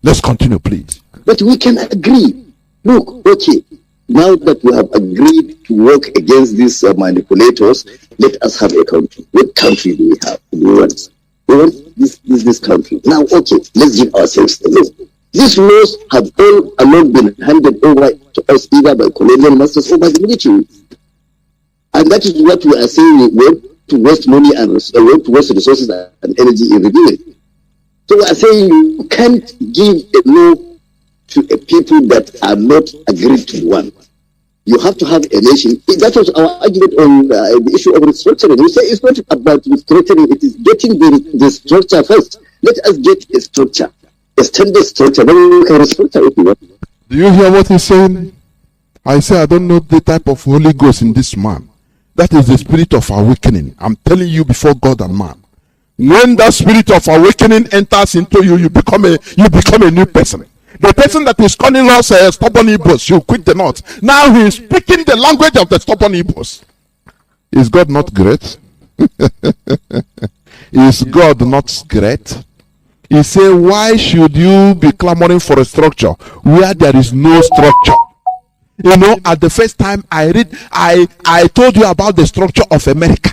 Let's continue, please. But we can agree. Look, okay, now that we have agreed to work against these manipulators, let us have a country. What country do we have? We want this country. Now, okay, let's give ourselves the law. These laws have all along been handed over to us either by colonial masters or by the military. And that is what we are saying. We want to waste money and want to waste resources and energy in reviewing. So we are saying you can't give a law to a people that are not agreed to one. You have to have a nation. That was our argument on the issue of restructuring. We say it's not about restructuring, it is getting the structure first. Let us get a structure, a standard structure, then we can restructure if you want. Do you hear what he's saying? I say I don't know the type of Holy Ghost in this man. That is the spirit of awakening. I'm telling you before God and man. When that spirit of awakening enters into you, you become a new person. The person that is calling us stubborn Igbos, you quit the knot. Now he is speaking the language of the stubborn Igbos. Is God not great? Is God not great? He said, why should you be clamoring for a structure where there is no structure? At the first time I told you about the structure of America.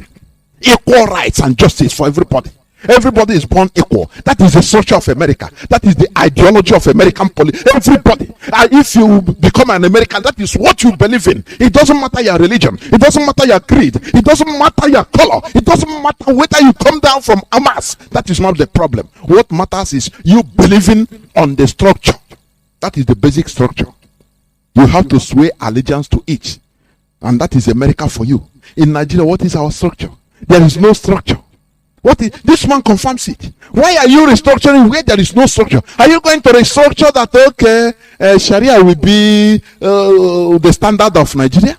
Equal rights and justice for everybody. Everybody is born equal. That is the structure of America. That is the ideology of American politics. Everybody. If you become an American, that is what you believe in. It doesn't matter your religion. It doesn't matter your creed. It doesn't matter your color. It doesn't matter whether you come down from Hamas. That is not the problem. What matters is you believing on the structure. That is the basic structure. You have to swear allegiance to each. And that is America for you. In Nigeria, what is our structure? There is no structure. What is this man confirms it? Why are you restructuring where there is no structure? Are you going to restructure that Sharia will be the standard of Nigeria?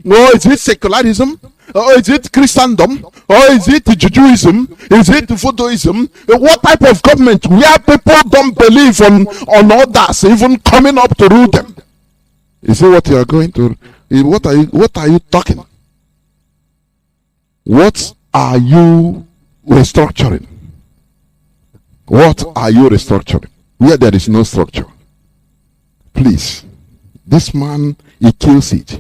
Or is it secularism? Or is it Christendom? Or is it Judaism? Is it Voodooism? What type of government where people don't believe on others even coming up to rule them? You see what you are going to? What are you talking? What are you restructuring? What are you restructuring? Where there is no structure. Please, this man, he kills it.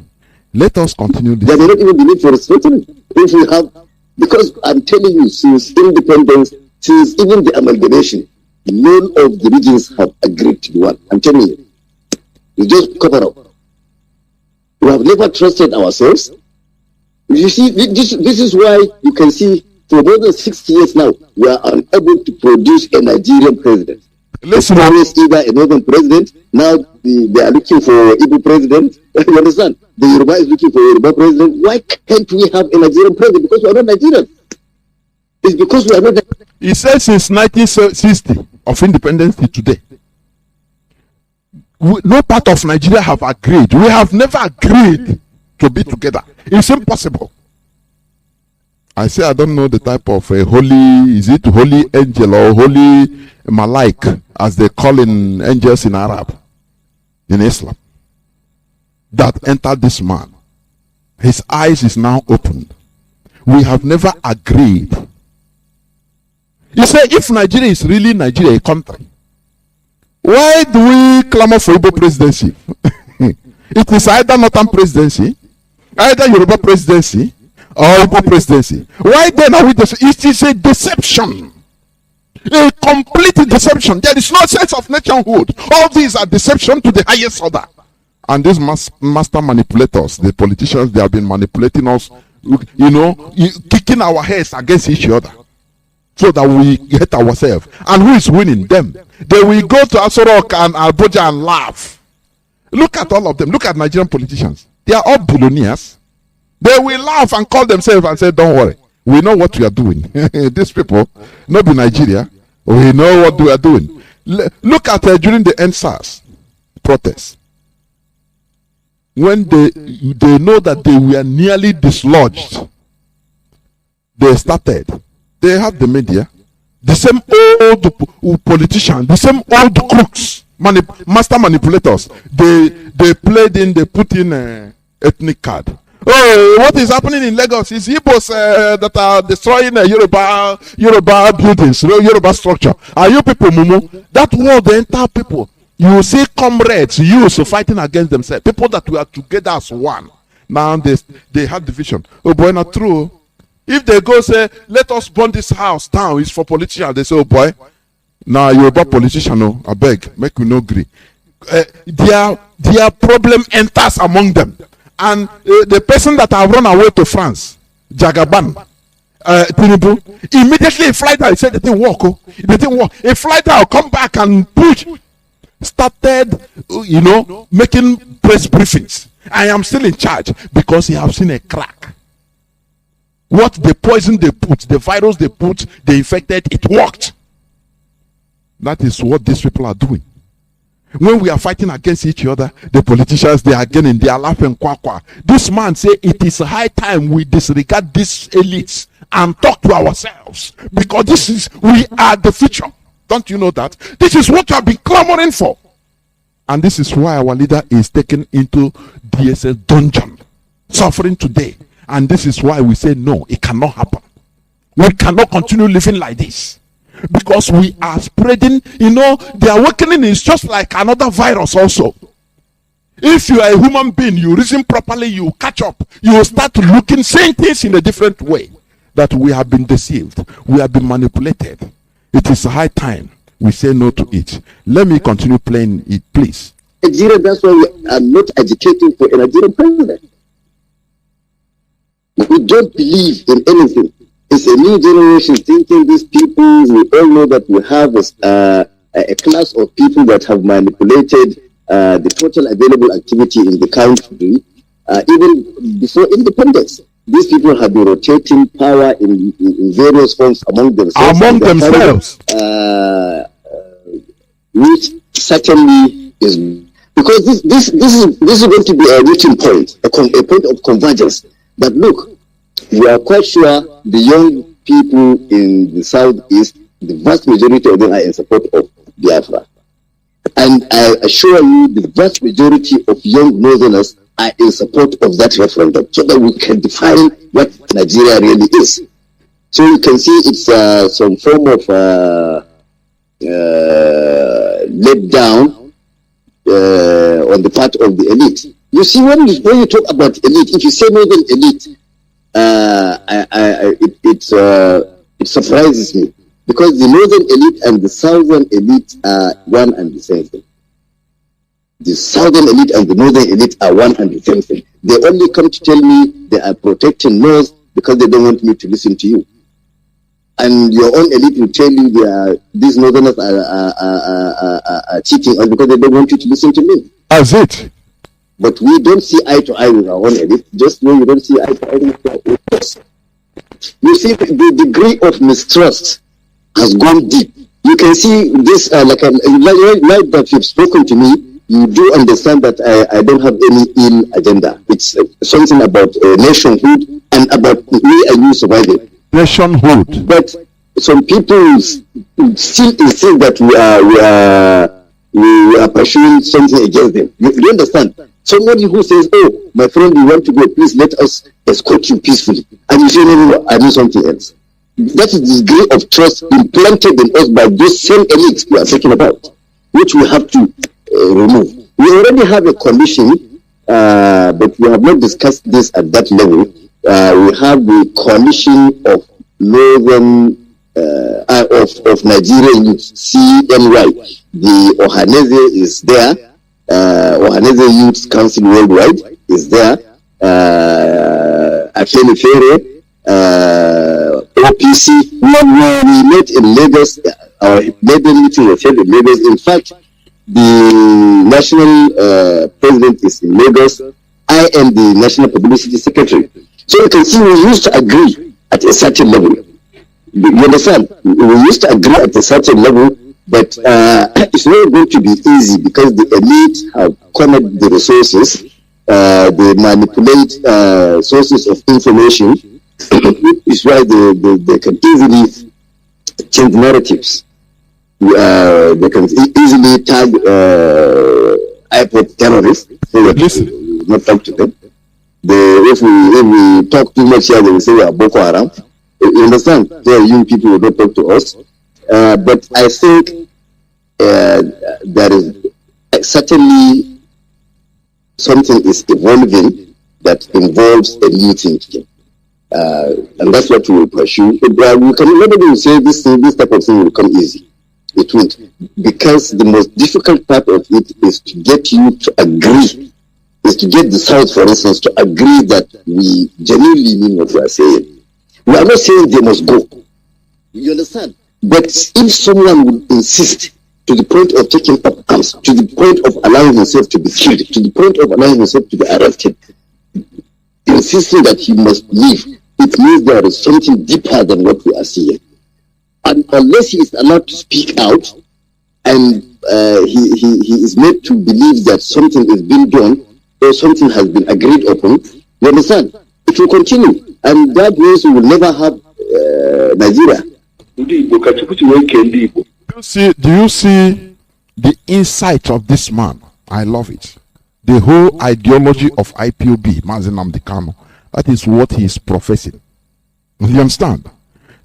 Let us continue this. There may not even be need for restructuring. If we have, because I'm telling you, since independence, since even the amalgamation, none of the regions have agreed to one. I'm telling you. We just cover up. We have never trusted ourselves. You see, this is why you can see for more than 60 years now, we are unable to produce a Nigerian president. Listen, always either a northern president, now they are looking for Igbo president. You understand? The Yoruba is looking for a Yoruba president. Why can't we have a Nigerian president? Because we are not Nigerian. It's because we are not. He said since 1960 of independence to today, no part of Nigeria have agreed. We have never agreed to be together. It's impossible. I say I don't know the type of a holy, is it holy angel or holy malaik, as they call in angels in Arab, in Islam, that entered this man. His eyes is now opened. We have never agreed. You say if Nigeria is really Nigeria, a country, why do we clamor for Igbo presidency? It is either Northern presidency, either Yoruba presidency, or Igbo presidency. Why then are we? It is a deception, a complete deception. There is no sense of nationhood. All these are deception to the highest order. And these master manipulators, the politicians, they have been manipulating us, kicking our heads against each other, so that we hate ourselves. And who is winning? Them. They will go to Asorok and Abuja and laugh. Look at all of them. Look at Nigerian politicians. They are all billionaires. They will laugh and call themselves and say, don't worry, we know what we are doing. These people, not in Nigeria, we know what we are doing. Look at during the NSAS protests. When they know that they were nearly dislodged, they started. They have the media, the same old politicians, the same old crooks, master manipulators. They played in, they put in ethnic card. Oh, what is happening in Lagos is Igbos that are destroying Yoruba buildings, Yoruba structure. Are you people, Mumu? That war, the entire people. You see comrades, youths fighting against themselves. People that were together as one. Now they have division. Oh boy, not true. If they go say, let us burn this house down, it's for politicians. They say, oh boy, now Yoruba politician, no, I beg, make you no agree. Their problem enters among them. And the person that have run away to France, Jagaban, Tinubu, immediately a flight out, he said the thing walk, the thing walk. A flight out come back and push, started, making press briefings. I am still in charge because he have seen a crack. What the poison they put, the virus they put, they infected, it worked. That is what these people are doing. When we are fighting against each other, the politicians, they are getting, they are laughing, kwa. This man say it is high time we disregard these elites and talk to ourselves, because we are the future. Don't you know that? This is what you have been clamoring for. And this is why our leader is taken into DSS dungeon, suffering today. And this is why we say no, it cannot happen. We cannot continue living like this. Because we are spreading, the awakening is just like another virus also. If you are a human being, you reason properly, you catch up, you will start looking, saying things in a different way. that we have been deceived, we have been manipulated. It is high time we say no to it. Let me continue playing it, please. Nigeria, that's why we are not agitating for a Nigerian president. We don't believe in anything. It's a new generation thinking these people. We all know that we have a class of people that have manipulated the total available activity in the country, even before independence. These people have been rotating power in various forms among themselves. Which certainly is because this is going to be a meeting point, a point of convergence. That look, we are quite sure the young people in the southeast, the vast majority of them are in support of Biafra. And I assure you, the vast majority of young northerners are in support of that referendum, so that we can define what Nigeria really is. So you can see it's some form of let down on the part of the elite. You see, when you talk about elite, if you say northern elite, it surprises me, because the northern elite and the southern elite are one and the same thing. The southern elite and the northern elite are one and the same thing. They only come to tell me they are protecting North because they don't want me to listen to you. And your own elite will tell you these northerners are cheating us because they don't want you to listen to me. That's it. But we don't see eye to eye with our own elite, just when we don't see eye to eye with our own elite. You see, the degree of mistrust has gone deep. You can see this, like that you've spoken to me, you do understand that I don't have any ill agenda. It's something about nationhood and about me and you surviving. Nationhood. But some people still insist that we are pursuing something against them. You understand? Somebody who says, "Oh, my friend, we want to go. Please let us escort you peacefully," and you say, "No, I do something else." That is the degree of trust implanted in us by those same elites we are talking about, which we have to remove. We already have a commission, but we have not discussed this at that level. We have the coalition of northern of Nigerian youth, CNY. The Ohaneze is there. Ohaneze Youth Council Worldwide is there. Afenifere, OPC. We met in Lagos. Our maiden meeting was held in Lagos. In fact, the national president is in Lagos. I am the national publicity secretary. So you can see we used to agree at a certain level. You understand? We used to agree at a certain level, but it's not going to be easy because the elite have cornered the resources. They manipulate sources of information. It's why they can easily change narratives. They can easily tag iPod terrorists. So that not talk to them. If we talk too much here, they will say we are Boko Haram. You understand? The young people will not talk to us. But I think there is certainly something is evolving that involves a new thinking. And that's what we will pursue. Nobody will say this type of thing will come easy. It won't. Because the most difficult part of it is to get you to agree, is to get the South, for instance, to agree that we genuinely mean what we are saying. We are not saying they must go. You understand? But if someone would insist to the point of taking up arms, to the point of allowing himself to be killed, to the point of allowing himself to be arrested, insisting that he must leave, it means there is something deeper than what we are seeing. And unless he is allowed to speak out, and he is made to believe that something is being done or something has been agreed upon, you understand? It will continue, and that means we will never have Nigeria. Do you see the insight of this man? I love it. The whole ideology of IPOB, Mazi Nnamdi Kanu, that is what he is professing. You understand?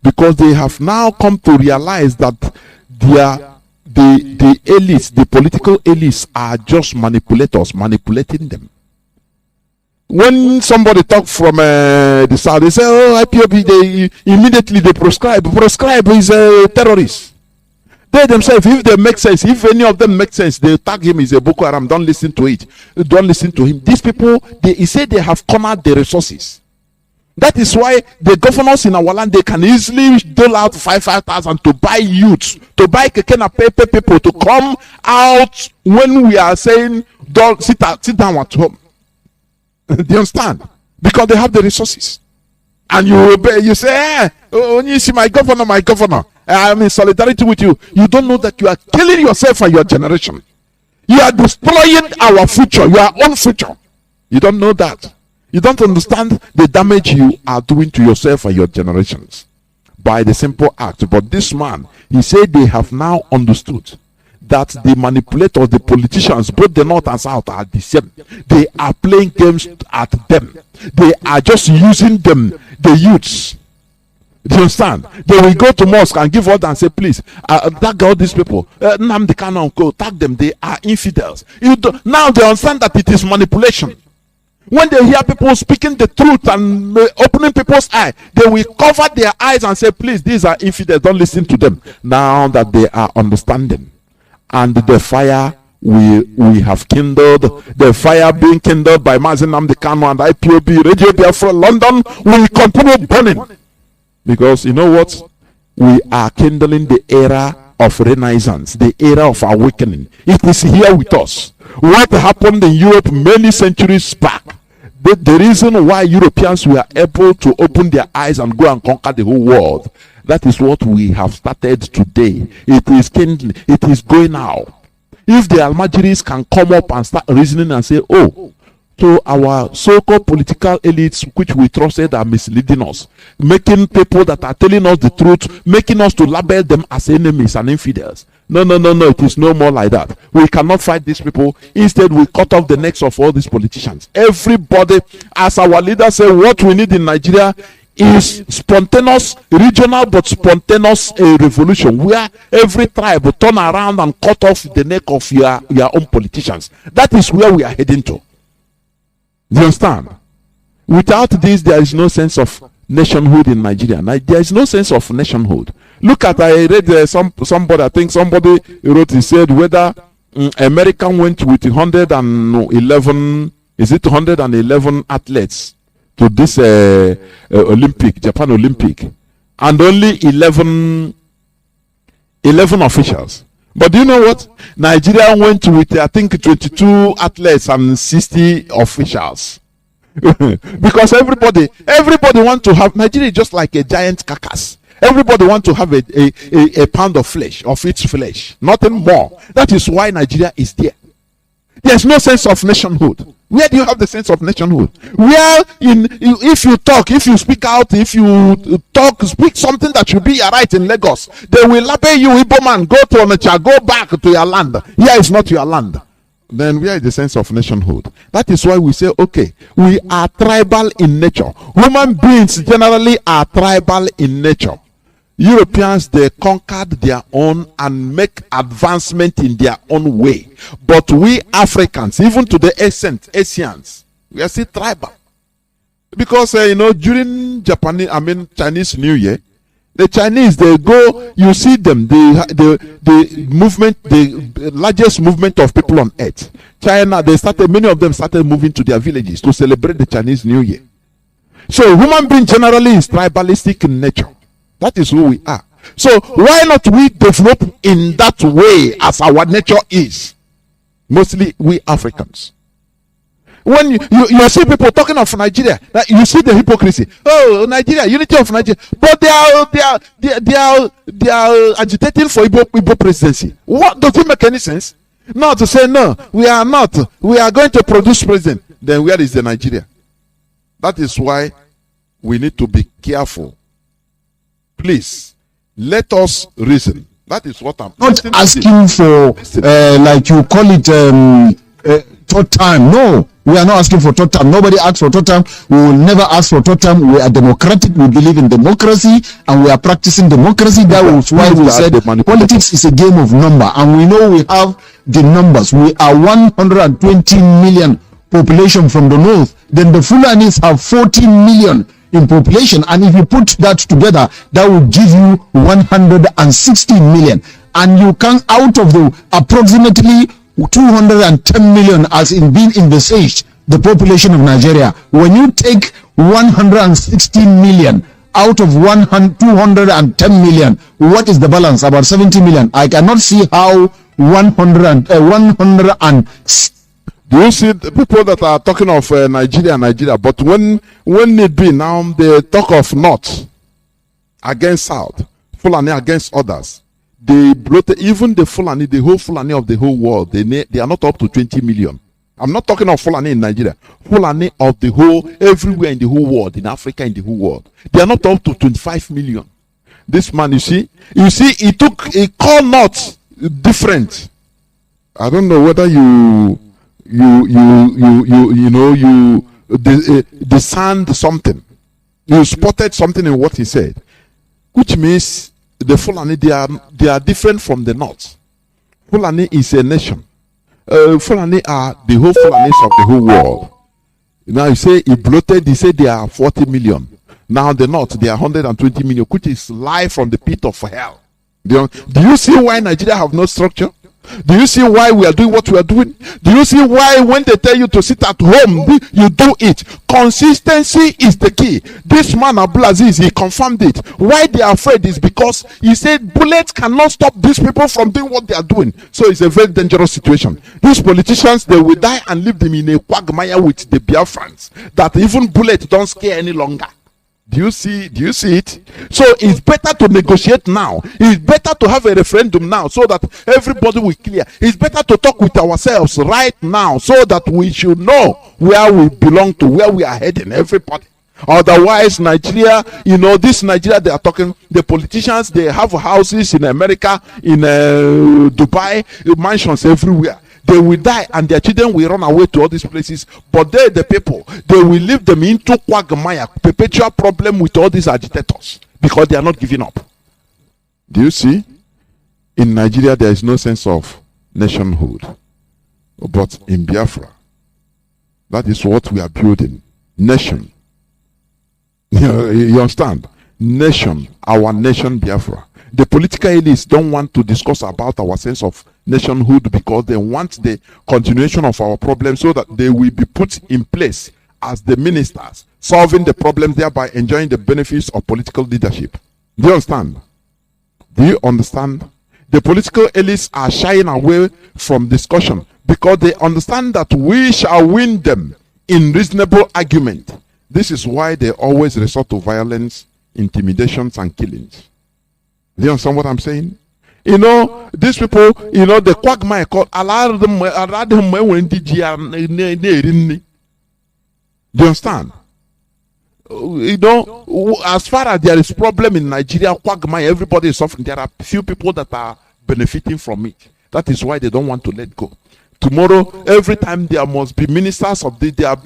Because they have now come to realize that the elites, the political elites, are just manipulators, manipulating them. When somebody talk from the south, they say, "Oh, IPOB." They immediately they prescribe. Prescribe is a terrorist. They themselves, if they make sense, if any of them make sense, they tag him as a Boko Haram. Don't listen to it. Don't listen to him. These people, he said they have cornered the resources. That is why the governors in our land, they can easily dole out 5,000 to buy youths, to buy kekena paper people to come out when we are saying, "Don't sit down at home." Do you understand? Because they have the resources. And you say, "Oh, you see my governor, I'm in solidarity with you." You don't know that you are killing yourself and your generation. You are destroying our future, your own future. You don't know that. You don't understand the damage you are doing to yourself and your generations by the simple act. But this man, he said they have now understood that the manipulators, the politicians, both the north and south, are the same. They are playing games at them. They are just using them, the youths. Do you understand? They will go to mosque and give order and say, "Please, tag all these people. Nnamdi Kanu and co. Tag them. They are infidels." Now they understand that it is manipulation. When they hear people speaking the truth and opening people's eyes, they will cover their eyes and say, "Please, these are infidels. Don't listen to them." Now that they are understanding, and the fire we have kindled, the fire being kindled by Mazi Nnamdi Kanu and IPOB, Radio Biafra, London, will continue burning. Because you know what? We are kindling the era of renaissance, the era of awakening. It is here with us. What happened in Europe many centuries back, the reason why Europeans were able to open their eyes and go and conquer the whole world, that is what we have started today. It is kindling, it is going out. If the Almajiris can come up and start reasoning and say, "Oh, to our so-called political elites which we trusted are misleading us, making people that are telling us the truth, making us to label them as enemies and infidels." No, it is no more like that. We cannot fight these people. Instead, we cut off the necks of all these politicians. Everybody, as our leaders say, what we need in Nigeria is spontaneous, regional but spontaneous revolution, where every tribe will turn around and cut off the neck of your own politicians. That is where we are heading to. Do you understand? Without this, there is no sense of nationhood in Nigeria. There is no sense of nationhood. Look at, I read somebody, I think somebody wrote, he said whether America went with 111, is it 111 athletes to this Olympic, Japan Olympic, and only 11 officials. But do you know what? Nigeria went with, I think, 22 athletes and 60 officials. Because everybody want to have, Nigeria is just like a giant carcass. Everybody want to have a pound of flesh, of its flesh, nothing more. That is why Nigeria is there. There's no sense of nationhood. Where do you have the sense of nationhood? Where if you talk, if you speak out, if you talk, speak something that should be your right in Lagos, they will label you Igbo man, go to Onitsha, go back to your land. Here is not your land. Then where is the sense of nationhood? That is why we say, okay, we are tribal in nature. Human beings generally are tribal in nature. Europeans, they conquered their own and make advancement in their own way. But we Africans, even to the Asians, we are still tribal. Because, during Chinese New Year, the Chinese, they go, you see them, the movement, the largest movement of people on earth. China, many of them started moving to their villages to celebrate the Chinese New Year. So human being generally is tribalistic in nature. That is who we are. So why not we develop in that way as our nature is? Mostly we Africans. When you see people talking of Nigeria, you see the hypocrisy. Oh, Nigeria, unity of Nigeria, but they are agitating for Igbo presidency. What does it make any sense? No, to say no, we are not. We are going to produce president. Then where is the Nigeria? That is why we need to be careful. Please, let us reason. That is what I'm not asking for, like you call it, third time. No, we are not asking for third time. Nobody asks for third time. We will never ask for third time. We are democratic. We believe in democracy, and we are practicing democracy. That was why we said politics is a game of number, and we know we have the numbers. We are 120 million population from the north then the Fulanis have 40 million in population, and if you put that together, that will give you 160 million, and you can, out of the approximately 210 million as in being envisaged the population of Nigeria, when you take 160 million out of 210 million, what is the balance? About 70 million. I cannot see how 100 Do you see the people that are talking of Nigeria? But when it be now, they talk of North against South, Fulani against others. They bloated, even the Fulani, the whole Fulani of the whole world. They are not up to 20 million. I'm not talking of Fulani in Nigeria. Fulani of the whole, everywhere in the whole world, in Africa, in the whole world. They are not up to 25 million. This man, you see, he called North different. I don't know whether you discerned something. You spotted something in what he said, which means the Fulani, they are different from the North. Fulani is a nation. Fulani are the whole Fulanis of the whole world. Now you say he bloated, he said they are 40 million. Now the North, they are 120 million, which is live from the pit of hell. Do you see why Nigeria have no structure? Do you see why we are doing what we are doing? Do you see why when they tell you to sit at home, you do it? Consistency is the key. This man, Abdulaziz, he confirmed it. Why they are afraid is because he said bullets cannot stop these people from doing what they are doing. So it's a very dangerous situation. These politicians, they will die and leave them in a quagmire with the Biafrans, that even bullets don't scare any longer. Do you see it? So it's better to negotiate now. It's better to have a referendum now so that everybody will clear. It's better to talk with ourselves right now so that we should know where we belong to, where we are heading, everybody. Otherwise, Nigeria, this Nigeria they are talking, the politicians, they have houses in America, in Dubai, mansions everywhere. They will die and their children will run away to all these places. But they, the people, they will leave them into quagmire, perpetual problem with all these agitators because they are not giving up. Do you see? In Nigeria, there is no sense of nationhood. But in Biafra, that is what we are building. Nation. You understand? Nation. Our nation, Biafra. The political elites don't want to discuss about our sense of nationhood because they want the continuation of our problems so that they will be put in place as the ministers, solving the problem, thereby enjoying the benefits of political leadership. Do you understand? Do you understand? The political elites are shying away from discussion because they understand that we shall win them in reasonable argument. This is why they always resort to violence, intimidations, and killings. Do you understand what I'm saying? These people, the quagmire called do you understand? As far as there is problem in Nigeria, quagmire, everybody is suffering. There are few people that are benefiting from it. That is why they don't want to let go. Tomorrow, every time there must be ministers of they are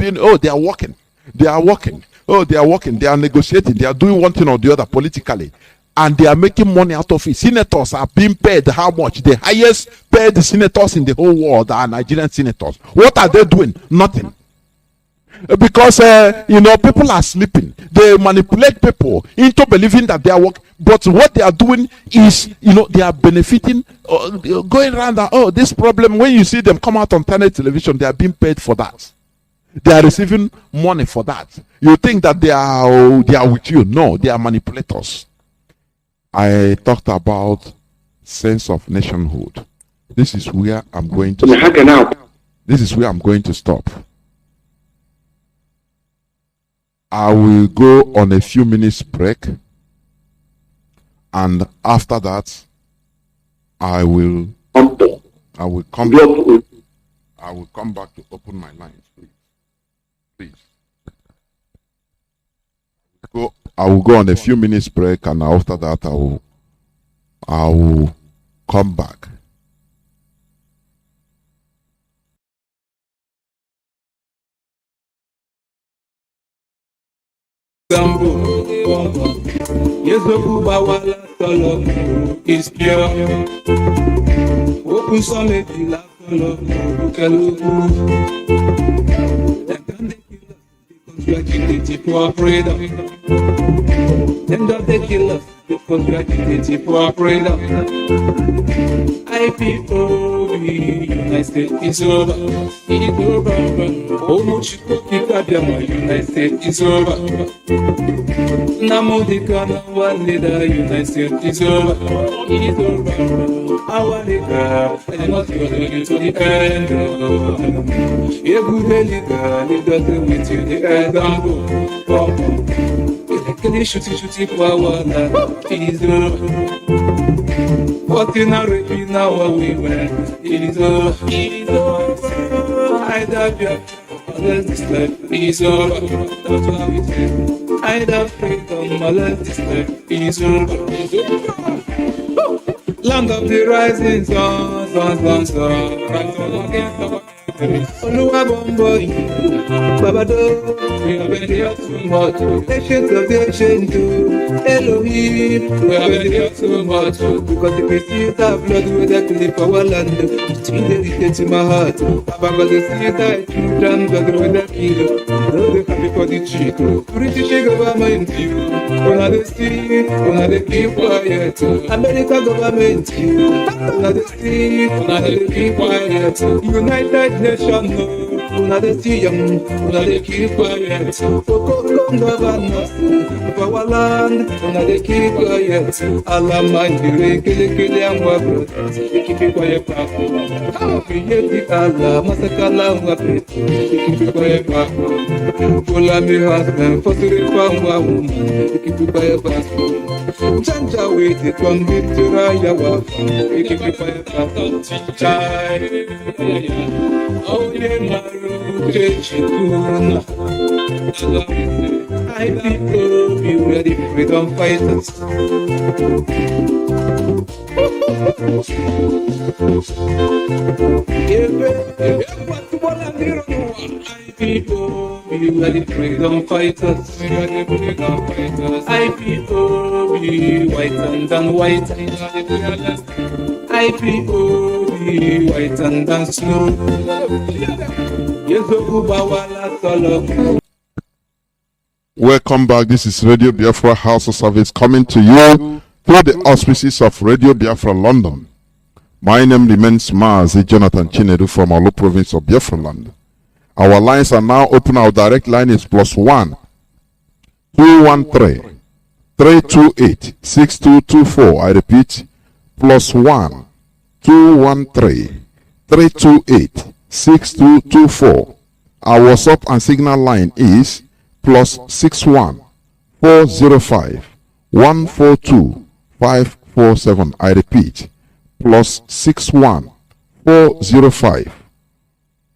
working. They are working. They are working. They are negotiating. They are doing one thing or the other politically. And they are making money out of it. Senators are being paid how much? The highest paid senators in the whole world are Nigerian senators. What are they doing? Nothing. Because people are sleeping. They manipulate people into believing that they are working. But what they are doing is, they are benefiting, going around that, this problem. When you see them come out on television, they are being paid for that. They are receiving money for that. You think that they are with you? No, they are manipulators. I talked about sense of nationhood. This is where I'm going to stop. This is where I'm going to stop. I will go on a few minutes break, and after that, I will come back to open my lines, please. I will go on a few minutes break, and after that I will come back. Is pure. Open solid, we are agitating for our freedom. Them just they kill us because we are agitating for our freedom. IPOB, United States is over. It's over. Oh, much United States is over. Nnamdi Kanu, our leader, United States is over. It's over. Our leader, and not going to the end. A good leader, leader with you the end. Can you shoot power that is over? What in our rape now we went? It is over. I love you. This life is over. That's what we say. I love freedom. This life is over. Land of the rising sun. Rise on again. Oluwa Bomboy, Babado, we have been here too much. Ancient of the ancient, Elohim, we have been here too much. Because the Christians have blood with that clip our land. It's been dedicated to my heart. About the theater, children, blood with that kilo. No, they happy for the cheek. British government, on the street, on the keep quiet. American government, on the street, on the keep quiet. United Nation, una de young, una de keep quiet. Come governors, for our land, una de keep quiet. Allah mind the kill and work. Keep it quiet, Papa. Create Allah, Masakala, keep it quiet, Papa. Pull me husband, for the woman, keep it quiet, Papa. Janja wait, it one victory, keep it quiet, Papa. Oh, yeah, I people be ready, freedom fighters. People be ready, freedom fighters. I people be white and white. I people be white and snow. Welcome back. This is Radio Biafra HAUSA-SERVICE coming to you through the auspices of Radio Biafra London. My name remains Mazi Johnathan Chinedu from Olu province of Biafra land. Our lines are now open. Our direct line is +1 213 328 6224. I repeat, +1 213 328 6224. Our WhatsApp and Signal line is +61 405 142 547. I repeat, +61 405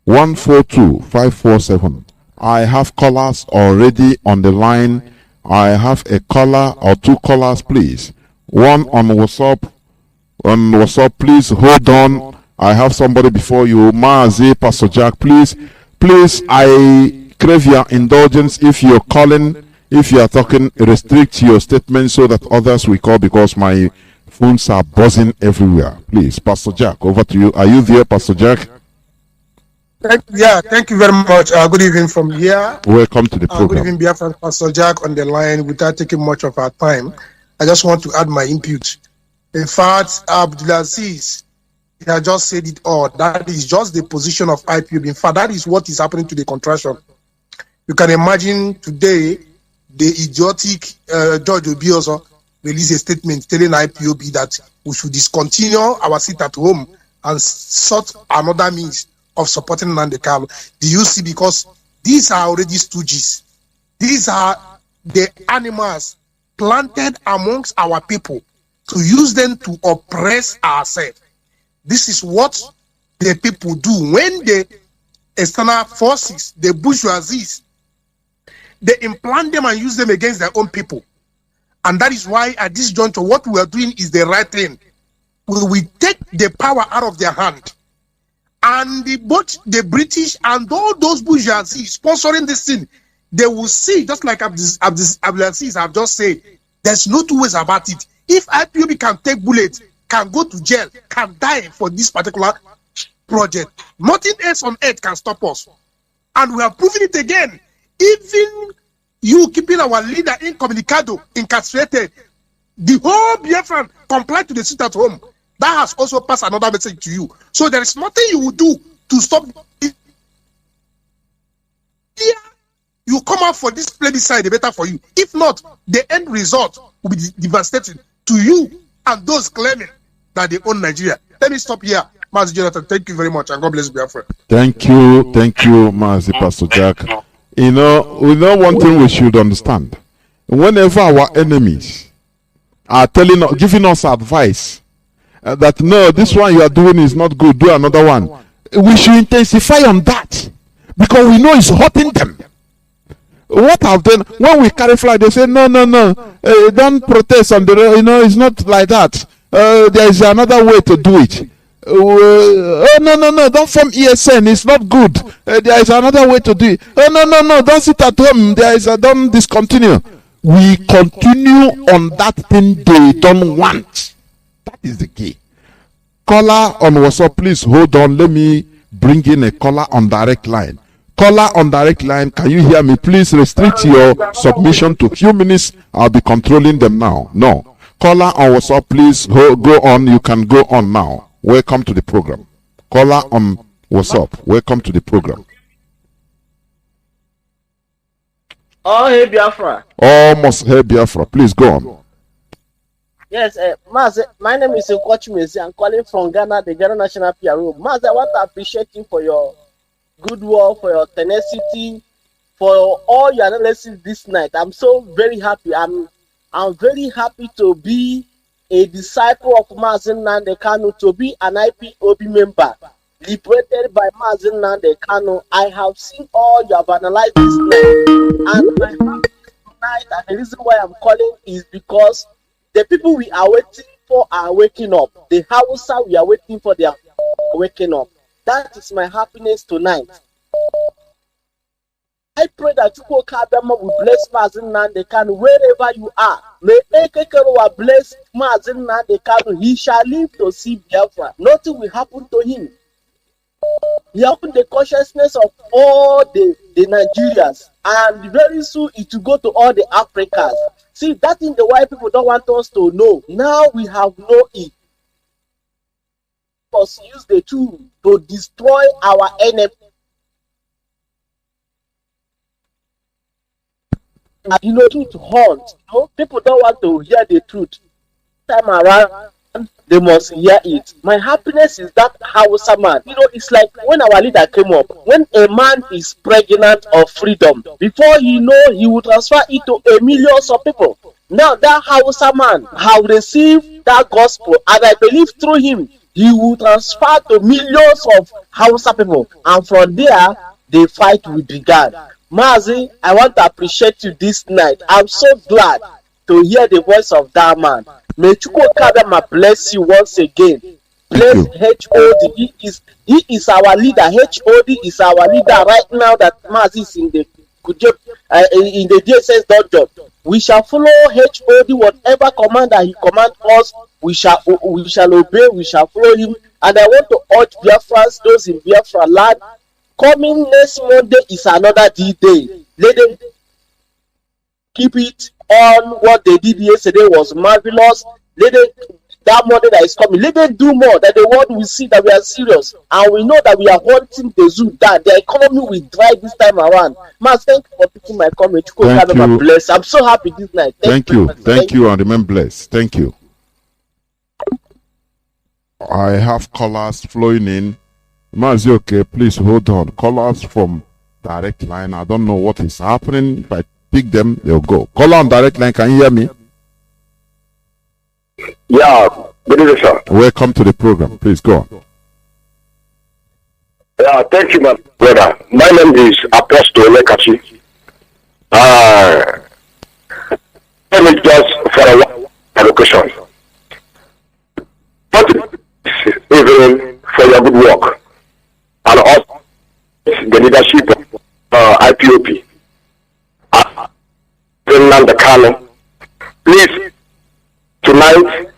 142 547. I have callers already on the line. I have a caller or two callers, please. One on WhatsApp. On WhatsApp, please hold on. I have somebody before you. Mazi, Pastor Jack, please, I crave your indulgence. If you're calling, if you are talking, restrict your statement so that others will call, because my phones are buzzing everywhere. Please, Pastor Jack, over to you. Are you there, Pastor Jack? Thank you very much. Good evening from here. Welcome to the program. Good evening, Biafra. Pastor Jack on the line. Without taking much of our time, I just want to add my input. In fact, Abdulaziz, he has just said it all. That is just the position of IPOB. In fact, that is what is happening to the contraction. You can imagine today the idiotic George Obiozo released a statement telling IPOB that we should discontinue our sit at home and sort another means of supporting Nnamdi Kanu. Do you see? Because these are already stooges. These are the animals planted amongst our people to use them to oppress ourselves. This is what the people do when the external forces, the bourgeoisies, they implant them and use them against their own people. And that is why at this juncture, what we are doing is the right thing. We take the power out of their hand. And both the British and all those bourgeoisie sponsoring this thing, they will see, just like Abdulaziz have just said, there's no two ways about it. If IPOB can take bullets, can go to jail, can die for this particular project, nothing else on earth can stop us. And we have proven it again. Even you keeping our leader incommunicado, incarcerated, the whole Biafran complied to the sit at home. That has also passed another message to you. So there is nothing you will do to stop it. Yeah, you come out for this plebiscite, the better for you. If not, the end result will be devastating to you and those claiming that they own Nigeria. Let me stop here. Mazi Johnathan, thank you very much, and God bless Biafra. Thank you, Mazi Pastor Jack. You know one thing we should understand. Whenever our enemies are giving us advice that no, this one you are doing is not good, do another one, we should intensify on that because we know it's hurting them. What have done when we carry flag? They say no, don't protest on the road. It's not like that. There is another way to do it. No, don't form ESN, it's not good. There is another way to do it. No, don't sit at home. Don't discontinue. We continue on that thing they don't want. That is the key. Caller on WhatsApp, please hold on. Let me bring in a caller on direct line. Caller on direct line, can you hear me? Please restrict your submission to a few minutes. I'll be controlling them now. No. Caller on WhatsApp, please go on. You can go on now. Welcome to the program. Caller on WhatsApp, welcome to the program. Oh, hey Biafra. Almost hey Biafra. Please go on. Yes, Mazi, my name is Mezi. I'm calling from Ghana, the Ghana National PRO. Mazi, I want to appreciate you for your good work, for your tenacity, for all your analysis this night. I'm so very happy. I'm very happy to be a disciple of Mazi Nnamdi Kanu, to be an IPOB member, liberated by Mazi Nnamdi Kanu. I have seen all you have analyzed this night, and my happiness tonight, and the reason why I'm calling is because the people we are waiting for are waking up. The Hausa we are waiting for, they are waking up. That is my happiness tonight. I pray that you will bless Mazi Nnamdi Kanu wherever you are. May Ekekerowa bless Mazi Nnamdi Kanu. He shall live to see Biafra. Nothing will happen to him. He opened the consciousness of all the Nigerians, and very soon it will go to all the Africans. See, that thing the white people don't want us to know. Now we have known it. Us use the tool to destroy our enemy. Truth haunts. People don't want to hear the truth. Time around, they must hear it. My happiness is that Hausa man. It's like when our leader came up. When a man is pregnant of freedom, before he will transfer it to a millions of people. Now that Hausa man have received that gospel, and I believe through him, he will transfer to millions of Hausa people, and from there, the fight will begin. Mazi, I want to appreciate you this night. I'm so glad to hear the voice of that man. May Chukwu Kabema bless you once again. Bless HOD. He is our leader. HOD is our leader right now that Mazi is in the DSS job. We shall follow HOD, whatever command that he commands us. We shall obey. We shall follow him. And I want to urge Biafrans, those in Biafra land, coming next Monday is another D-Day. Let them keep it on. What they did yesterday was marvelous. Let them, that Monday that is coming, let them do more, that the world will see that we are serious, and we know that we are wanting the zoo down. The economy will drive this time around. Man, thank you for picking my comment. Thank you. Bless. I'm so happy this night. Thank you, and remain blessed. Thank you. I have callers flowing in. Mazi, okay, please hold on. Callers from direct line. I don't know what is happening. If I pick them, they'll go. Caller on direct line, can you hear me? Yeah, good evening, sir. Welcome to the program. Please go on. Yeah, thank you, my brother. My name is Apostle Lekachi. Let me just for a education. Even for your good work, and also the leadership of IPOP. Nnamdi Kanu, please, tonight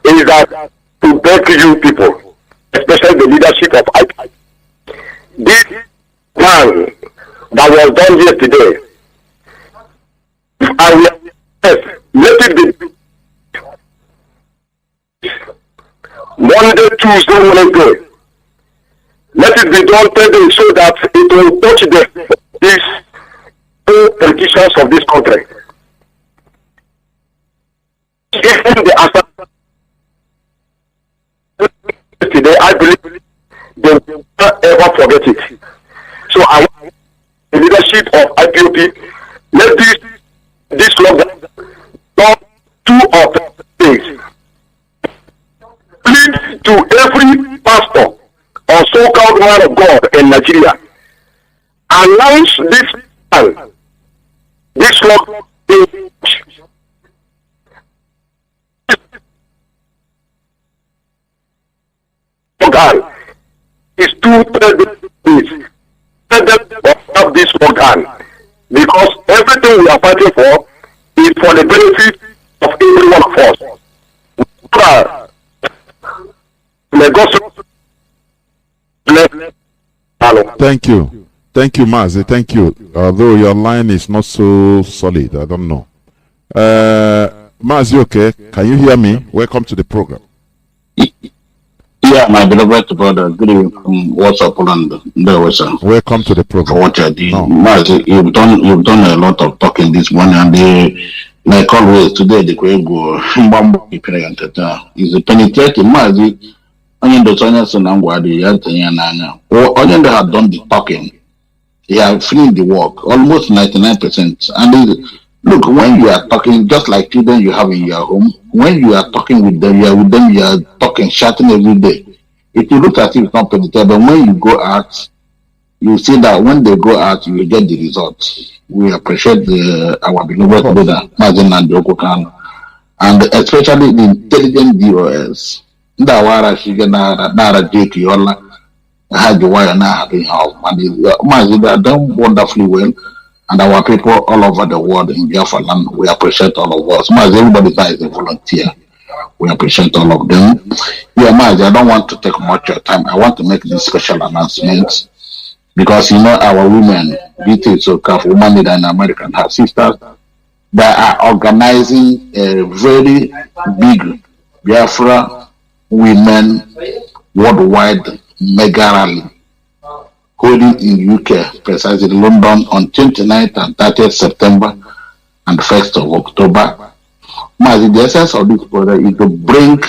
is that to beg you people, especially the leadership of IPOP, this man that was done yesterday. And let it be Monday, Tuesday, Wednesday. Let it be done today so that it will touch these politicians of this country. Even the answer today, I believe they will not ever forget it. So I want the leadership of IPOP, let this lockdown done 2 or 3 days. Plead to every pastor or so-called man of God in Nigeria. Announce this plan, this lockdown is 2-3 days. Let them have this lockdown, because everything we are fighting for is for the benefit of every one of us. Thank you, Mazi. Thank you. Although your line is not so solid, I don't know. Mazi, okay? Can you hear me? Welcome to the program. Yeah, my beloved brother, good evening. What's up, Poland? Welcome to the program. For what you're doing. No. Mazi, you've done a lot of talking this morning, and like always today, the Kwego is a penetrating Mazi. Only the Sonia Sonangwadi, Yatayana, or only they have done the talking. They have finished the work, almost 99%. And look, when you are talking, just like children you have in your home, when you are talking with them, you are talking, shouting every day. If you look at it, it's not penetrating, but when you go out, you see that when they go out, you will get the results. We appreciate our beloved brother, Mazi Nnamdi Kanu, and especially the intelligent DOS. Ndawara Shigana Nara Jake Yola had the wire now having house. Mazi, they are done wonderfully well, and our people all over the world in Biafra land, we appreciate all of us. Mazi, everybody that is a volunteer, we appreciate all of them. Yeah, Mazi, I don't want to take much of your time. I want to make this special announcement because you know our women, BT so women leader in America and her sisters, they are organizing a very big Biafra women worldwide mega rally holding in UK, precisely London, on 29th and 30th September and 1st of October. Mazi, the essence of this project is to bring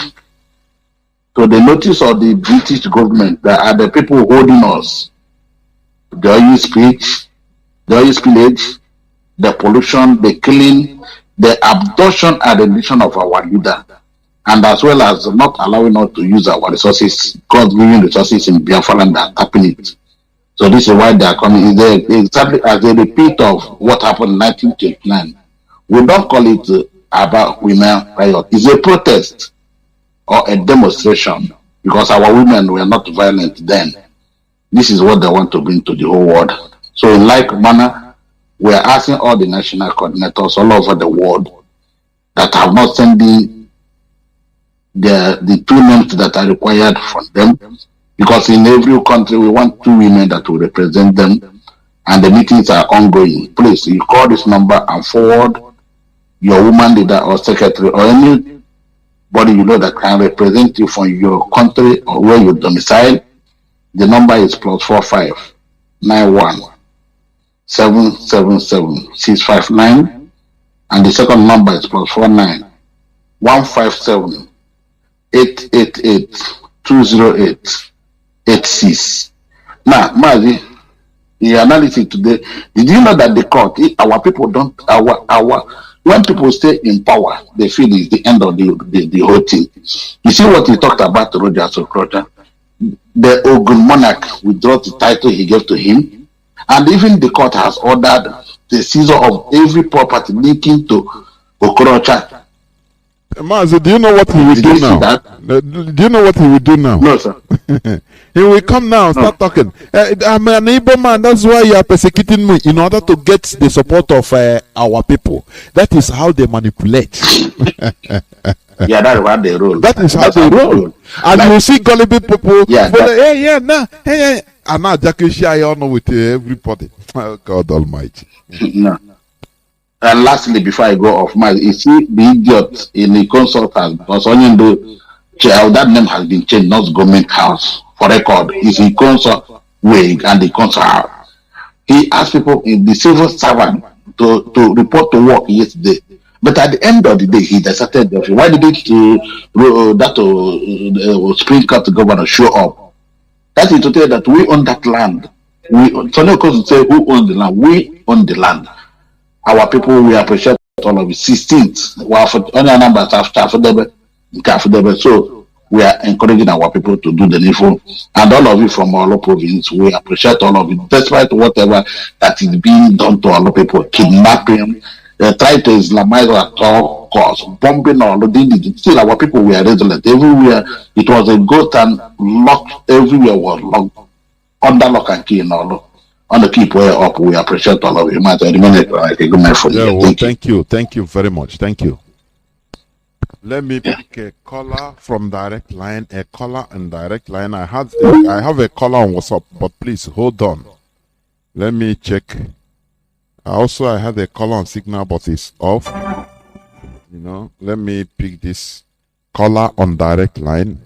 to the notice of the British government that are the people holding us the oil spillage, the pollution, the killing, the abduction and rendition of our leader, and as well as not allowing us to use our resources, God-given resources in Biafra land and tapping it. So this is why they are coming. Exactly as a repeat of what happened in 1929. We don't call it about women riot. It's a protest or a demonstration because our women were not violent then. This is what they want to bring to the whole world. So in like manner, we are asking all the national coordinators all over the world that have not sent the 2 names that are required from them, because in every country we want 2 women that will represent them, and the meetings are ongoing. Please, you call this number and forward your woman leader or secretary or anybody you know that can represent you from your country or where you domicile. The number is +45 91 777 659, and the second number is +49 157 888 208 86. Now, Mazi, the analysis today, did you know that the court, our people don't, when people stay in power, they feel it's the end of the whole thing. You see what he talked about, Roger Sokrocha? The Ogun monarch withdrew the title he gave to him, and even the court has ordered the seizure of every property linking to Okorocha. Mazi, do you know what he will do now? Do you know what he will do now? No, sir. He will come now and start talking. I'm an Igbo man, that's why you are persecuting me, in order to get the support of our people. That is how they manipulate. Yeah, that's how they roll. That is how they roll. And like, you see gullible people, I'm not Jakeshi with everybody. Oh, God Almighty. No. And lastly, before I go off, you see the idiot in the consult house, because only the chair, that name has been changed, not government house. For record, is the consult wing and the consult house. He asked people in the civil servant to report to work yesterday. But at the end of the day, he deserted the office. Why did Spring Court governor show up? That is to tell you that we own that land. So no cause to say who owns the land. We own the land. Our people, we appreciate all of it. 16th, we are for only numbers after so we are encouraging our people to do the needful. And all of you from Olo province, we appreciate all of it, despite whatever that is being done to Olo people, kidnapping, trying to Islamize at all costs, bombing all of it. Still, our people were resilient. Everywhere it was a ghost and locked, everywhere was locked, under lock and key in Olo. On the keep way up, we appreciate all of you. Thank you. Thank you very much. Thank you. Let me pick a caller from direct line. A caller and direct line. I have a caller on WhatsApp, but please hold on. Let me check. I had a caller on signal, but it's off. Let me pick this caller on direct line.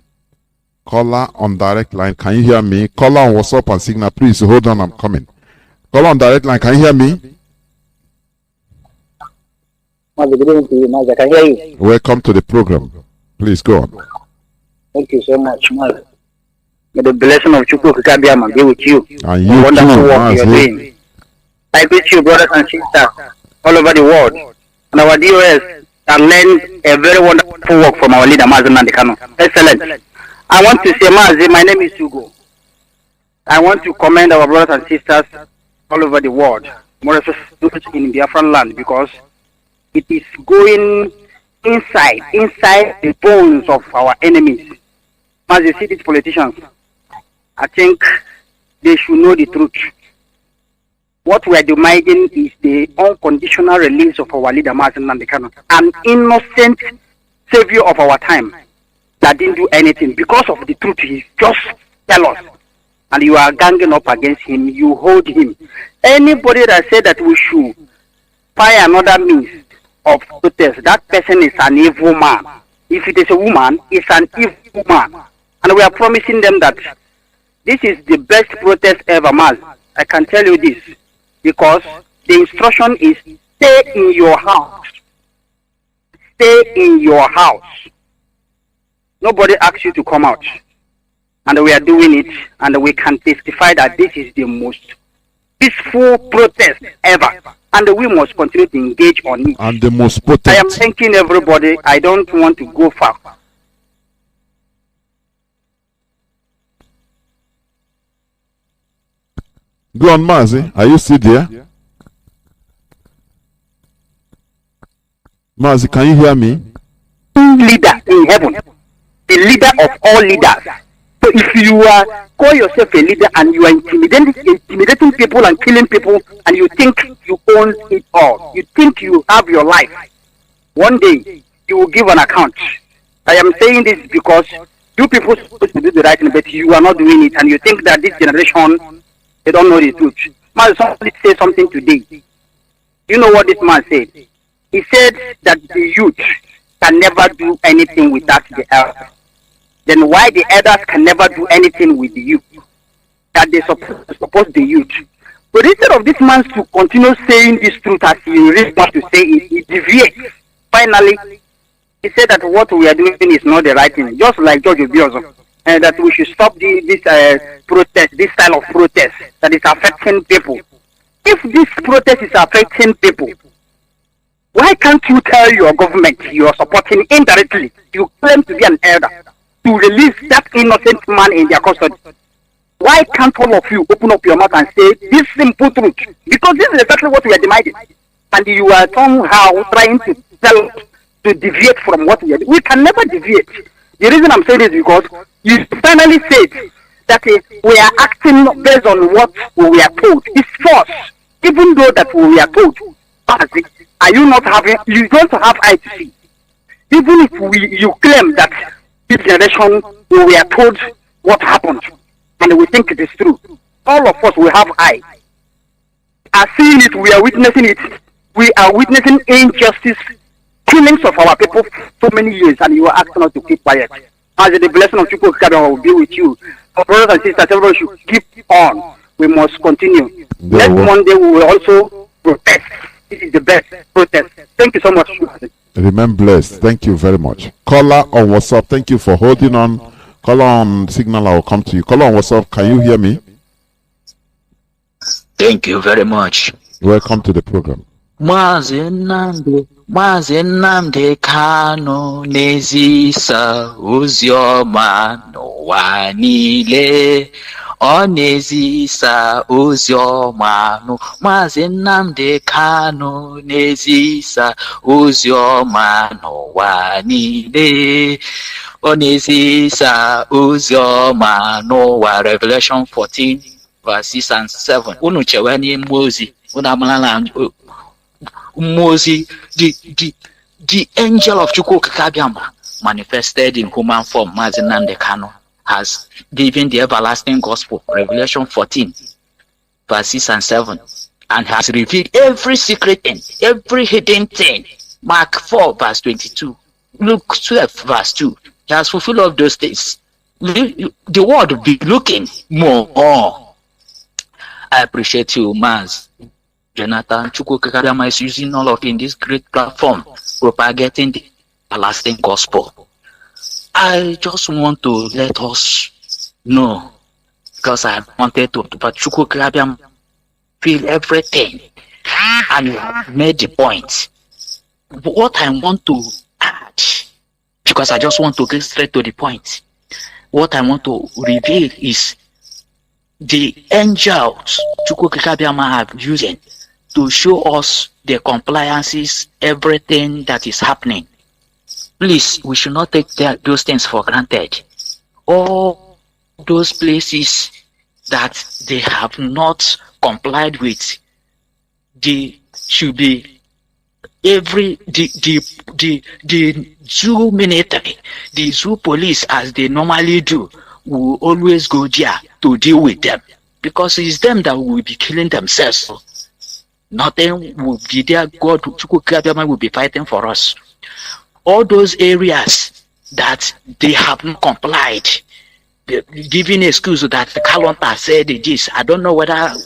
Caller on direct line. Can you hear me? Caller on WhatsApp and signal. Please hold on. I'm coming. Caller on direct line. Can you hear me? Good evening to you, Mazi. I can hear you. Welcome to the program. Please go on. Thank you so much, Mazi. May the blessing of Chukwu Kikabiyama be with you. And you wonderful too, work you're doing. I greet you, brothers and sisters, all over the world. And our DOS have learned a very wonderful work from our leader, Mazi Nnamdi Kanu. Excellent. I want to say, Mazi, my name is Hugo. I want to commend our brothers and sisters all over the world, more especially in Biafran land, because it is going inside the bones of our enemies. As you see these politicians, I think they should know the truth. What we are demanding is the unconditional release of our leader, Mazi Nnamdi Kanu, an innocent savior of our time that didn't do anything. Because of the truth, he just tell us. And you are ganging up against him, you hold him. Anybody that said that we should find another means of protest, that person is an evil man. If it is a woman, it's an evil man. And we are promising them that this is the best protest ever, Maz. I can tell you this, because the instruction is stay in your house. Stay in your house. Nobody asks you to come out. And we are doing it, and we can testify that this is the most peaceful protest ever. And we must continue to engage on it. And the most potent. I am thanking everybody. I don't want to go far. Go on, Mazi. Are you still there? Mazi, can you hear me? Leader in heaven. The leader of all leaders. So if you call yourself a leader and you are intimidating people and killing people, and you think you own it all, you think you have your life, one day you will give an account. I am saying this because you people are supposed to do the right thing, but you are not doing it, and you think that this generation, they don't know the truth. Man, somebody say something today. You know what this man said? He said that the youth can never do anything without the elders. Then why the elders can never do anything with the youth? That they support the youth. But instead of this man to continue saying this truth as he really wants to say it, he deviates. Finally, he said that what we are doing is not the right thing. Just like George Obiozo, and that we should stop this protest, this style of protest that is affecting people. If this protest is affecting people, why can't you tell your government you are supporting indirectly? You claim to be an elder, to release that innocent man in their custody. Why can't all of you open up your mouth and say this simple truth? Because this is exactly what we are demanding. And you are somehow trying to tell us to deviate from what we are doing. We can never deviate. The reason I'm saying this is because you finally said that we are acting based on what we are told. It's false. Even though that we are told, are you not having, you don't have eyes to see. Even if you claim that this generation, we are told what happened, and we think it is true. all of us will have eyes. Are seeing it, we are witnessing it. We are witnessing injustice, killings of our people for so many years, and you are asking us to keep quiet. As the blessing of Chukwu will be with you. Our brothers and sisters, everybody should keep on. We must continue. Next Monday, we will also protest. This is the best protest. Thank you so much. Remain blessed. Thank you very much. Caller on WhatsApp, thank you for holding on. Caller on Signal, I will come to you. Caller on WhatsApp, can you hear me? Thank you very much. Welcome to the program. Mazi Nnamdi Kanu n'ezisa ozi ọma n'ụwa niile. Ọ n'ezisa ozi ọma Mazi Nnamdi Kanu n'ezisa ozi ọma n'ụwa niile. Ọ n'ezisa ozi ọma n'ụwa. Revelation 14 verse 6 and 7. Unu chewe n'ime ozi. Unu amala na Mazi, the angel of Chukwu manifested in human form. Mazi Nnamdi Kanu has given the everlasting gospel, Revelation 14, verse 6 and 7, and has revealed every secret thing, every hidden thing. Mark 4, verse 22, Luke 12, verse 2. He has fulfilled all those things. The world will be looking more. I appreciate you, Mazi Johnathan Chinedu is using all of in this great platform, propagating the everlasting gospel. I just want to let us know, because I wanted to, but Chinedu feel everything, and you have made the point. But what I want to add, because I just want to get straight to the point, what I want to reveal is the angels Chinedu have using to show us the compliances, everything that is happening. Please, we should not take those things for granted. All those places that they have not complied with, they should be the zoo military, the zoo police, as they normally do, will always go there to deal with them, because it's them that will be killing themselves. Nothing will be there. God will be fighting for us. All those areas that they have not complied, giving excuse that the Kalonta said this. I don't know whether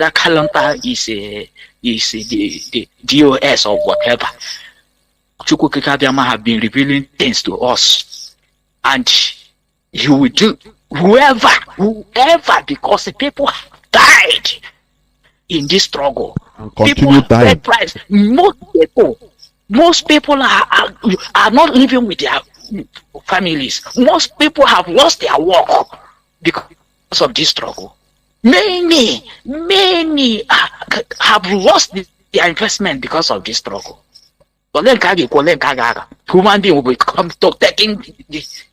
Kalonta is the DOS or whatever. Chukwu have been revealing things to us, and you will do whoever, because the people have died in this struggle. People have price. Most people are not living with their families. Most people have lost their work because of this struggle. Many have lost their investment because of this struggle. Human being will become taking this.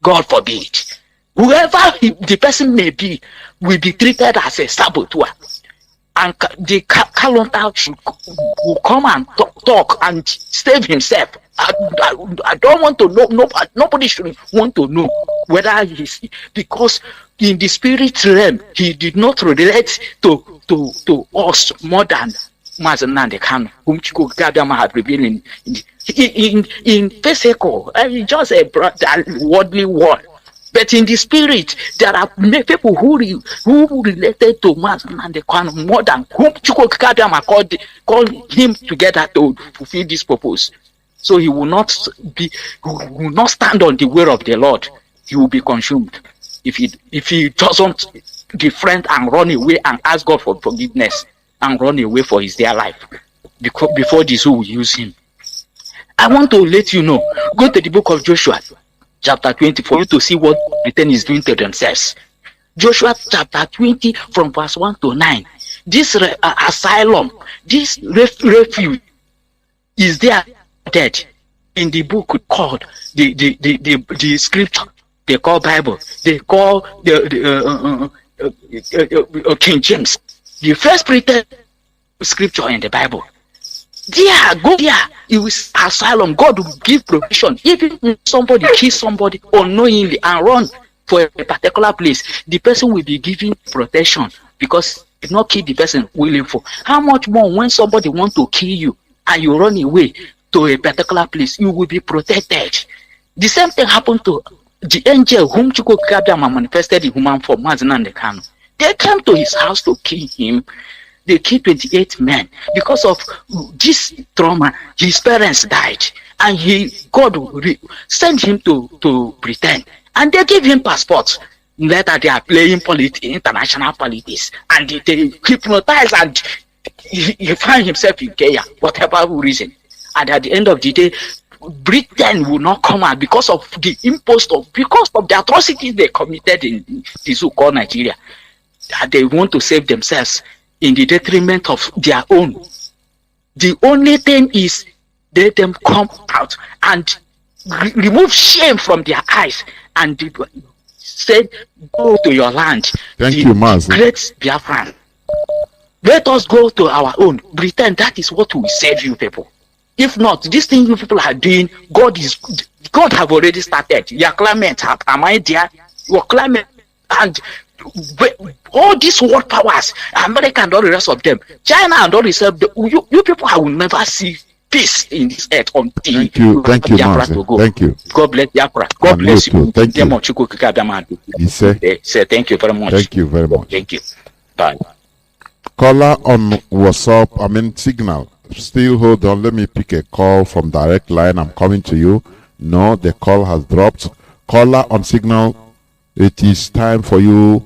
God forbid. Whoever the person may be will be treated as a saboteur. And the Kalonta will come and talk and save himself. I don't want to know. Nobody should want to know whether he's, because in the spirit realm he did not relate to us more than Mazi Nnamdi Kanu, whom Chinedu had revealed in physical, just a worldly world. But in the spirit, there are many people who related to Mazi Nnamdi Kanu more than whom Chinedu called him together to fulfill this purpose. So he will not stand on the way of the Lord. He will be consumed if he doesn't befriend and run away and ask God for forgiveness and run away for his dear life before this will use him. I want to let you know. Go to the book of Joshua, chapter 20, for you to see what Britain is doing to themselves. Joshua chapter 20 from verse 1 to 9. This asylum, this refuge is there dead in the book called the scripture they call Bible. They call the King James. The first printed scripture in the Bible. There, go there. It was asylum. God will give provision. Even if somebody kills somebody unknowingly and run for a particular place, the person will be given protection because if not kill the person willing for. How much more when somebody want to kill you and you run away to a particular place, you will be protected. The same thing happened to the angel whom Chukwu Kabiyama manifested in human form, Mazi Nnamdi Kanu. They came to his house to kill him. They killed 28 men because of this trauma. His parents died, and God sent him to Britain, and they gave him passports. Later, they are playing international politics, and they hypnotize, and he find himself in Kenya, whatever reason. And at the end of the day, Britain will not come out because of the because of the atrocities they committed in the so-called Nigeria. They want to save themselves in the detriment of their own. The only thing is let them come out and remove shame from their eyes and say, go to your land. Thank you, Mazi. Great Biafran. Let us go to our own. Britain, that is what will save you people. If not, this thing you people are doing, God have already started. Your climate, am I there? Your climate and all these world powers, America and all the rest of them, China and all this, you people will never see peace in this earth until thank you, Mazi. Thank you. God bless Biafra. God bless you. Thank you. He said, thank you very much. Thank you very much. Thank you. Bye. Caller on WhatsApp, Signal. Still hold on. Let me pick a call from direct line. I'm coming to you. No, the call has dropped. Caller on Signal. It is time for you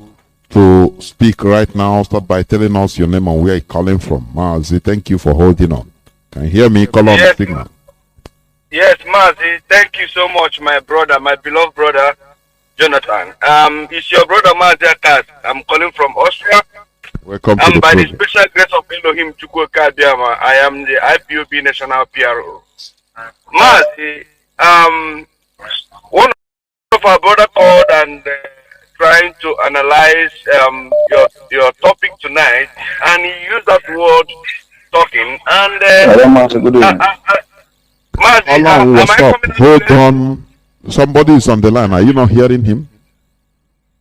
to speak right now. Start by telling us your name and where you're calling from. Mazi, thank you for holding on. Can you hear me? Call on Signal. Yes, Mazi, thank you so much, my brother, my beloved brother, Jonathan. It's your brother, Mazi Akas. I'm calling from Austria. Welcome to and the by program. the special grace of Elohim Chukwu Kabiyama, I am the IPOB National PRO. Mazi, one of our brother called and trying to analyze your topic tonight, and he used that word talking. And Mazi, Hold on. Somebody is on the line. Are you not hearing him?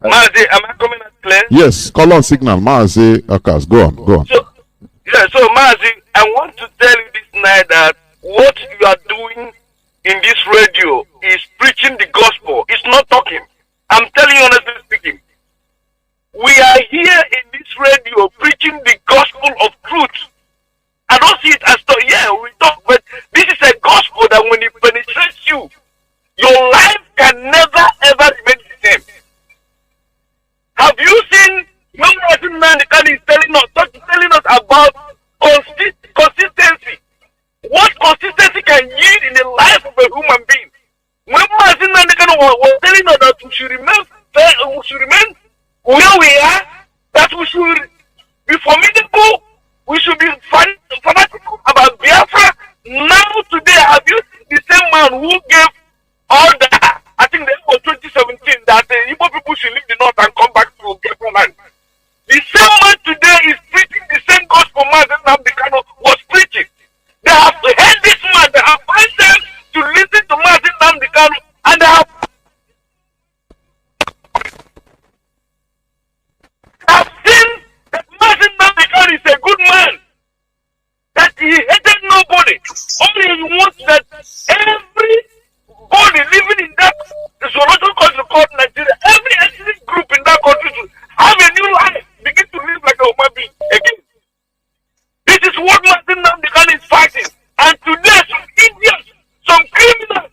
Mazi, am I coming out clear? Yes, call on Signal. Mazi Akas, go on. So Mazi, I want to tell you this night that what you are doing in this radio is preaching the gospel. It's not talking. I'm telling you honestly speaking. We are here in this radio preaching the gospel of truth. I don't see it as we talk, but this is a gospel that when it penetrates you, your life can never ever remain the same. Have you seen when Mazi Nnamdi Kanu is telling us about consistency? What consistency can yield in the life of a human being? When Mazi Nnamdi Kanu was telling us that we should remain where we are, that we should be formidable, we should be fanatical about Biafra. Now today, have you seen the same man who gave order? I think that was 2017 that the Igbo people should leave the north and come back to Biafra land. The same man today is preaching the same gospel Mazi Nnamdi Kanu was preaching. They have heard this man, they have find them to listen to Mazi Nnamdi Kanu, and they have seen that Mazi Nnamdi Kanu is a good man, that he hated nobody. Only he wants that everybody living in that zoological country called Nigeria, every ethnic group in that country should have a new life, begin to live like a human being again. This is what Mazi Nnamdi Kanu is fighting. And today, some idiots, some criminals,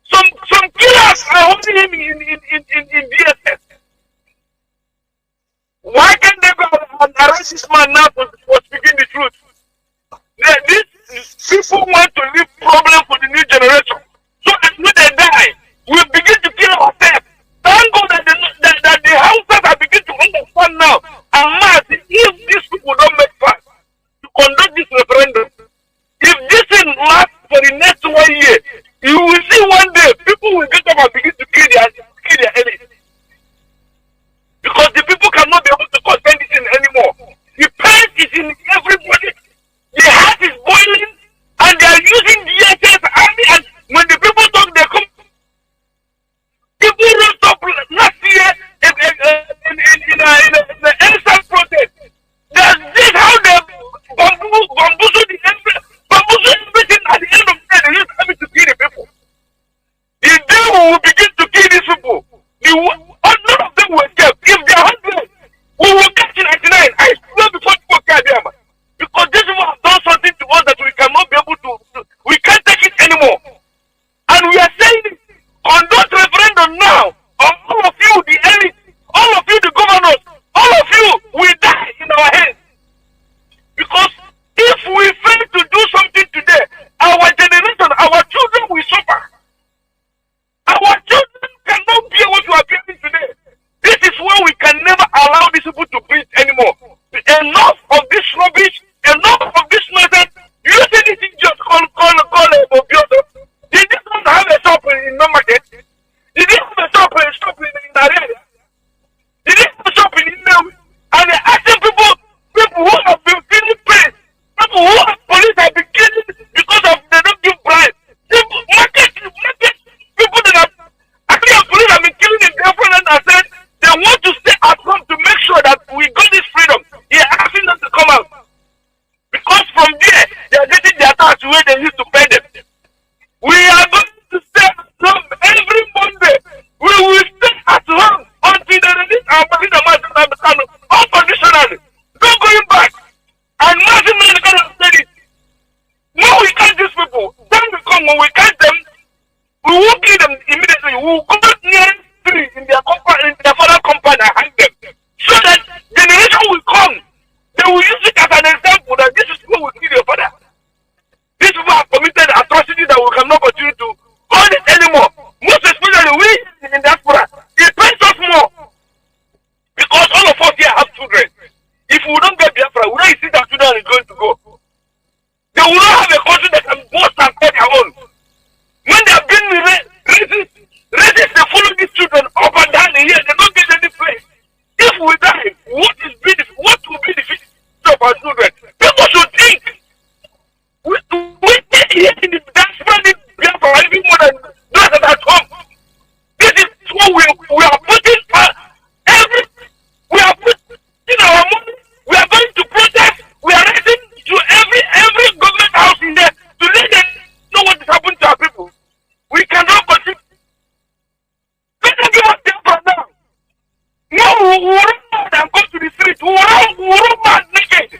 some killers are holding him in DSS. Why can't they go and arrest this man now for speaking the truth? These people want to leave problem for the new generation. So that when they die, we begin to kill ourselves. Thank God that the houses are beginning to understand now. And Mazi, if these people don't make fast to conduct this referendum, if this thing lasts for the next 1 year, you will see one day people will get up and begin to kill their enemies. Because the people cannot be able to contend this thing anymore. The pain is in everybody. The heart is boiling, and they are using DSS army, and We won't kill them immediately. We will go near three in their company, in their father company and hang them. So that generation will come. They will use it as an example that this is what will kill your father. These people have committed atrocities that we cannot continue to call it anymore. Most especially we in diaspora. It pains us more. Because all of us here have children. If we don't get Biafra, we don't see that children is going to go. They will not have a country that can boast and call their own. When they have been racist, they follow these children up and down here. They don't get any place. If we die, what will be the future of our children? People should think. We here in the diaspora in Biafra even more than those that are at home. This is what we are putting we are putting our money. We are going to protest. We are raising to every government house in there to let them know what is happening to our people. We cannot continue. Let them give us Biafra now. No, we will run out and go to the street. We will run mad naked.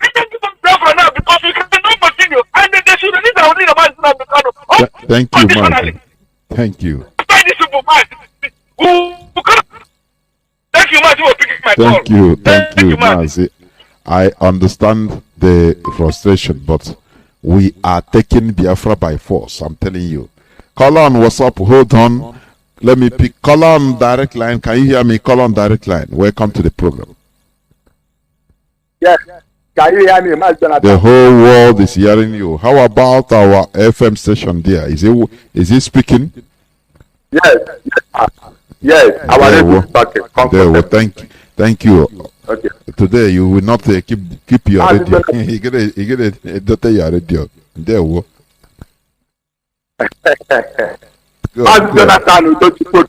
Let them give us Biafra now because we cannot continue. And they should release our leader, Mazi Nnamdi Kanu. Thank you, Mazi. Thank you. Thank you, Mazi, for picking my call. Thank you, Mazi. I understand the frustration, but we are taking Biafra by force. I'm telling you. Call on WhatsApp. Hold on. Let me pick. Call on direct line. Can you hear me? Call on direct line. Welcome to the program. Yes. Can you hear me, Mazi Johnathan? The whole world is hearing you. How about our FM station there? Is he speaking? Yes. Yes. Our radio is talking. Thank you. Okay. Today you will not keep your radio. You get a your radio. There we go. Mazi Johnathan, we don't put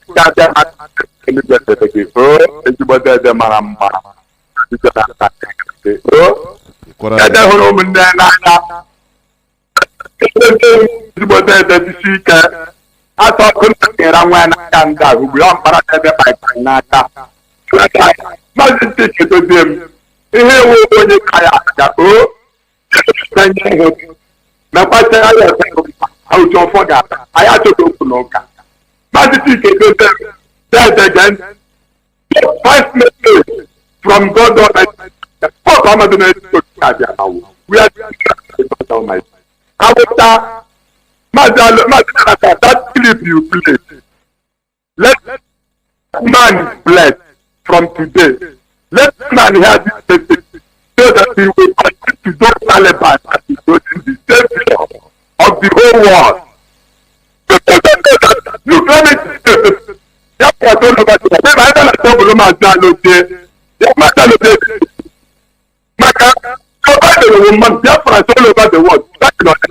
from God Almighty. We are God Almighty. After that clip you play, let man bless from today. Let man hear this message so that he will continue to do Taliban and to go in the same vision of the whole world. Look, let me say, that's what all about it. I don't know what I'm saying. Maka, the woman, Biafra is all over the world. That's not the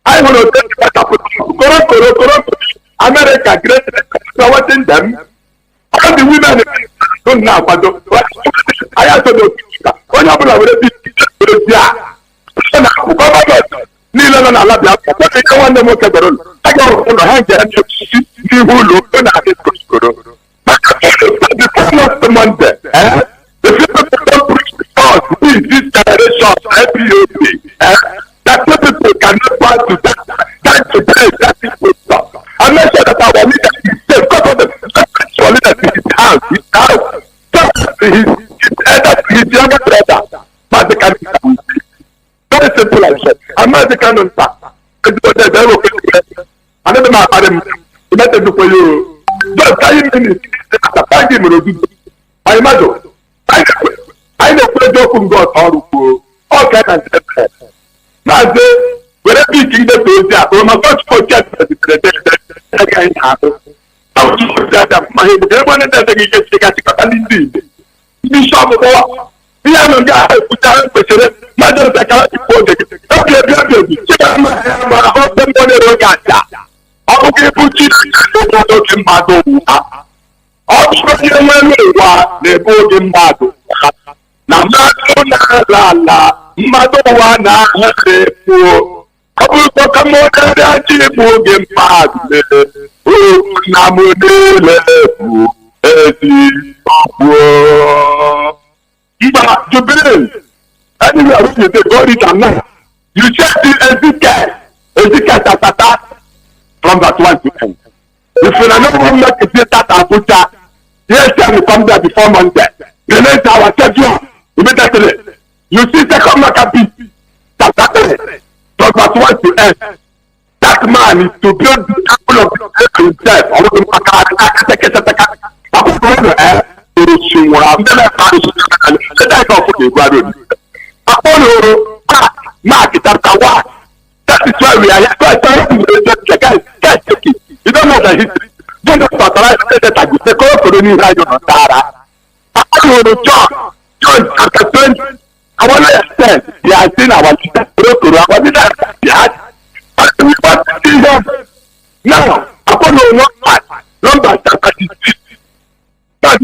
I want to take that America, great, supporting them. All the women don't know, but I have to do when I will be Nila na labia, but I don't want them to get on. I don't want to hang there and see who look and I get good. The not the Monday. The people don't preach the cause. This generation, IPOP, that people cannot pass to that today, that people stop. I'm not sure that our leader is safe because of the leader in his house. His younger brother, but they can be very simple as that. I'm not the kind of stuff. I never know how to make it for you. Just 5 minutes. Thank you, I imagine. I know where you can go all kind of stuff. Now, wherever you can get to there, we must not forget that can happen. I was that my everyone that they get to get Bishop, we are not going to put down the mother of the project. Okay, my husband put it in Mado. All the board in Mado. Now, Madowana, come on, Jubilee. Anyway, I want you to go it and now. You check the guy. From that 1 to end. If you are not going to make that Abuja, yes, can you come there before Monday? Release our schedule immediately. You see, second Maccabi, chapter 3, from that 1 to end. That man is to build the temple of himself. I want to that is why we are here. Guys, take it. You don't know the history. Don't just authorize that I will say, "Call for the new radio on Tara." I want to John, after 20. I want to extend. They are saying our leader, our leader, they had. We want to see them. Now, I want to know number 36. That's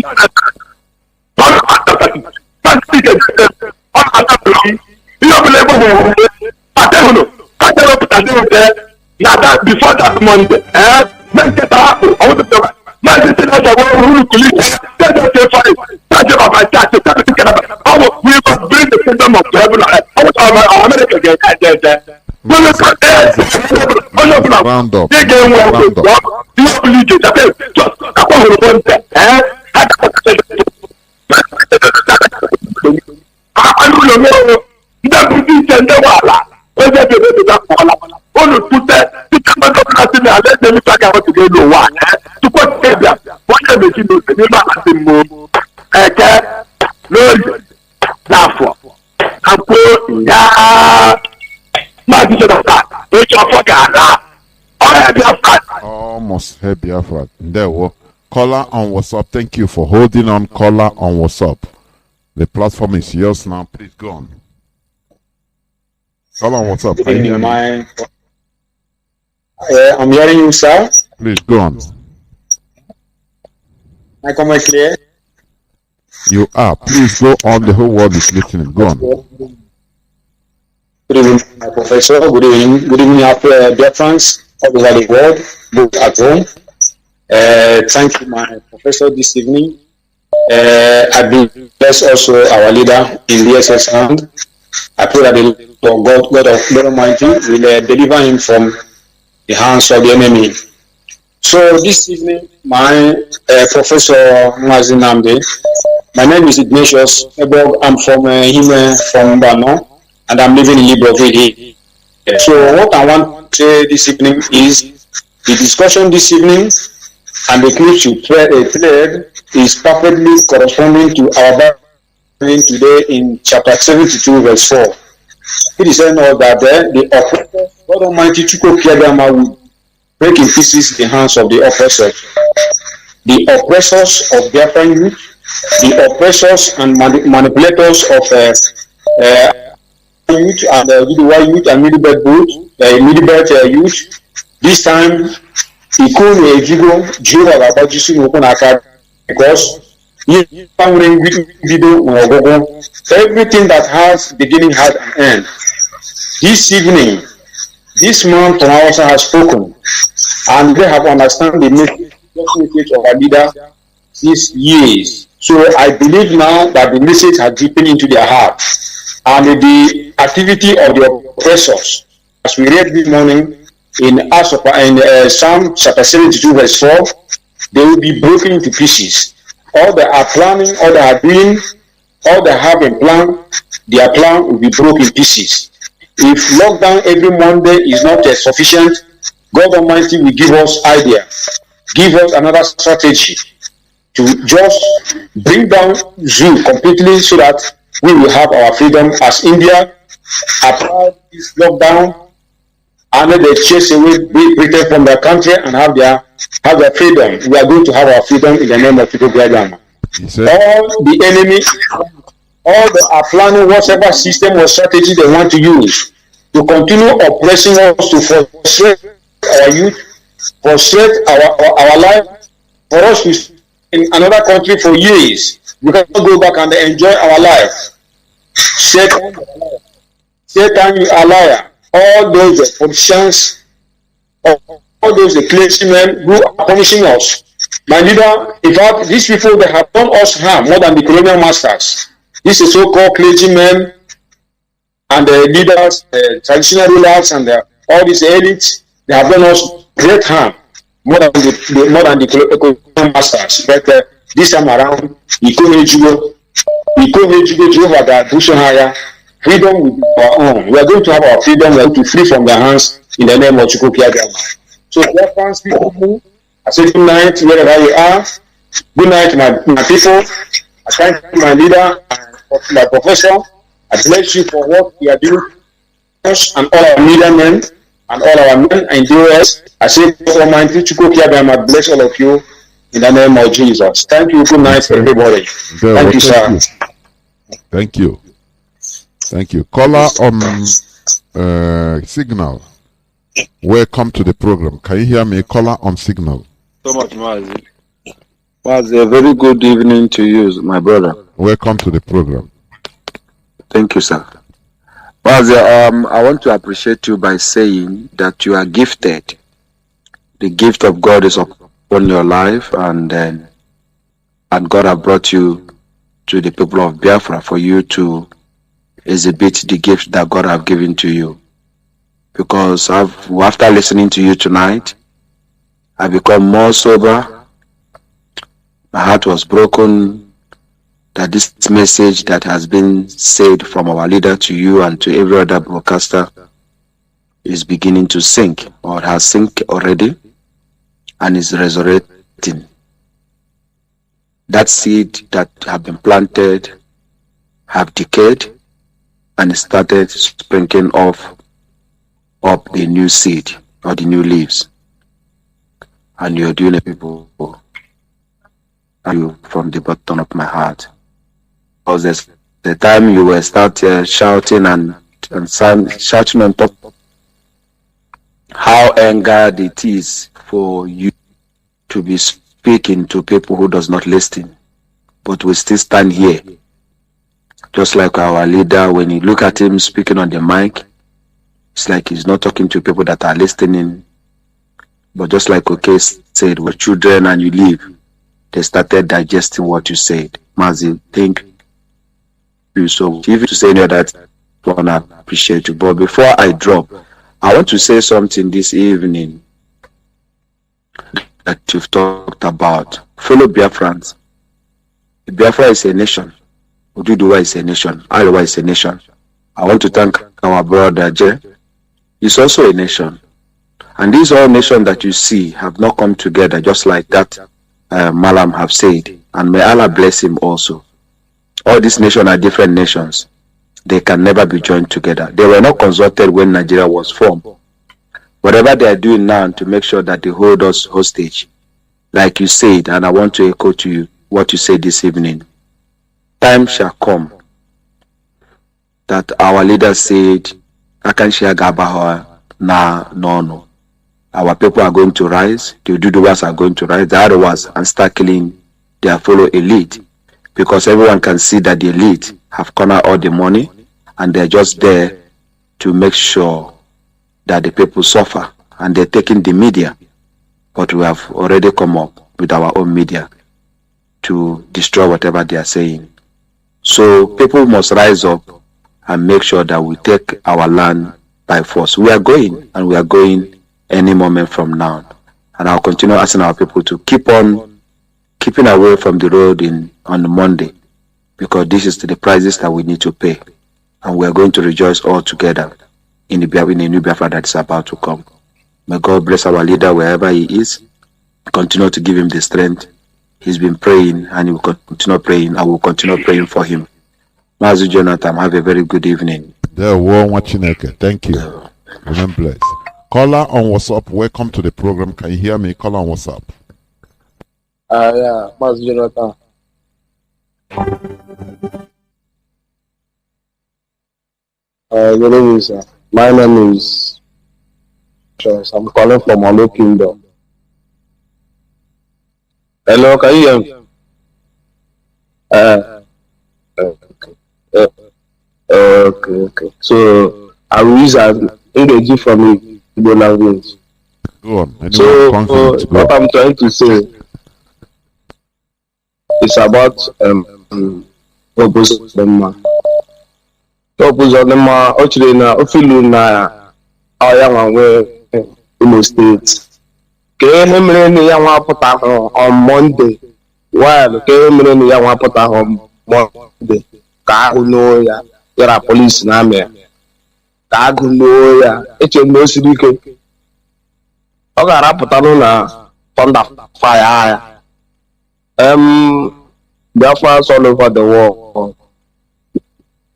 now that before that Monday, make it happen. I want to tell you, man, this is not a one who will lead. That's fine. That's about my tax. We must bring the kingdom of heaven. I want our America get there. Round up. Almost hey Biafra. There we caller on WhatsApp. Thank you for holding on. Caller on WhatsApp. The platform is yours now. Please go on. Caller on WhatsApp. Good evening, I'm hearing you, sir. Please go on. My comment clear. You are. Please go on. The whole world is listening. Go on. Good evening, my professor. Good evening. Good evening, dear friends all over the world, both at home. Thank you, my professor, this evening. I bless also our leader in the SS hand. I pray that the God of God Almighty will deliver him from the hands of the enemy. So this evening, my Professor Mazi Nnamdi, my name is Ignatius Ebog. I'm from from Bano, and I'm living in Libreville. So what I want to say this evening is the discussion this evening and the clip you played is perfectly corresponding to our Bible today in chapter 72, verse 4. It is saying all that the oppressor, God Almighty, will break in pieces the hands of the oppressors. The oppressors of Biafra youth, the oppressors and manipulators of youth and Uduwa youth and Midibet youth. This time, because everything that has beginning has an end. This evening, this man from HAUSA has spoken, and they have understood the message of our leader these years. So I believe now that the message has deepened into their hearts, and the activity of the oppressors, as we read this morning in Psalm chapter 72, verse 4, they will be broken into pieces. All they are planning, all they are doing, all they have in plan, their plan will be broken in pieces. If lockdown every Monday is not sufficient, God Almighty will give us idea, give us another strategy to just bring down zoo completely so that we will have our freedom as India apply this lockdown and then they chase away Britain from their country and have their freedom. We are going to have our freedom in the name of people. All the enemy, all they are planning whatever system or strategy they want to use to continue oppressing us, to frustrate our youth, frustrate our life, for us to stay in another country for years. We cannot go back and enjoy our life. Satan, you are a liar. All those politicians, all those clergymen who are punishing us. My leader, in fact, these people, they have done us harm more than the colonial masters. These are so-called clergymen and the leaders, traditional rulers, and all these elites, they have done us great harm, more than the colonial masters. But this time around, Jehovah that push higher. Freedom will be our own. We are going to have our freedom. We are going to free from their hands in the name of Chukwukiagama. So, therefore, people, I say good night wherever you are. Good night, my people. I thank you, my leader, my professor. I bless you for what you are doing, us and all our media men and all our men and doers. I say, Almighty Chukwukiagama, bless all of you in the name of Jesus. Thank you. Good night, everybody. Thank you, sir. Thank you. Thank you. Caller on Signal. Welcome to the program. Can you hear me? Caller on Signal. So much, Mazi. Mazi, a very good evening to you, my brother. Welcome to the program. Thank you, sir. Mazi, I want to appreciate you by saying that you are gifted. The gift of God is upon your life, and God has brought you to the people of Biafra for you to exhibit the gift that God have given to you. Because after listening to you tonight, I become more sober. My heart was broken that this message that has been said from our leader to you and to every other broadcaster is beginning to sink, or has sunk already, and is resurrecting. That seed that have been planted have decayed and started sprinkling up the new seed or the new leaves. And you're doing it, people, you from the bottom of my heart. Because there's the time you will start shouting and shouting on top how angered it is for you to be speaking to people who does not listen. But we still stand here. Just like our leader, when you look at him speaking on the mic, it's like he's not talking to people that are listening. But just like Oke said, we're children and you leave, they started digesting what you said. Mazi, thank you so much. If you say any of that, I want to appreciate you. But before I drop, I want to say something this evening that you've talked about. Fellow Biafrans, Biafra is a nation. Oduduwa is a nation. Iowa is a nation. I want to thank our brother Jay. He's also a nation. And these all nations that you see have not come together just like that Malam have said. And may Allah bless him also. All these nations are different nations. They can never be joined together. They were not consulted when Nigeria was formed. Whatever they are doing now to make sure that they hold us hostage, like you said, and I want to echo to you what you said this evening. Time shall come that our leaders said, Akanshia Gabaha na no. Our people are going to rise, the Ududuwas are going to rise, the Arewas, and start killing their fellow elite. Because everyone can see that the elite have cornered all the money and they're just there to make sure that the people suffer, and they're taking the media. But we have already come up with our own media to destroy whatever they are saying. So people must rise up and make sure that we take our land by force. We are going, and we are going any moment from now. And I'll continue asking our people to keep on keeping away from the road on Monday, because this is the prices that we need to pay. And we are going to rejoice all together in the new Biafra that is about to come. May God bless our leader wherever he is. Continue to give him the strength. He's been praying, and he will continue praying. I will continue praying for him. Mazi Johnathan, have a very good evening. Thank you. Remain blessed. Caller on WhatsApp, welcome to the program. Can you hear me? Caller on WhatsApp. Yeah, Mazi Johnathan. Good evening, sir. My name is Charles. I'm calling from Olo Kingdom. Hello, can you hear me? Okay. So I will use an English from the Igbo language. Go on. So what I'm trying to say is about purpose of the man. Purpose of the man actually na ofilu na ya nwa nwee Imo steeti ka ihe mere na ya nwa pụta ahụ on Monday while ka ihe mere na ya nwa pụta ahụ on Monday ka agụ n'o ya yara polisi na amị ka agụ n'o ya eche na o siri ike ọ ga-arapụtanụ na thunder fire ya Biafra all over the world.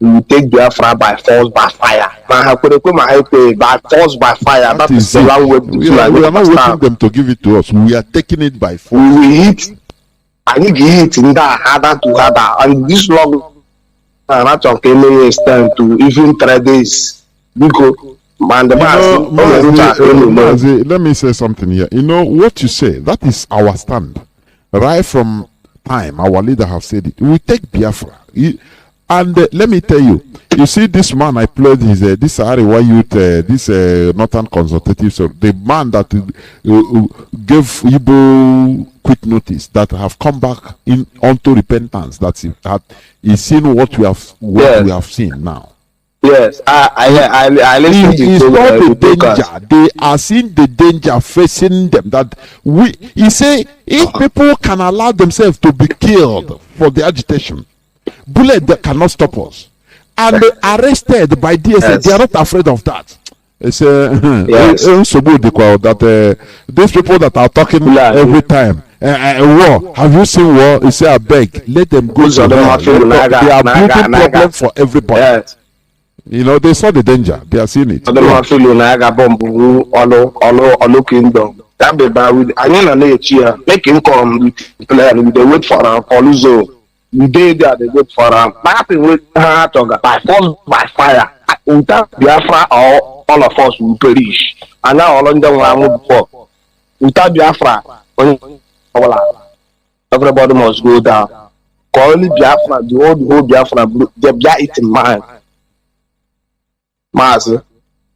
We take Biafra by force, by fire. By force, by fire. That is the language. We are not waiting them to give it to us. We are taking it by force. We will hit. I need to hit in that harder to harder. And this long, not okay, extend to even 3 days. Because Mazi, let me say something here. You know what you say, that is our stand. Right from time, our leader have said it. We take Biafra. And let me tell you, you see this man I played his this Ariwa youth, this Northern Consultative, so the man that gave Igbo quick notice that have come back in unto repentance, that he's seen what we have seen now. Yes, I listen to it's not the danger. They are seeing the danger facing them. That he say, if people can allow themselves to be killed for the agitation, bullet that cannot stop us, and arrested by DSA, they are not afraid of that. It's that these people that are talking every time. War. Have you seen war? You say, I beg, let them go. They are building problems for everybody. Yes. You know, they saw the danger. They are seeing it. Make him come with plan. They wait for him. Oluzo. The day there, they wait for him. By force, by fire. Without Biafra, all of us will perish. And now all of them will move before. Without Biafra, everybody must go down. Only Biafra, the whole Biafra, they bear it in mind. Mazi,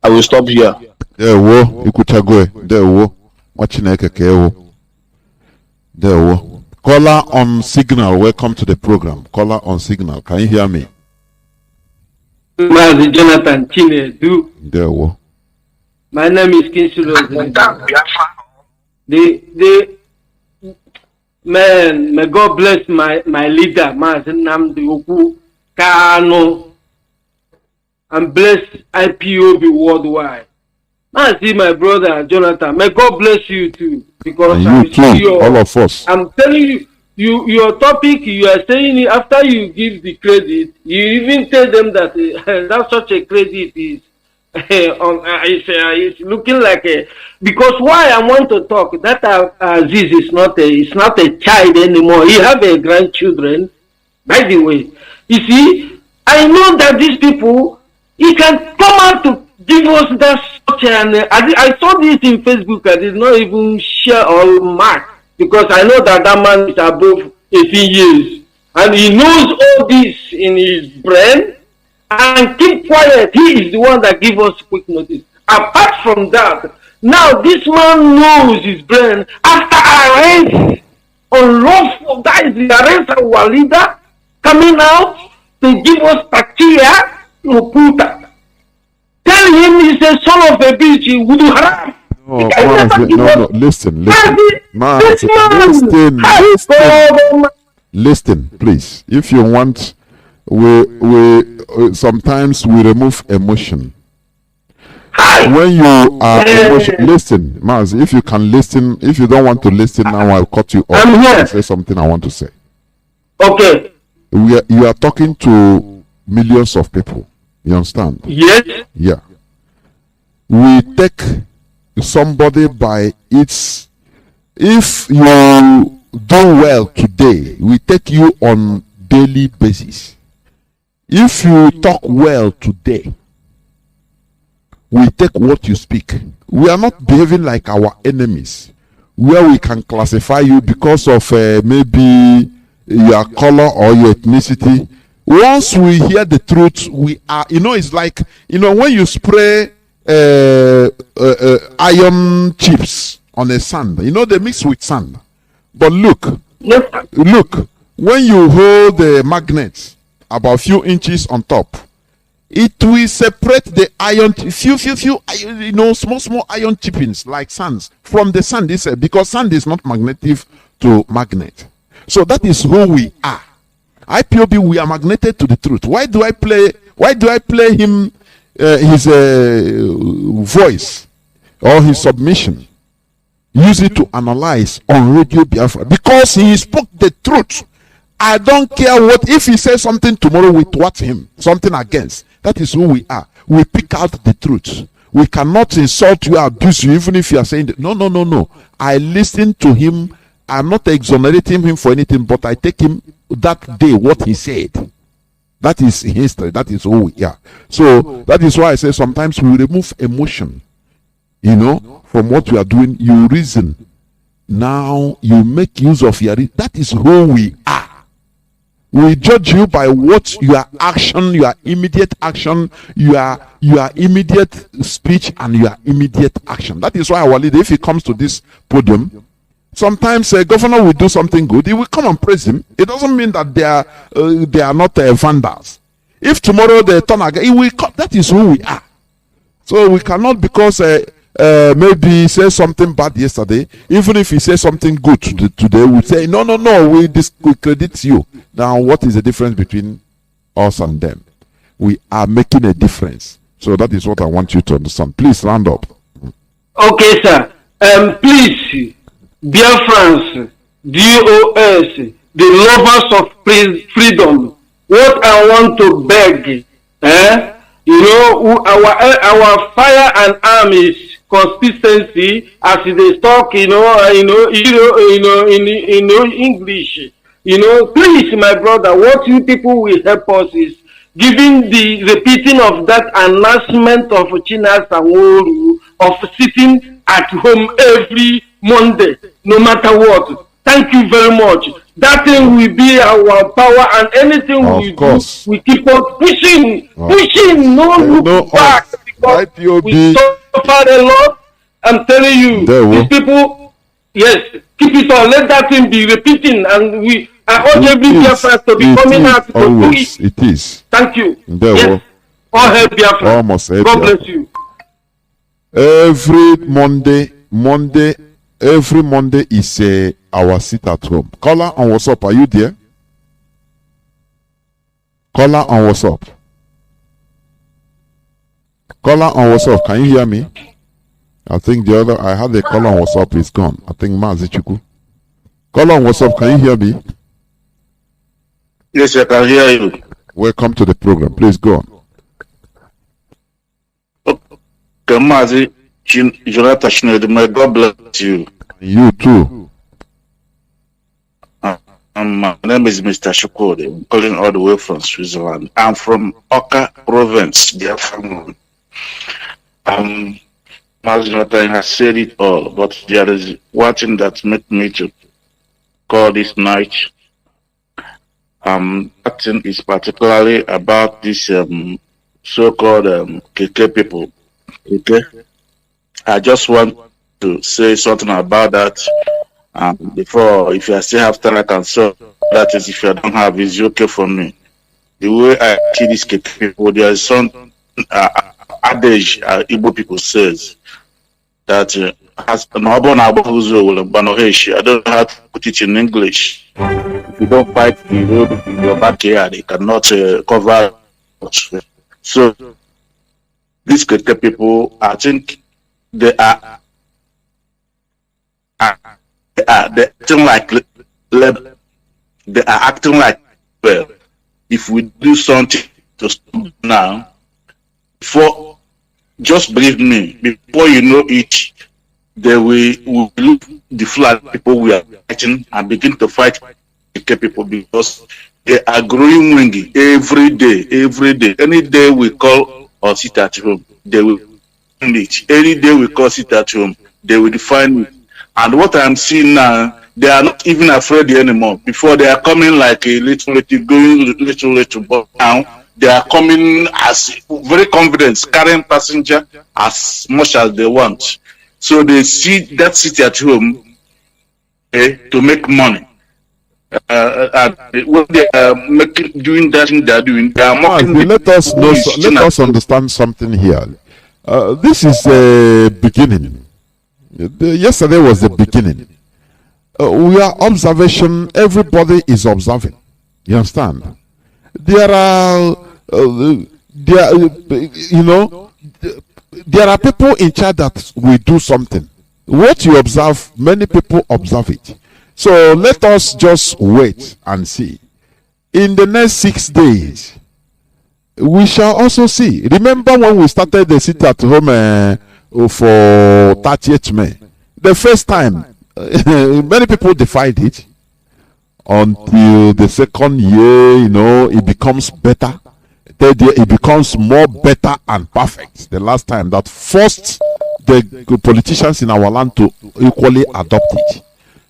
I will stop here. There wo, ikuchagwe. There wo, watching ekeke. There wo. Caller on signal. Welcome to the program. Caller on signal. Can you hear me? Mazi Johnathan Chinedu. There wo. My name is Kinsulo. May God bless my leader, Mazi Nnamdi Kanu. And bless IPOB worldwide. Mazi, my brother Jonathan, may God bless you too. Because all of us. I'm telling you, your topic, you are saying it after you give the credit, you even tell them that that such a credit is it's looking like a, because why I want to talk that Aziz is not a child anymore. He have a grandchildren. By the way, you see, I know that these people. He can come out to give us that such and I saw this in Facebook. I did not even share or mark because I know that man is above 18 years and he knows all this in his brain and keep quiet. He is the one that gives us quick notice. Apart from that, now this man knows his brain after arrest unlawful. That is the arrest of our leader coming out to give us Takia. Puta. Tell him he's a son of a bitch. He would haram. No, listen, please. If you want, we sometimes we remove emotion. When you are emotion, listen, Mazi. If you can listen, if you don't want to listen now, I'll cut you off. I'm here. Say something I want to say. Okay. You are talking to millions of people. You understand? Yes. Yeah. We take somebody by its. If you do well today, we take you on daily basis. If you talk well today, we take what you speak. We are not behaving like our enemies, where we can classify you because of maybe your color or your ethnicity. Once we hear the truth, we are, it's like, when you spray iron chips on a sand, they mix with sand. But look, when you hold the magnet about a few inches on top, it will separate the iron, few, you know, small iron chippings like sands from the sand itself, because sand is not magnetic to magnet. So that is who we are. IPOB, we are magneted to the truth. Why do I play him his voice or his submission? Use it to analyze on Radio Biafra because he spoke the truth. I don't care what, if he says something tomorrow we thwart him, something against. That is who we are. We pick out the truth. We cannot insult you, abuse you, even if you are saying that. No. I listen to him. I'm not exonerating him for anything, but I take him that day what he said. That is history. That is who we are. So that is why I say sometimes we remove emotion, you know, from what you are doing. You reason. Now you make use of your. That is who we are. We judge you by what your action, your immediate action, your immediate speech, and your immediate action. That is why our leader, if he comes to this podium, sometimes a governor will do something good. He will come and praise him. It doesn't mean that they are not vandals. If tomorrow they turn again, he will come. That is who we are. So we cannot, because maybe he says something bad yesterday, even if he says something good today, we say no, we credit you. Now what is the difference between us and them? We are making a difference. So that is what I want you to understand. Please round up. Okay, sir. Please, dear friends, DOS, the lovers of freedom, what I want to beg, you know, our fire and arm is consistency, as they talk, in English. You know, please, my brother, what you people will help us is giving the repeating of that announcement of China Sanwo of sitting at home every Monday, no matter what. Thank you very much. That thing will be our power, and anything we do, we keep on pushing, no look back, because we suffer a lot. I'm telling you, these people, yes, keep it on. Let that thing be repeating, and I urge every Biafra to be coming out to do it. It is. Thank you. Yes. All help Biafra. God bless you. Every Monday is our sit at home. Caller on WhatsApp, are you there? Caller on WhatsApp. Caller on WhatsApp, can you hear me? I think I had a caller on WhatsApp, is gone. I think Mazi Chuku. Caller on WhatsApp, can you hear me? Yes, I can hear you. Welcome to the program. Please go on. Okay, Mazi Johnathan Chinedu, may God bless you. You too. My name is Mr. Shukode. I'm calling all the way from Switzerland. I'm from Oka Province, Biafra. Mazi Johnathan has said it all, but there is one thing that made me to call this night. That thing is particularly about this so-called KK people. Okay, I just want to say something about that. Before, if you still have time, I can solve that. Is if you don't have, it's okay for me. The way I see these KK people, there is some adage Igbo people says that as I don't know how to put it in English. If you don't fight the road in your backyard, you cannot cover. So these KK people, I think they are acting like they are acting like, well, if we do something to stop now, just believe me, before you know it, they will look the flag people we are fighting and begin to fight the people, because they are growing wingy every day. Any day we call or sit at home, they will find it. Any day we call sit at home, they will define it. And what I'm seeing now, they are not even afraid anymore. Before, they are coming like a little, going little, but now they are coming as very confident, carrying passenger as much as they want. So they see that city at home to make money. when they are doing that thing they are doing, they are mocking. Let us understand something here. This is a beginning. Yesterday was the beginning. We are observation. Everybody is observing. You understand? There are people in charge that will do something. What you observe, many people observe it. So let us just wait and see. In the next 6 days, we shall also see. Remember when we started the sit at home for 30th May? The first time, many people defied it until the second year, it becomes better. Third year, it becomes more better and perfect. The last time that forced the politicians in our land to equally adopt it.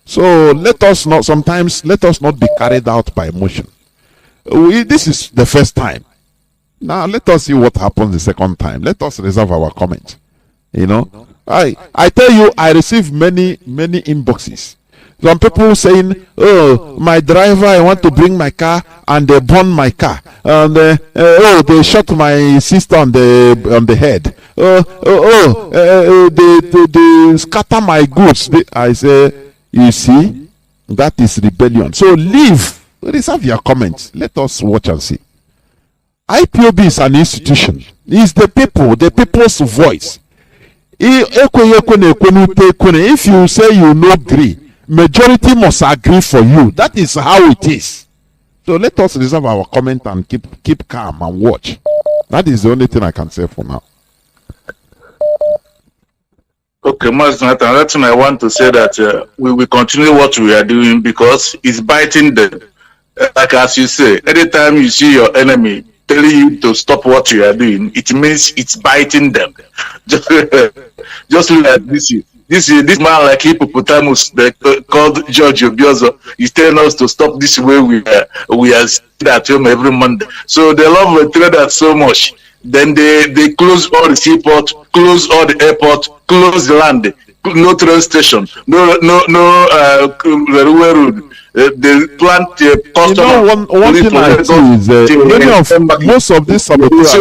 So let us not be carried out by emotion. This is the first time. Now let us see what happens the second time. Let us reserve our comment. I tell you, I receive many inboxes. Some people saying, "Oh, my driver, I want to bring my car, and they burn my car, and they shot my sister on the head. They scatter my goods." I say, you see, that is rebellion. So reserve your comments. Let us watch and see. IPOB is an institution. It's the people, the people's voice. If you say you no agree, majority must agree for you. That is how it is. So let us reserve our comment and keep calm and watch. That is the only thing I can say for now. Okay, Mazi Johnathan, that's when I want to say that we will continue what we are doing because it's biting them. Like as you say, anytime you see your enemy telling you to stop what you are doing, it means it's biting them. Just like this man like hippopotamus called George Obiozo is telling us to stop this way we are sitting at home every Monday. So they love the trader so much. Then they close all the seaport, close all the airport, close the land, no train station, no railway road. They plant one thing I see is most of these saboteurs.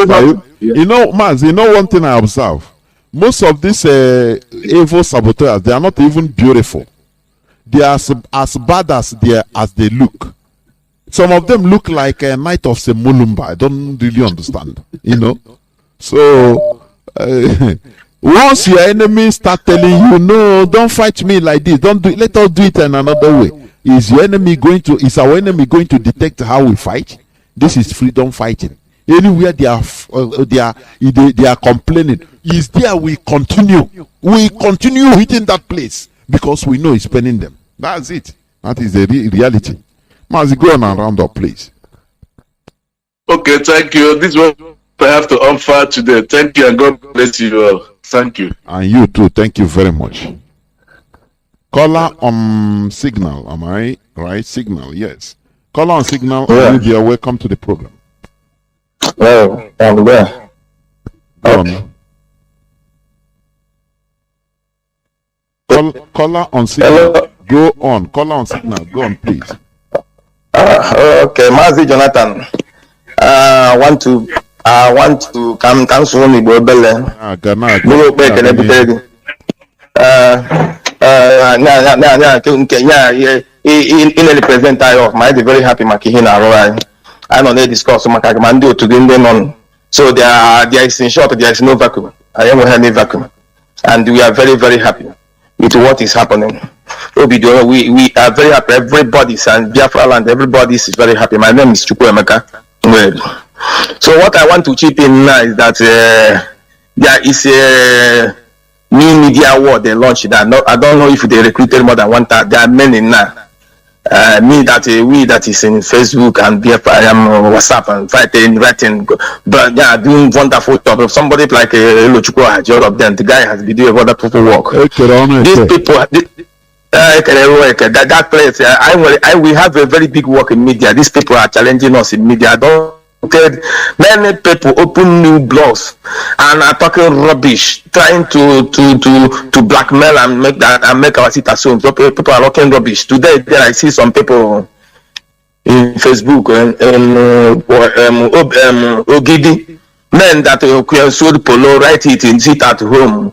Maz, one thing I observe. Most of these evil saboteurs, they are not even beautiful. They are as bad as they look. Some of them look like a knight of Semulumba. I don't really understand, So once your enemy start telling you, "No, don't fight me like this. Don't do it. Let us do it in another way." Is our enemy going to detect how we fight? This is freedom fighting. Anywhere they are complaining, is there we continue. We continue hitting that place because we know it's paining them. That's it. That is the reality. Mazi, go on and round up, please. Okay, thank you. This is what I have to offer today. Thank you and God bless you all. Thank you. And you too. Thank you very much. Caller on Signal, am I right? Signal, yes. Caller on Signal, you are welcome to the program. Well, I'm there. Go on. Caller on Signal. Hello. Go on. Caller on Signal. Go on, please. Okay, Mazi Johnathan. I want to cancel me Bobele. In the present time of my very happy Makihina Roy. I know they discuss Makagamando to bring them on. So there is in short, there is no vacuum. I am any vacuum. And we are very, very happy with what is happening. We are very happy. Everybody's and Biafra land, everybody is very happy. My name is Chukwuemeka. So what I want to chip in now is that there is a new media award they launched. I don't know if they recruited more than 1,000. There are many now. We that is in Facebook and Biafra, I am WhatsApp and writing, but they are doing wonderful job. Somebody like Lochukwu Haji, all of them, the guy has been doing wonderful work. These people. That place, we have a very big work in media. These people are challenging us in media. Many people open new blogs and are talking rubbish, trying to blackmail and make our sit at home. So people are talking rubbish. Today, I see some people in Facebook and Ogidi. Men that sold polo, write it and sit at home.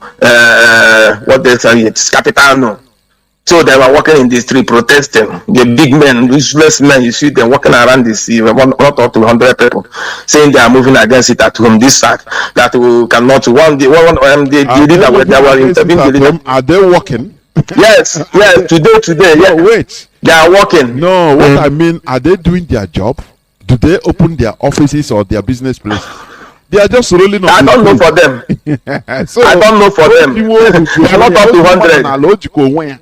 What they say, it's capital no. So they were walking in the street protesting. The big men, useless men, you see them walking around the sea, not up to 100 people, saying they are moving against it at home. This fact that we cannot. The leader were interviewing. Are they walking? Yes, today. No, yeah. wait. They are working. No, what I mean, are they doing their job? Do they open their offices or their business places? They are just rolling on. I don't know for them. So, I don't know for them. They are not up to 100.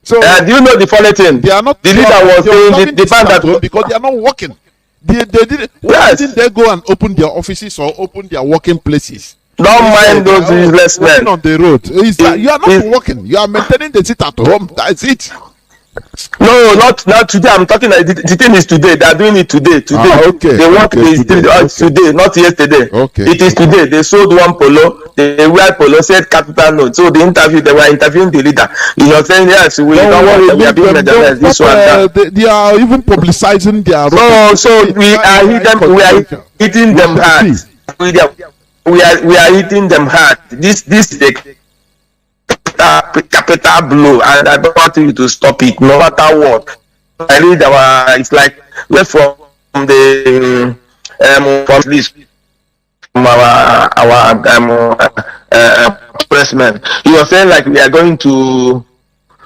So, do you know the funny thing? They are not. The leader was saying the band that because they are not working. They didn't. Why didn't they go and open their offices or open their working places? Don't mind those useless men on the road. You are not working. You are maintaining the seat at home. That's it. No, not today. I'm talking. The thing is today. They are doing it today. Okay. They work today, not yesterday. Okay. It is today. They sold one polo. They wear polo. Said capital note. So they were interviewing the leader. You are saying yes. We don't worry. We are being meddled. This one. They are even publicizing their. So we are hitting them hard. We are hitting them hard. This is a capital blow, and I don't want you to stop it, no matter what. I read it's like wait from the from this from our pressman. He was saying like we are going to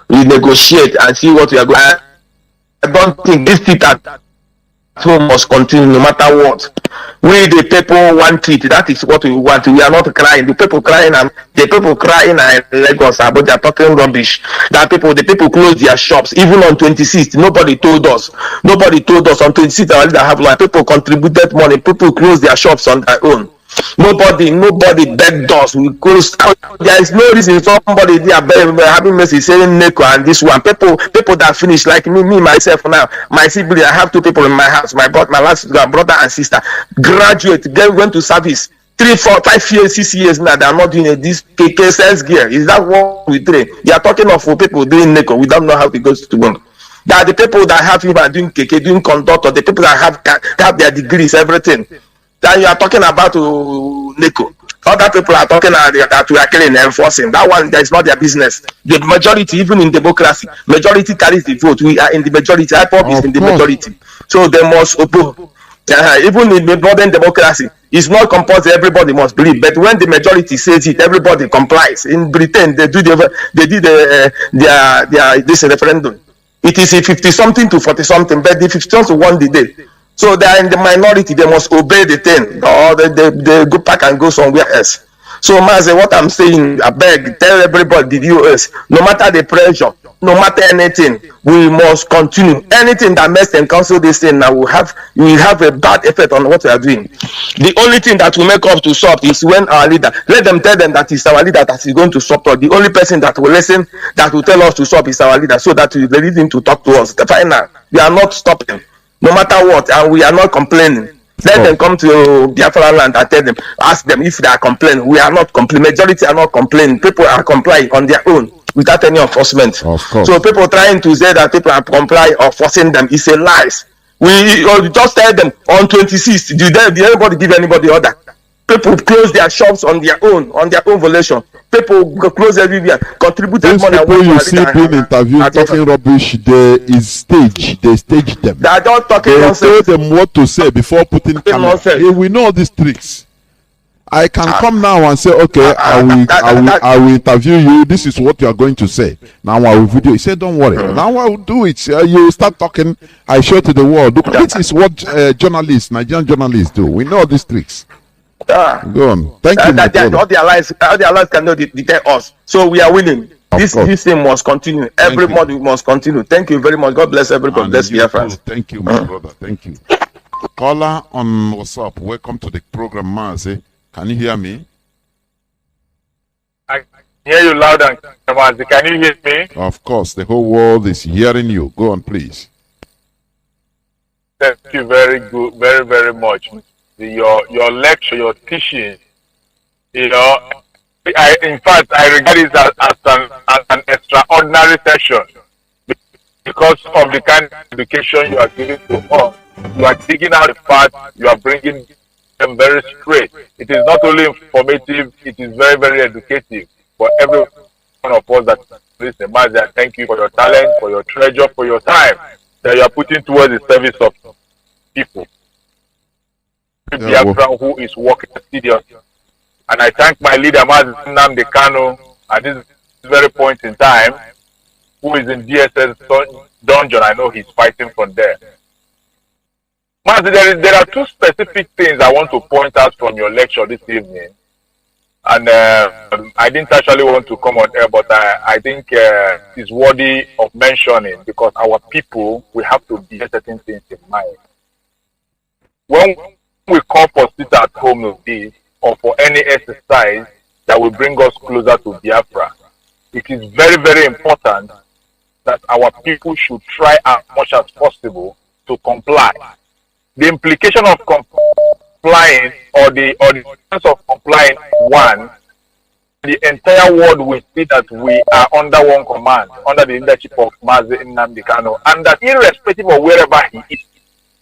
renegotiate and see what we are going. I don't think this thing at home must continue no matter what. We the people want it. That is what we want. We are not crying. The people crying and Lagos, but they are talking rubbish. The people close their shops. Even on 26th, nobody told us. On 26th, our leader have like people contributed money. People close their shops on their own. Nobody begged us. We closed. There is no reason somebody there having mercy saying Neko and this one. People that finish like me myself now. My sibling, I have two people in my house. My last brother and sister graduate. They went to service 3, 4, 5 years, 6 years now. They are not doing this KK sales gear. Is that what we train? You are talking of people doing Neko. We don't know how it goes to work. They are the people that have him doing KK, doing conductor. The people that have their degrees, everything. That you are talking about Neko. Other people are talking that we are killing and enforcing. That one, that is not their business. The majority, even in democracy, majority carries the vote. We are in the majority. IPOP is in the majority. So they must oppose. Even in the modern democracy, it's not compulsory. Everybody must believe. But when the majority says it, everybody complies. In Britain, they did this referendum. It is a 50-something to 40-something, but the 50-something won the day. So they are in the minority. They must obey the thing, or they go back and go somewhere else. So, Mazi, what I'm saying, I beg, tell everybody, the US, no matter the pressure, no matter anything, we must continue. Anything that makes them council this thing now will have a bad effect on what we are doing. The only thing that will make us to stop is when our leader, let them tell them that it's our leader that is going to stop us. The only person that will listen, that will tell us to stop is our leader, so that we lead him to talk to us. The final, we are not stopping, no matter what, and we are not complaining. Let them come to Biafra land and tell them, ask them if they are complaining. We are not complaining. Majority are not complaining. People are complying on their own without any enforcement. Of course. So people trying to say that people are complying or forcing them is a lie. We just tell them on 26th. Did anybody give anybody order? People close their shops on their own volition. People close everywhere, contributed These money. People you see being interviewed talking rubbish, they stage them. They are just talking They nonsense. tell them what to say before putting camera. Hey, we know all these tricks. I can come now and say, okay, I will interview you. This is what you are going to say. Now I will video. He said, don't worry. Now I will do it. You start talking. I show it to the world. Look, this is what Nigerian journalists do. We know these tricks. Go on. Thank you, my brother. All their lives cannot deter us. So we are winning. This thing must continue. Everybody must continue. Thank you very much. God bless everybody. Bless Biafra. Thank you, my brother. Thank you. Caller on WhatsApp. Welcome to the program, Mazi. Can you hear me? I hear you loud and clear, Mazi. Can you hear me? Of course. The whole world is hearing you. Go on, please. Thank you very good, very, very much. Your lecture, your teaching, in fact, I regard it as an extraordinary session because of the kind of education you are giving to us. You are digging out the facts, you are bringing them very straight. It is not only informative, it is very, very educative for every one of us that listen. Mazi, I thank you for your talent, for your treasure, for your time that you are putting towards the service of people. Biafra who is working seriously. And I thank my leader, Mazi Nnamdi Kanu, at this very point in time, who is in DSS dungeon. I know he's fighting from there. Mazi, there are two specific things I want to point out from your lecture this evening. And I didn't actually want to come on air, but I think it's worthy of mentioning because our people, we have to bear certain things in mind. When we call for sit at home with this, or for any exercise that will bring us closer to Biafra, it is very, very important that our people should try as much as possible to comply. The implication of complying or the sense of complying, one, the entire world will see that we are under one command, under the leadership of Mazi Nnamdi Kanu, and that irrespective of wherever he is,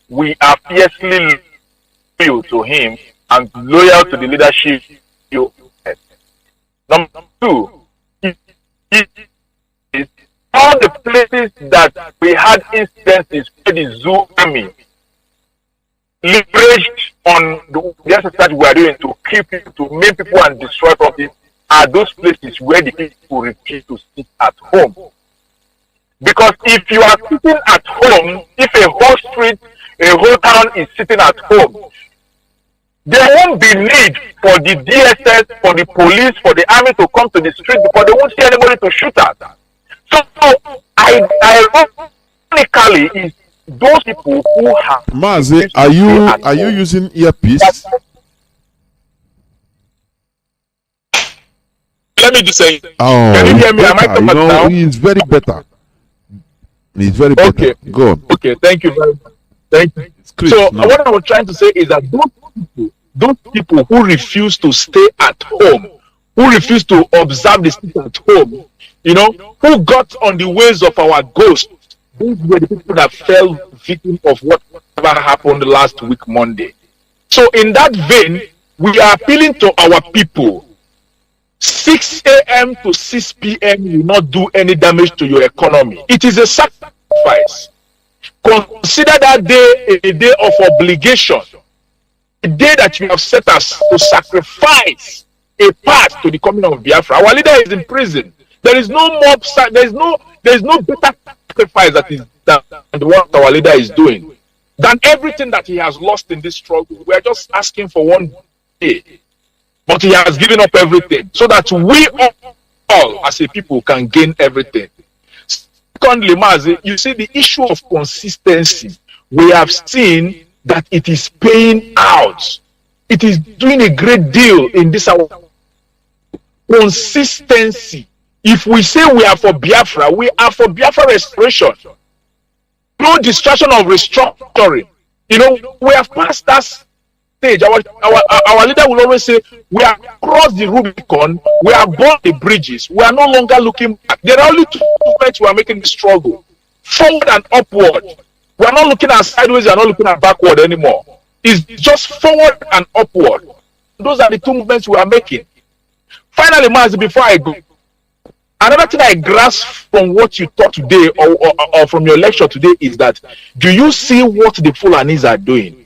we are fiercely loyal to him and loyal to the leadership. Number two, is all the places that we had instances where the zoo army leveraged on the exercise we are doing to kill people, to maim people and destroy property, are those places where the people refuse to sit at home. Because if you are sitting at home, if a whole street, a whole town is sitting at home, there won't be need for the DSS, for the police, for the army to come to the street because they won't see anybody to shoot at. So ironically, is those people who have. Mazi, are you using earpiece? Let me just say. Oh, can you hear me? Am I coming now? It's very better. It's very better. Okay. Go on. Okay. Thank you very much. Thank you. So what I was trying to say is that those people who refuse to stay at home, who refuse to observe the state at home, who got on the ways of our ghost, these were the people that fell victim of whatever happened last week, Monday. So in that vein, we are appealing to our people. 6 a.m. to 6 p.m. will not do any damage to your economy. It is a sacrifice. Consider that day a day of obligation, a day that you have set us to sacrifice a part to the coming of Biafra. Our leader is in prison. There is no more. There is no better sacrifice than the one our leader is doing than everything that he has lost in this struggle. We are just asking for one day, but he has given up everything so that we all as a people can gain everything. Secondly, Mazi, you see the issue of consistency. We have seen that it is paying out. It is doing a great deal in this hour. Consistency. If we say we are for Biafra, we are for Biafra restoration. No distraction of restructuring. We have passed that stage. Our leader will always say, we have crossed the Rubicon, we have burned the bridges, we are no longer looking back. There are only two movements we are making the struggle, forward and upward. We are not looking at sideways, we are not looking at backward anymore. It's just forward and upward. Those are the two movements we are making. Finally, Mazi, before I go, another thing I grasp from what you taught today or from your lecture today is that, do you see what the Fulanis are doing?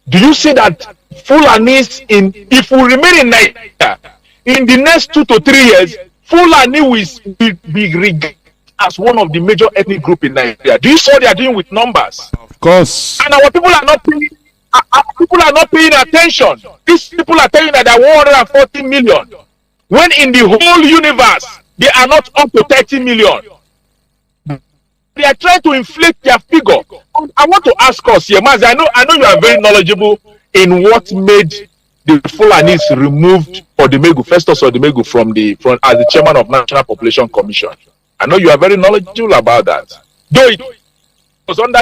Do you see that Fulanis, if we remain in Nigeria, in the next 2 to 3 years, Fulani will be regarded as one of the major ethnic groups in Nigeria? Do you see what they are doing with numbers? Of course. And our people are not paying attention. These people are telling that they are 140 million, when in the whole universe they are not up to 30 million. They are trying to inflate their figure. I want to ask us here, Mazi, I know you are very knowledgeable in what made the Fulanis removed Festus Odimegu from as the chairman of National Population Commission. I know you are very knowledgeable about that. Though it was under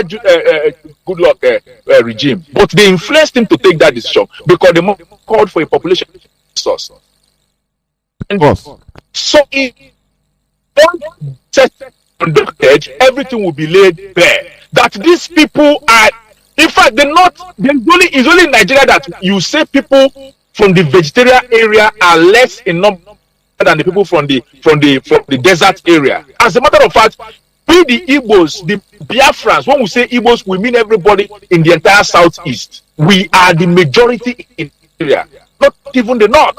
Goodluck regime, but they influenced him to take that decision because they called for a population source. So if conducted, everything will be laid bare. That these people are, in fact, fact, it's only in Nigeria that you say people from the vegetarian area are less in number than the people from the desert area. As a matter of fact, we the Igbos, the Biafrans, when we say Igbos, we mean everybody in the entire southeast. We are the majority in the area, not even the north.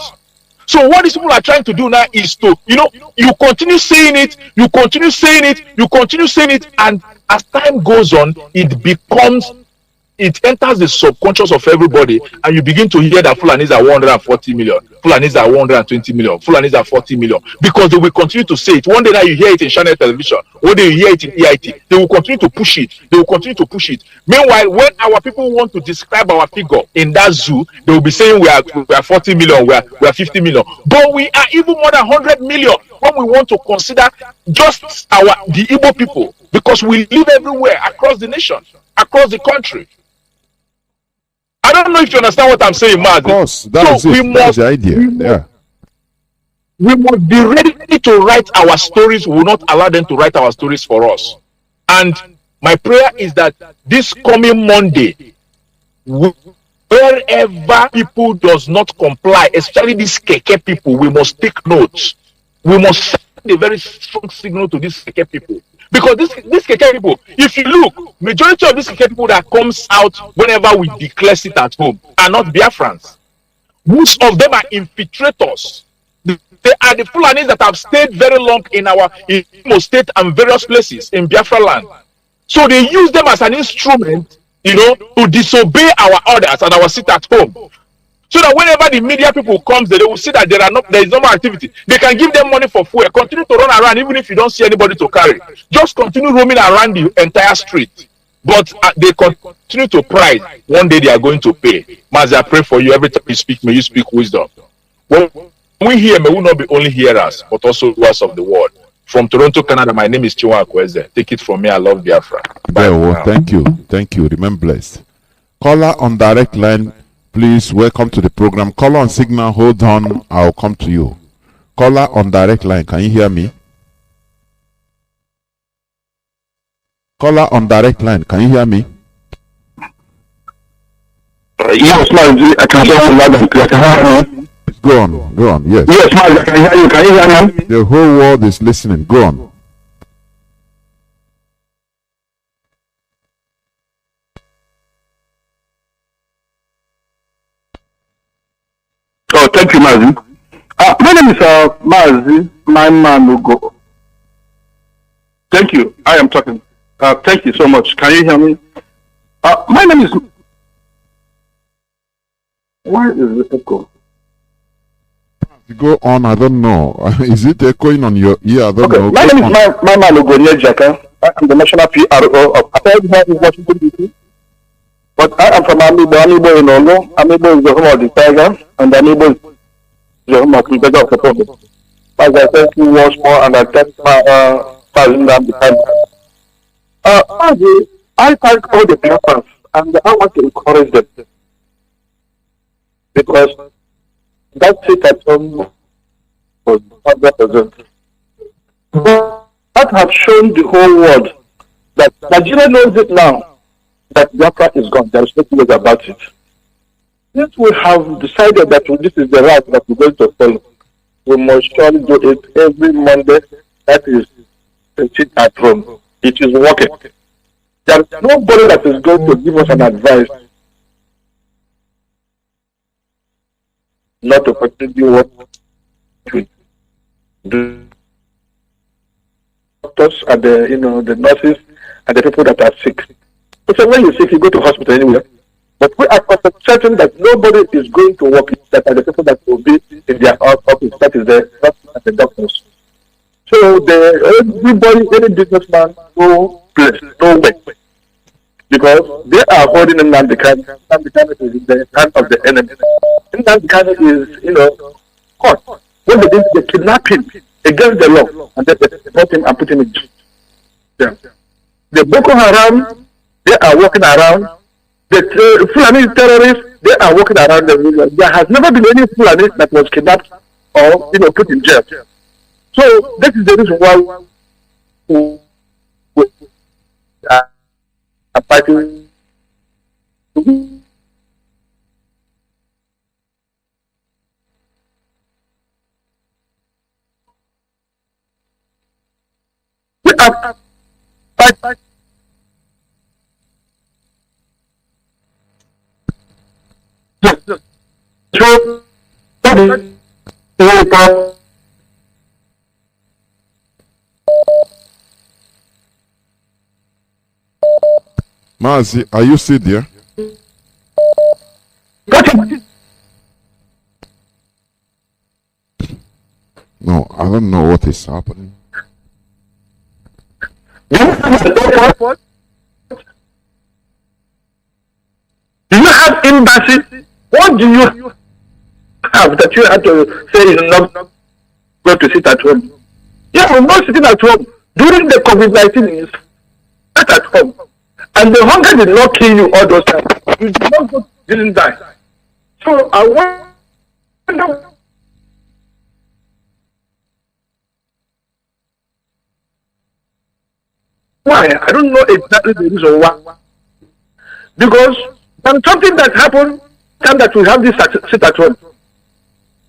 So what these people are trying to do now is to, you continue saying it, and as time goes on, it enters the subconscious of everybody, and you begin to hear that Fulanis are 140 million, Fulanis are 120 million, Fulanis are 40 million, because they will continue to say it. One day now you hear it in channel television, one day you hear it in EIT. They will continue to push it. Meanwhile, when our people want to describe our figure in that zoo, they will be saying we are 40 million, we are 50 million, but we are even more than 100 million when we want to consider just the Igbo people, because we live everywhere across the nation, across the country. I don't know if you understand what I'm saying, Mazi. Of course, that's the idea. We must be ready to write our stories. We will not allow them to write our stories for us. And my prayer is that this coming Monday, wherever people does not comply, especially these keke people, we must take notes. We must send a very strong signal to these keke people. Because these keke people, if you look, majority of these keke people that comes out whenever we declare it at home are not Biafrans. Most of them are infiltrators. They are the Fulanis that have stayed very long in Imo State and various places in Biafra land. So they use them as an instrument, to disobey our orders and our sit at home. So that whenever the media people comes, they will see that there is no more activity. They can give them money for fuel, continue to run around, even if you don't see anybody to carry. Just continue roaming around the entire street. But they continue to pride. One day they are going to pay. Mazi, I pray for you. Every time you speak, may you speak wisdom. When we hear, may we not be only hearers, but also doers of the word. From Toronto, Canada, my name is Chiwa Akweze. Take it from me. I love Biafra. Thank you. Remain blessed. Caller on direct line. Please, welcome to the program. Caller on signal, hold on, I'll come to you. Caller on direct line, can you hear me? Caller on direct line, can you hear me? Yes, Mazi, I can hear you loud and clear. Go on, yes. Yes, Mazi, I can hear you. Can you hear me? The whole world is listening. Go on. Oh, thank you, Mazi. My name is Mazi Nnamdi. Thank you. I am talking. Thank you so much. Can you hear me? My name is. Why is the echo? Go on. I don't know. Is it echoing on your ear? I don't know. My name is Nnamdi. I am the national PRO of Washington DC. But I am from Amibo in Olo. Amibo is the home of the tiger, and Amibo is the home of the beggar of the prophet. As I said, he was more, and I thank Mazi Nnamdi Kanu. I thank all the Biafrans, and I want to encourage them. Because that sit at home was 100%. That have shown the whole world that Nigeria knows it now. That Biafra is gone. There is no way about it. Since we have decided that this is the route that we're going to follow, we must surely do it every Monday. That is sit at home. It is working. There is nobody that is going to give us an advice not to continue what we do. Doctors and the nurses and the people that are sick. So when you're sick, you go to hospital anywhere. But we are certain that nobody is going to work. That are the people that will be in their office. That is the nurses and the doctors. So everybody, any businessman, no place, no way. Because they are holding Nnamdi Kanu. Nnamdi Kanu is in the hand of the enemy. Nnamdi Kanu is, caught. When they did the kidnapping against the law, and then they brought him and put him in jail. The Boko Haram, they are walking around. The Fulani terrorists, they are walking around. There has never been any Fulani that was kidnapped or put in jail. So this is the reason why we are fighting are Mazi, are you still there? No, I don't know what is happening. Do you have embassy? What do you have that you have to say is not going to sit at home? Yeah, we're not sitting at home. During the COVID-19, you sat at home. And the hunger did not kill you all those times. You didn't die. So I wonder why. I don't know exactly the reason why. Because when something that happened, time that we have this sit at home,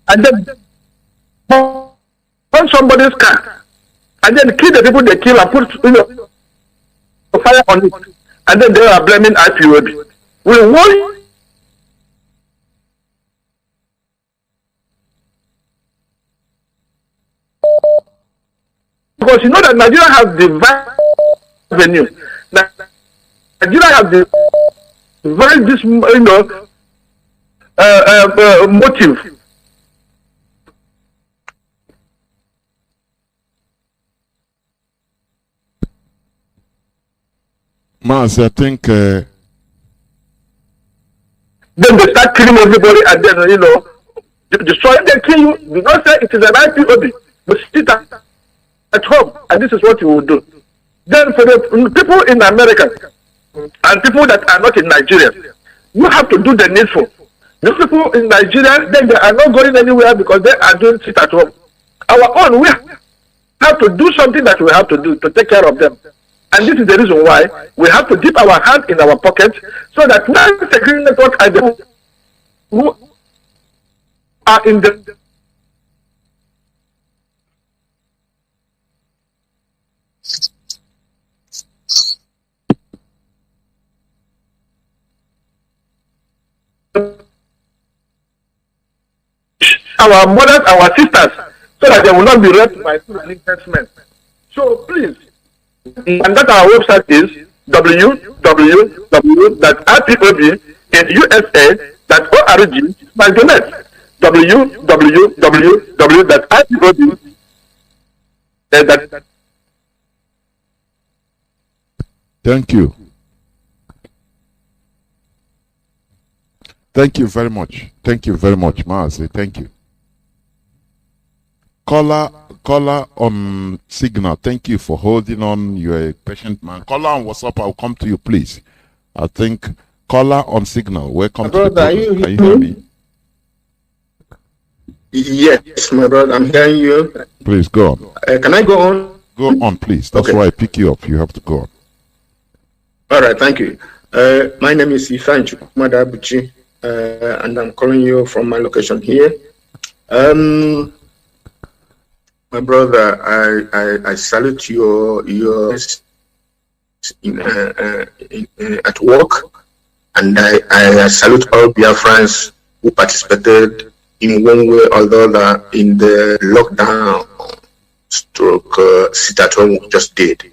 and then on somebody's car, and then kill the people they kill and put fire on it, and then they are blaming IPOB. We want because you know that Nigeria has divided venue. Nigeria has divided this, motive. Maz, I think. Then they start killing everybody, and then destroy. They kill you. Do not say it is an IPOB. But sit at home, and this is what you will do. Then for the people in America and people that are not in Nigeria, you have to do the needful. These people in Nigeria, then they are not going anywhere because they are doing sit at home. Our own, we have to do something that we have to do to take care of them. And this is the reason why we have to dip our hand in our pocket so that when the security network are the who are in the our mothers, our sisters, so that they will not be raped by men. So please, and that our website is www.ipob.usa.org.net. www.ipob.usa.org.net. Thank you. Thank you very much. Thank you very much, Mazi. Thank you. Caller on Signal. Thank you for holding on. You're a patient man. Caller on WhatsApp. I'll come to you, please. I think caller on Signal. Welcome to the program. Can you hear me? Yes, my brother. I'm hearing you. Please go on. Can I go on? Go on, please. That's why I pick you up. You have to go on. All right. Thank you. My name is Ifanju Madabuchi, and I'm calling you from my location here. My brother, I salute your at work, and I salute all Biafrans who participated in one way or the other in the lockdown stroke sit at home we just did.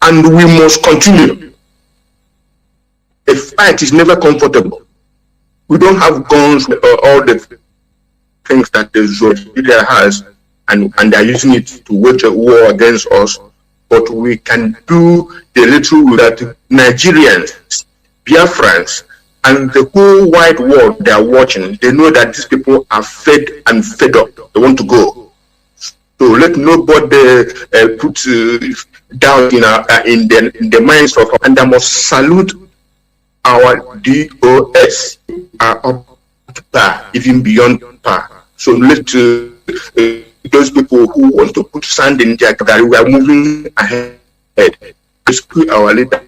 And we must continue. A fight is never comfortable. We don't have guns or all the things that the Zodiac has, and they're using it to wage a war against us. But we can do the little that Nigerians, Biafrans, and the whole wide world they are watching. They know that these people are fed and fed up. They want to go. So let nobody put down in the minds of, and I must salute our DOS are up to par, even beyond par. So let those people who want to put sand in their that we are moving ahead, rescue our leader,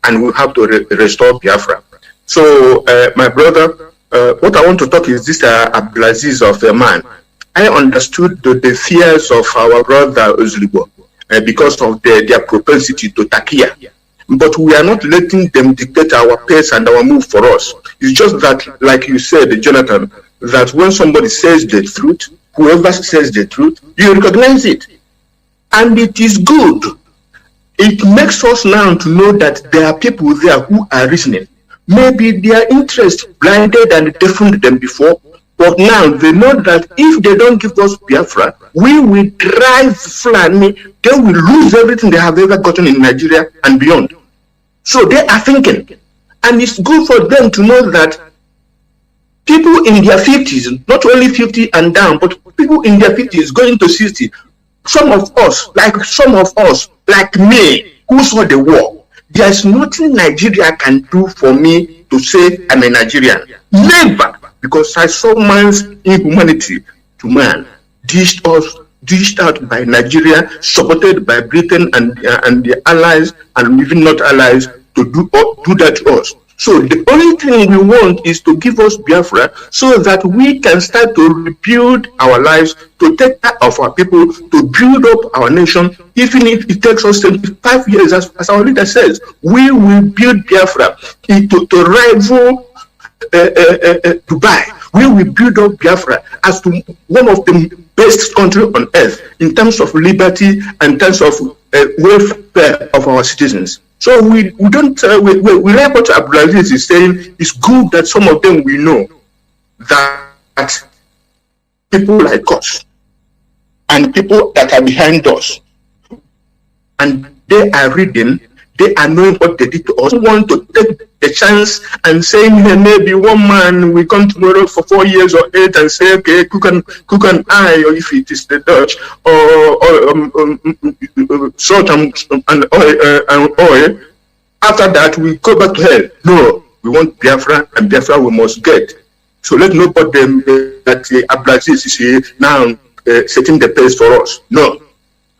and we have to restore Biafra. So, my brother, what I want to talk is this Abdulaziz of a man. I understood the fears of our brother Uzlibo. because of their propensity to takia. But we are not letting them dictate our pace and our move for us. It's just that, like you said, Jonathan, that when somebody says the truth, whoever says the truth, you recognize it. And it is good. It makes us now to know that there are people there who are reasoning. Maybe their interest blinded and deafened them before, but now they know that if they don't give us Biafra, we will drive Fulani, they will lose everything they have ever gotten in Nigeria and beyond. So they are thinking. And it's good for them to know that people in their 50s, not only 50 and down, but people in their 50s going to 60, some of us, like me, who saw the war, there's nothing Nigeria can do for me to say I'm a Nigerian. Never, because I saw man's inhumanity to man, dished out by Nigeria, supported by Britain and the allies, and even not allies, to do that to us. So the only thing we want is to give us Biafra so that we can start to rebuild our lives, to take care of our people, to build up our nation. Even if it takes us 75 years, as our leader says, we will build Biafra to rival Dubai. We will build up Biafra as to one of the best countries on earth in terms of liberty and in terms of welfare of our citizens. So we don't we like what Abdulaziz is saying. It's good that some of them we know that people like us and people that are behind us, and they are reading, they are knowing what they did to us. We want to take the chance and say maybe one man will come tomorrow for 4 years or 8 and say, okay, cook an eye, or if it is the Dutch, or salt and oil. After that, we go back to hell. No, we want Biafra, and Biafra we must get. So let nobody that Abdulaziz is now setting the pace for us. No.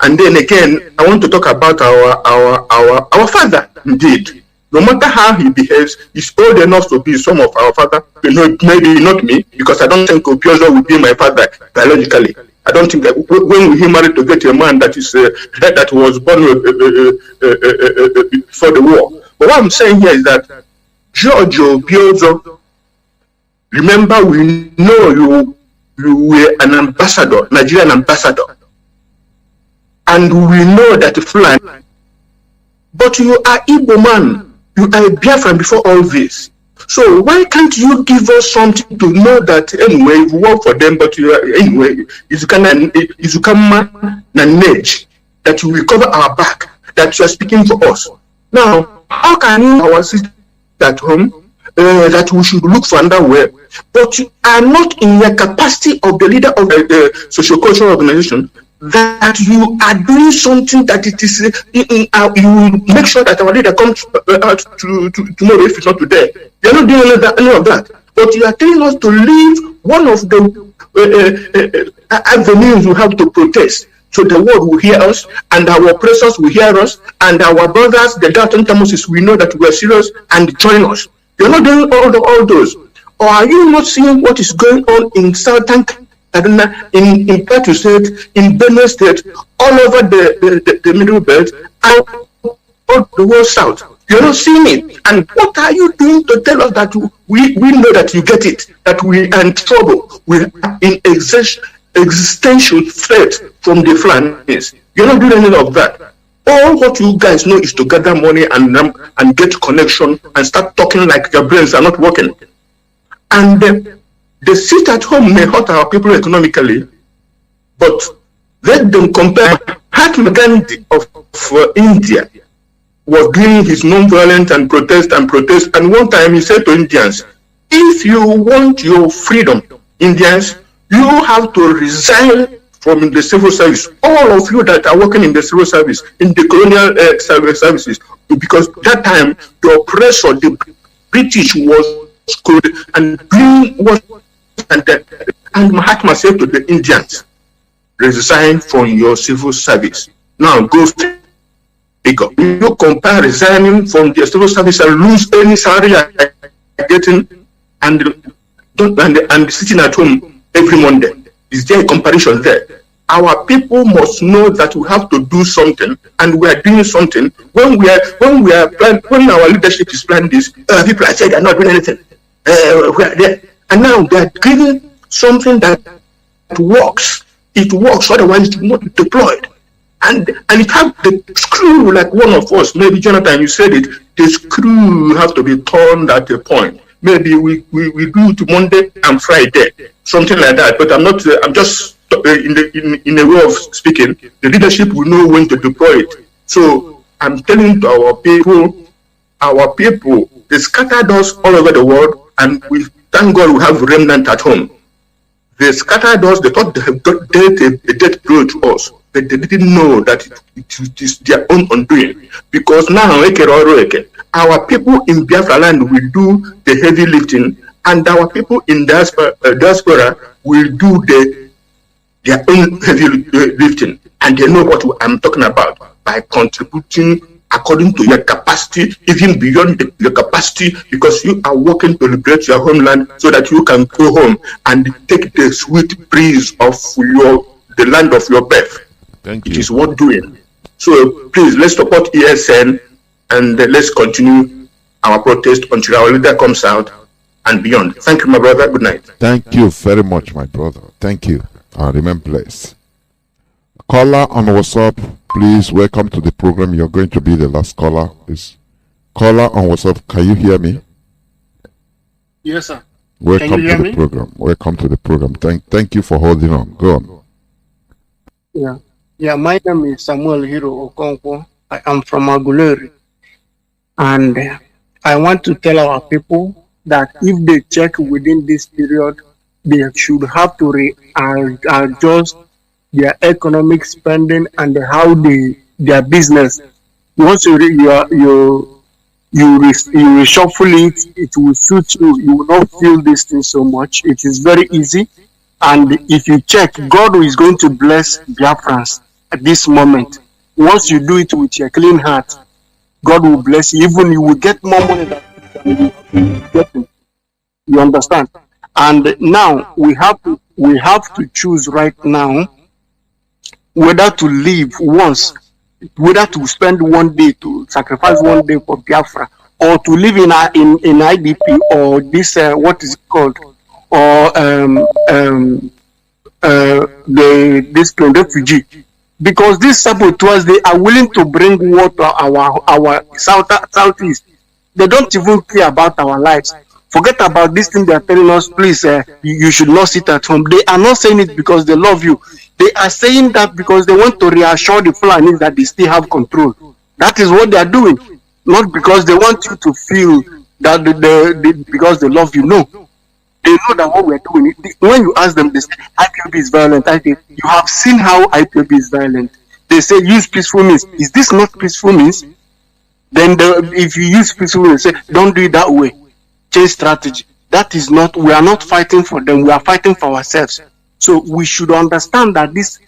And then again, I want to talk about our father. Indeed, no matter how he behaves, he's old enough to be some of our father. Maybe not me, because I don't think Obiozo will be my father biologically. I don't think that when he married to get a man that is that was born before the war. But what I'm saying here is that George Obiozo, remember, we know you were an ambassador, Nigerian ambassador. And we know that Fulani, but you are Igbo man, you are a Biafran before all this. So why can't you give us something to know that anyway you work for them, but you are anyway you come manage that you will cover our back, that you are speaking for us. Now, how can you our sister at home that we should look for underwear, but you are not in the capacity of the leader of the socio-cultural organization, that you are doing something that it is you will make sure that our leader comes out to tomorrow if it's not today. You are not doing any of that, but you are telling us to leave one of the avenues we have to protest, so the world will hear us, and our oppressors will hear us, and our brothers, the Dalton Thomases, we know that we are serious and join us. You are not doing all those, or are you not seeing what is going on in Southern in Plateau State, in Benue State, all over the Middle Belt, and all the whole South? You're not seeing it. And what are you doing to tell us that we know that you get it, that we are in trouble, we are in existential threat from the Fulanis? You're not doing any of that. All what you guys know is to gather money and get connection and start talking like your brains are not working. And the seat at home may hurt our people economically, but let them compare. Mahatma Gandhi of India was doing his non-violent and protest, and one time he said to Indians, if you want your freedom, Indians, you have to resign from the civil service. All of you that are working in the civil service, in the colonial services, because that time the oppressor, the British, was good and doing what. And Mahatma said to the Indians, resign from your civil service. Now go figure. You compare resigning from the civil service and lose any salary you're getting and sitting at home every Monday. Is there a comparison there? our people must know that we have to do something, and we are doing something. When our leadership is planning this, people are saying they're not doing anything. We are there. And now they're giving something that works. It works, otherwise it's not deployed. And it has the screw, like one of us, maybe Jonathan, you said it, the screw have to be turned at a point. Maybe we do it Monday and Friday, something like that. But I'm just in a way of speaking, the leadership will know when to deploy it. So I'm telling to our people, they scattered us all over the world, and we thank God we have remnant at home. They scattered us, they thought they have dealt a death blow to us, but they didn't know that it is their own undoing. Because now, our people in Biafra land will do the heavy lifting, and our people in diaspora will do their own heavy lifting. And they know what I'm talking about by contributing according to your capacity, even beyond your capacity, because you are working to liberate your homeland so that you can go home and take the sweet breeze of the land of your birth. Thank you. It is worth doing. So please, let's support ESN, and let's continue our protest until our leader comes out and beyond. Thank you, my brother. Good night. Thank you very much, my brother. Thank you. And remain blessed. Caller on WhatsApp, please welcome to the program. You're going to be the last caller. Please. Caller on WhatsApp, can you hear me? Yes, sir. Welcome to the program. Welcome to the program. Thank you for holding on. Go on. Yeah. My name is Samuel Hiro Okonkwo. I am from Aguleri, and I want to tell our people that if they check within this period, they should have to adjust their economic spending and how their business. Once you reshuffle it, it will suit you. You will not feel this thing so much. It is very easy. And if you check, God is going to bless Biafrans at this moment. Once you do it with your clean heart, God will bless you. Even you will get more money than you get. You understand? And now we have to choose right now whether to live once, whether to spend one day, to sacrifice one day for Biafra, or to live in IDP, or this what is it called, or this refugee. Because these saboteurs, they are willing to bring water our southeast. They don't even care about our lives. Forget about this thing they are telling us, please, you should not sit at home. They are not saying it because they love you. They are saying that because they want to reassure the Fulanis that they still have control. That is what they are doing. Not because they want you to feel that because they love you. No. They know that what we are doing. When you ask them, they say, IPOB is violent. You have seen how IPOB is violent. They say, use peaceful means. Is this not peaceful means? Then if you use peaceful means, say, don't do it that way. Change strategy. That is not, we are not fighting for them. We are fighting for ourselves. So we should understand that this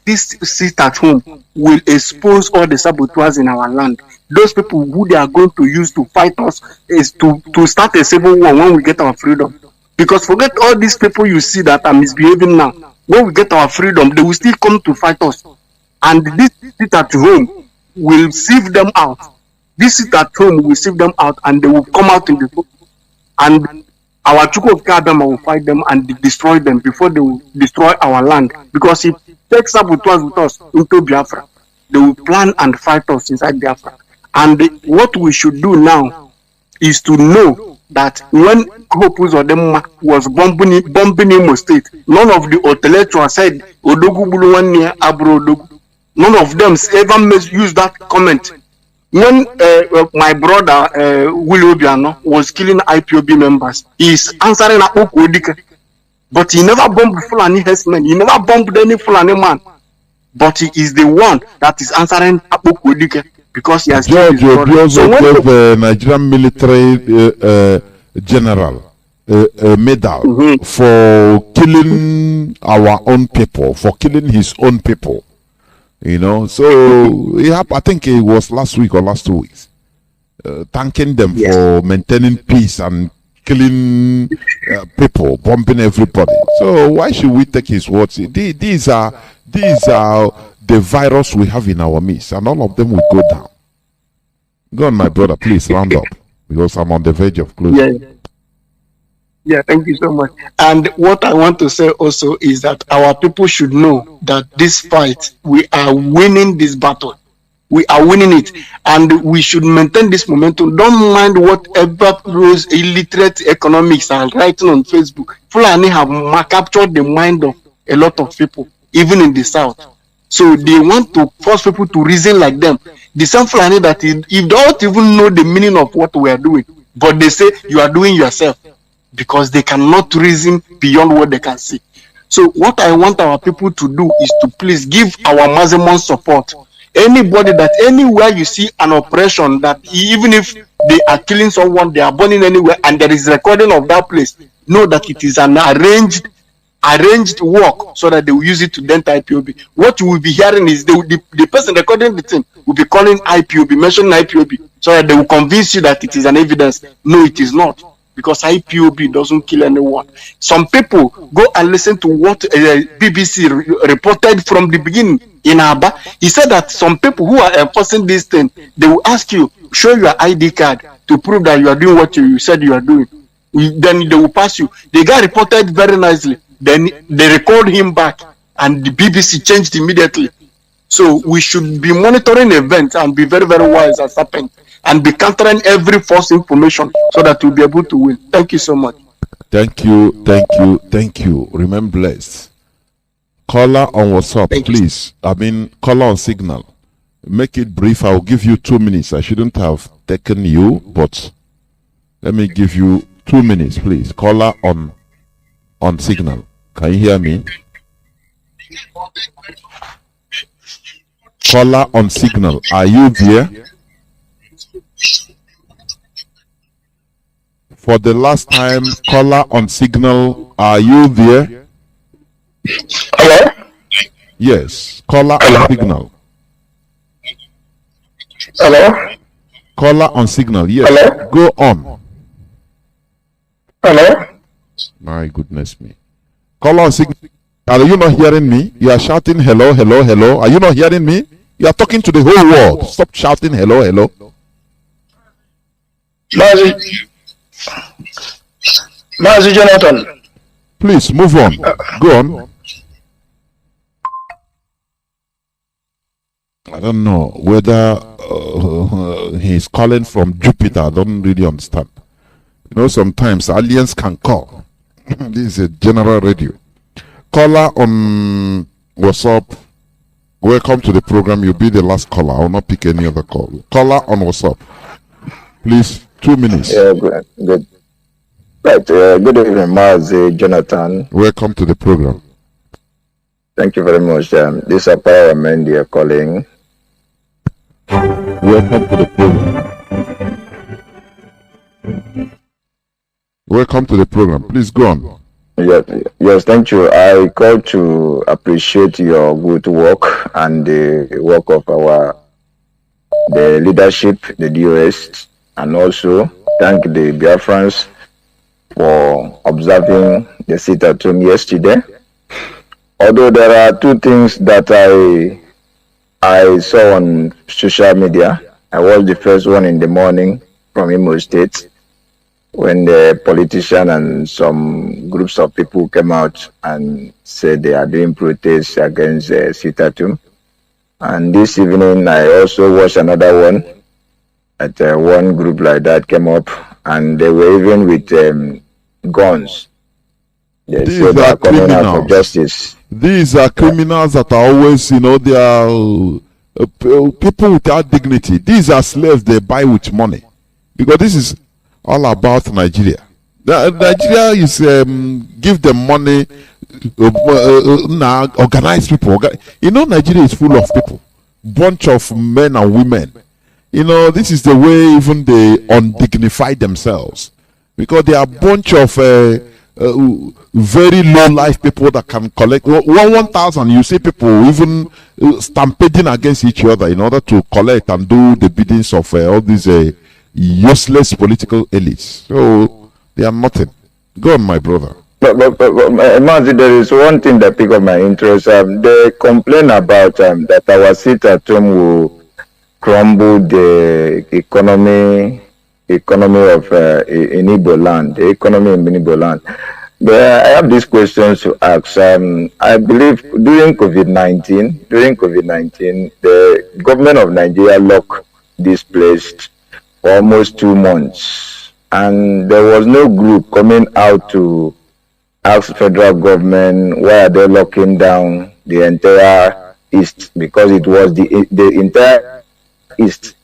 sit at home will expose all the saboteurs in our land. Those people who they are going to use to fight us is to start a civil war when we get our freedom. Because forget all these people you see that are misbehaving now. When we get our freedom, they will still come to fight us. And this sit at home will sieve them out. This sit at home will sieve them out, and they will come out in the book. And our Chukwu of Kadama will fight them and destroy them before they will destroy our land. Because if they take saboteurs with us into Biafra, they will plan and fight us inside Biafra. And what we should do now is to know that when Hope Uzodinma was bombing Imo State, none of the intellectuals said, Odogu Buluwania Abro Odogu. None of them ever used that comment. When my brother Willie Obiano was killing IPOB members, he's answering Akoko, but he never bombed Fulani herdsmen. He never bombed any Fulani man. But he is the one that is answering Akoko because he has killed his brother. Also gave the Nigerian military general a medal for killing our own people, for killing his own people. You know, so I think it was last week or last 2 weeks, thanking them for maintaining peace and killing people, bombing everybody. So why should we take his words? These are the virus we have in our midst, and all of them will go down. Go on, my brother, please round up, because I'm on the verge of closing. Yeah, thank you so much. And what I want to say also is that our people should know that this fight, we are winning this battle. We are winning it, and we should maintain this momentum. Don't mind whatever those illiterate economics are writing on Facebook. Fulani have captured the mind of a lot of people, even in the South. So they want to force people to reason like them. The same Fulani that you don't even know the meaning of what we are doing, but they say you are doing yourself, because they cannot reason beyond what they can see. So what I want our people to do is to please give our Mazemon support. Anybody that anywhere you see an oppression, that even if they are killing someone, they are burning anywhere, and there is recording of that place, know that it is an arranged work, so that they will use it to dent IPOB. What you will be hearing is the person recording the thing will be calling IPOB, mentioning IPOB, so that they will convince you that it is an evidence. No, it is not, because IPOB doesn't kill anyone. Some people go and listen to what BBC reported from the beginning in Aba. He said that some people who are enforcing this thing, they will ask you, show your ID card to prove that you are doing what you said you are doing. Then they will pass you. The guy reported very nicely. Then they recalled him back, and the BBC changed immediately. So we should be monitoring events and be very, very wise as happened, and be countering every false information, so that we'll be able to win. Thank you so much. Thank you. Remain blessed. Caller on WhatsApp, please. Caller on Signal. Make it brief. I'll give you 2 minutes. I shouldn't have taken you, but let me give you 2 minutes, please. Caller on Signal. Can you hear me? Caller on Signal. Are you there? For the last time, caller on Signal, are you there? Hello? Yes, caller on Signal. Hello? Caller on Signal, yes. Hello? Go on. Hello? My goodness me. Caller on Signal. Are you not hearing me? You are shouting hello, hello, hello. Are you not hearing me? You are talking to the whole world. Stop shouting hello, hello. Mazi Johnathan. Please move on. Go on. I don't know whether he's calling from Jupiter. I don't really understand. You know, sometimes aliens can call. This is a general radio. Caller on WhatsApp. Welcome to the program. You'll be the last caller. I will not pick any other call. Caller on WhatsApp. Please, 2 minutes. Yeah, good. Right. Good evening, Mazi Johnathan. Welcome to the program. Thank you very much. This is Power Mendy calling. Welcome to the program. Welcome to the program. Please go on. Yes, thank you. I call to appreciate your good work and the work of the leadership, the DOS, and also thank the Biafrans for observing the sit-at-home yesterday. Although there are two things that I saw on social media. I watched the first one in the morning from Imo State, when the politician and some groups of people came out and said they are doing protests against sit-at-home. And this evening, I also watched another one at one group like that came up, and they were even with guns. They said they are coming out for justice. These are criminals that are always, they are people without dignity. These are slaves they buy with money. Because this is all about Nigeria. Nigeria is give them money, organize people. Nigeria is full of people, bunch of men and women. This is the way even they undignify themselves, because they are a bunch of very low life people that can collect 1,000. You see people even stampeding against each other in order to collect and do the biddings of all these useless political elites. So They are nothing. Go on, my brother. But Mazi, there is one thing that picked up my interest. They complain about that our sit at home will crumble the economy of in Igbo land, the economy in Igbo land. But I have these questions to ask. I believe during COVID-19, the government of Nigeria locked this place for almost 2 months, and there was no group coming out to ask federal government why are they locking down the entire east, because it was the entire east.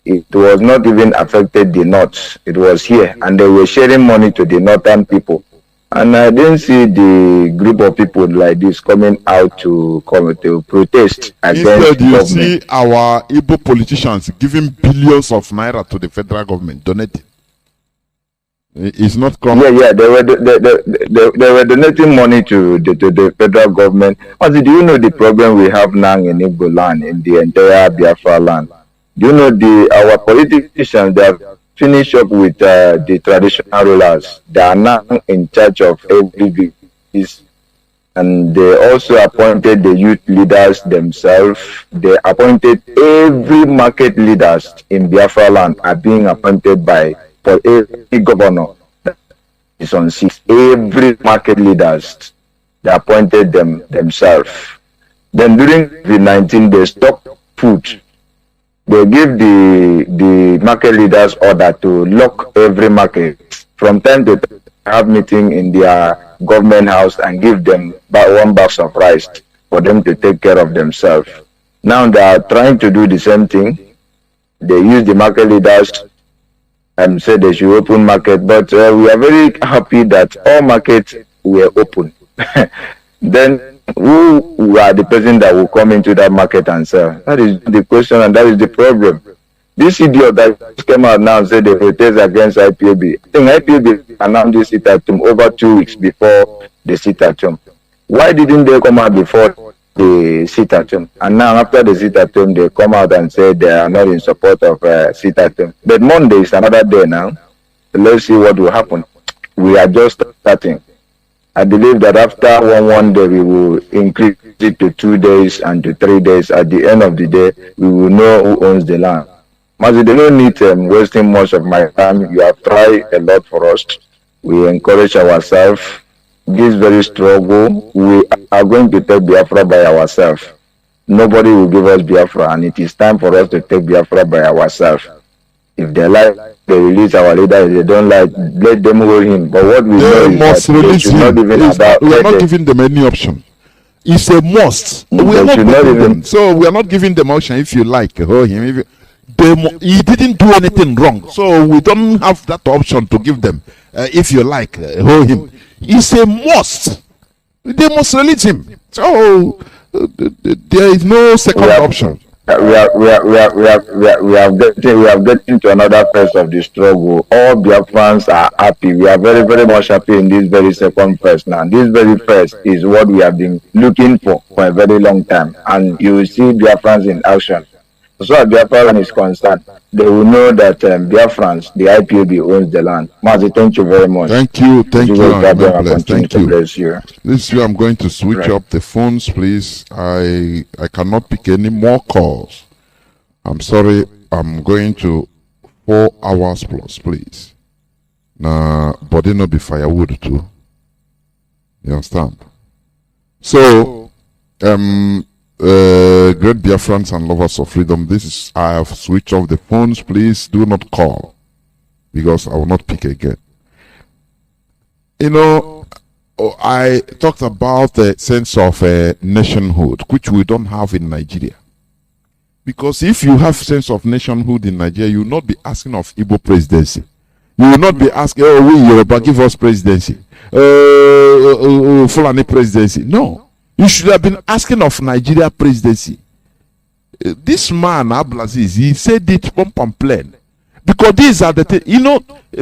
It was not even affected the north. It was here, and they were sharing money to the northern people. And I didn't see the group of people like this coming out to protest against Instead, you government. see our Igbo politicians giving billions of naira to the federal government, donating. It's not common. Yeah, they were donating money to the federal government. Also, do you know the problem we have now in Igbo land, in the entire Biafra land? Do you know our politicians, they have finished up with the traditional rulers. They are now in charge of every business, and they also appointed the youth leaders themselves. They appointed every market leaders in Biafra land are being appointed for every governor is on 6. Every market leaders, they appointed themselves. Then during COVID-19, they stopped food. They give the market leaders order to lock every market. From time to time, have meeting in their government house and give them 1 box of rice for them to take care of themselves. Now they are trying to do the same thing. They use the market leaders and say they should open market, but we are very happy that all markets were open. Then who are the person that will come into that market and sell? That is the question, and that is the problem. This idiot that came out now and said they protest against IPOB. I think IPOB announced this sit at home over 2 weeks before the sit at home. Why didn't they come out before the sit at home? And now after the sit at home, they come out and say they are not in support of sit at home. But Monday is another day now. Let's see what will happen. We are just starting. I believe that after one day, we will increase it to 2 days and to 3 days. At the end of the day, we will know who owns the land. Mazi, they don't need wasting much of my time. You have tried a lot for us. We encourage ourselves. This very struggle, we are going to take Biafra by ourselves. Nobody will give us Biafra, and it is time for us to take Biafra by ourselves. If they like, they release our leader. If they don't like, let them hold him. But what we know is must that release they should not even allow. We are not giving them any option. It's a must. We are not giving them. So we are not giving them option. If you like, hold him. If you, he didn't do anything wrong, so we don't have that option to give them. If you like, hold him. It's a must. They must release him. So there is no second option. We have getting to another phase of the struggle. All Biafrans are happy. We are very, very much happy in this very second phase now. This very phase is what we have been looking for a very long time. And you will see Biafrans in action. So as Biafran is concerned, they will know that Biafrans, the IPOB owns the land. Mazi, thank you very much. Thank you. Thank you. Thank you. Bless you. This year I'm going to switch up the phones, please. I cannot pick any more calls. I'm sorry. I'm going to 4 hours plus, please. Nah, body no be firewood too. You understand? So, great Biafrans and lovers of freedom, I have switched off the phones. Please do not call, because I will not pick again. You know, I talked about the sense of nationhood, which we don't have in Nigeria. Because if you have sense of nationhood in Nigeria, you will not be asking of Igbo presidency. You will not be asking, oh, we Yoruba, give us presidency. Fulani presidency. No. You should have been asking of Nigeria presidency. This man, Abdulaziz, he said it on plain. Because these are the things, you know,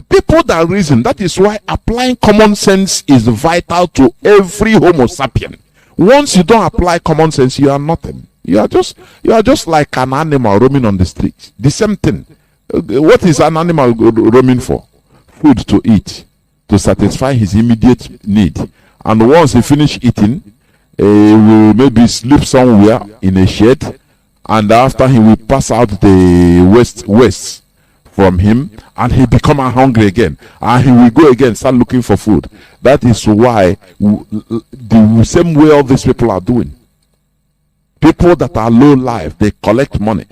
people that reason. That is why applying common sense is vital to every Homo sapien. Once you don't apply common sense, you are nothing. You are just like an animal roaming on the street. The same thing. What is an animal roaming for? Food to eat. to satisfy his immediate need. And once he finish eating, he will maybe sleep somewhere in a shed, and after he will pass out the waste from him, and he become hungry again, and he will go again, start looking for food. That is why the same way all these people are doing. People that are low life, they collect money.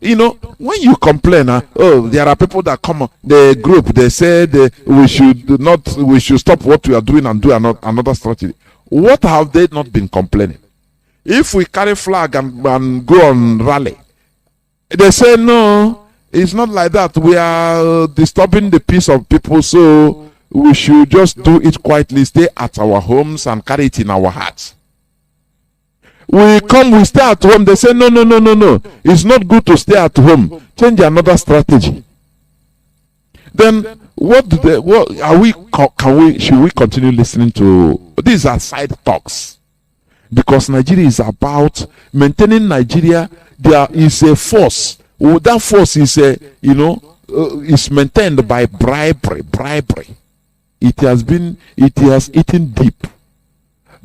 You know, when you complain, there are people that come on the group, they say we should stop what we are doing and do another strategy. What have they not been complaining? If we carry flag and go on rally, they say no, it's not like that. We are disturbing the peace of people, so we should just do it quietly, stay at our homes and carry it in our hearts. We stay at home. They say no. It's not good to stay at home. Change another strategy. Then should we continue listening to? These are side talks, because Nigeria is about maintaining Nigeria. There is a force. That force is is maintained by bribery. It has eaten deep.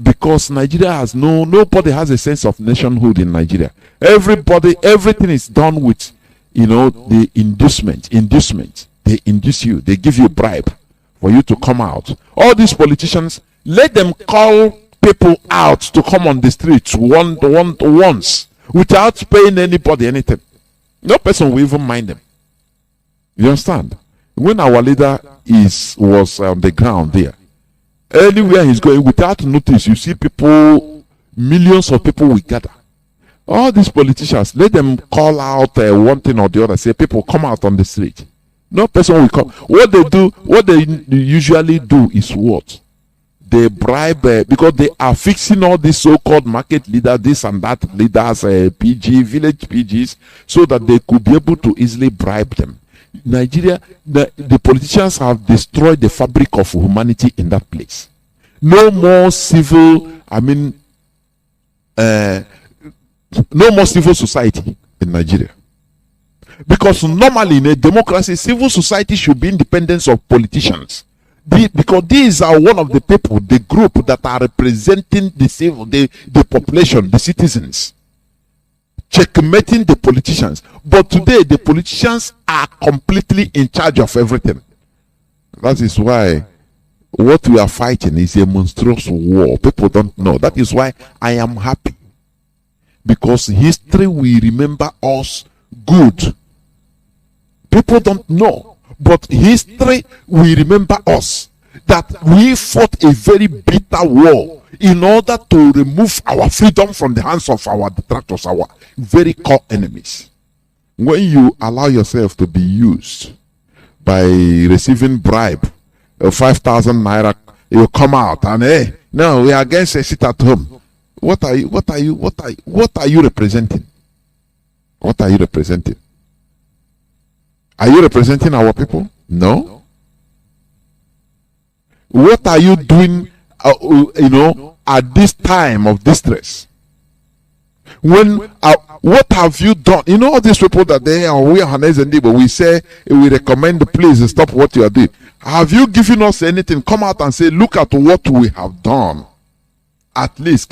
Because Nigeria has nobody has a sense of nationhood in Nigeria. Everything is done with, the inducement. They induce you. They give you a bribe for you to come out. All these politicians, let them call people out to come on the streets once without paying anybody anything. No person will even mind them. You understand? When our leader was on the ground there, anywhere he's going, without notice, you see people, millions of people will gather. All these politicians, let them call out one thing or the other, say, people come out on the street. No person will come. What they usually do is what? They bribe, because they are fixing all these so-called market leaders, this and that leaders, PG, village PGs, so that they could be able to easily bribe them. Nigeria, the politicians have destroyed the fabric of humanity in that place. No more civil, no more civil society in Nigeria. Because normally in a democracy, civil society should be independent of politicians. Because these are one of the people, the group that are representing the population, the citizens. Checkmating the politicians. But today, the politicians are completely in charge of everything. That is why what we are fighting is a monstrous war. People don't know. That is why I am happy. Because history will remember us good. People don't know. But history will remember us. That we fought a very bitter war in order to remove our freedom from the hands of our detractors, our very core enemies. When you allow yourself to be used by receiving bribe, 5,000 naira, you come out and no, we are against a sit at home. What are you representing? What are you representing? Are you representing our people? No. What are you doing, at this time of distress? What have you done? All these people that we say, we recommend, please stop what you are doing. Have you given us anything? Come out and say, look at what we have done. At least,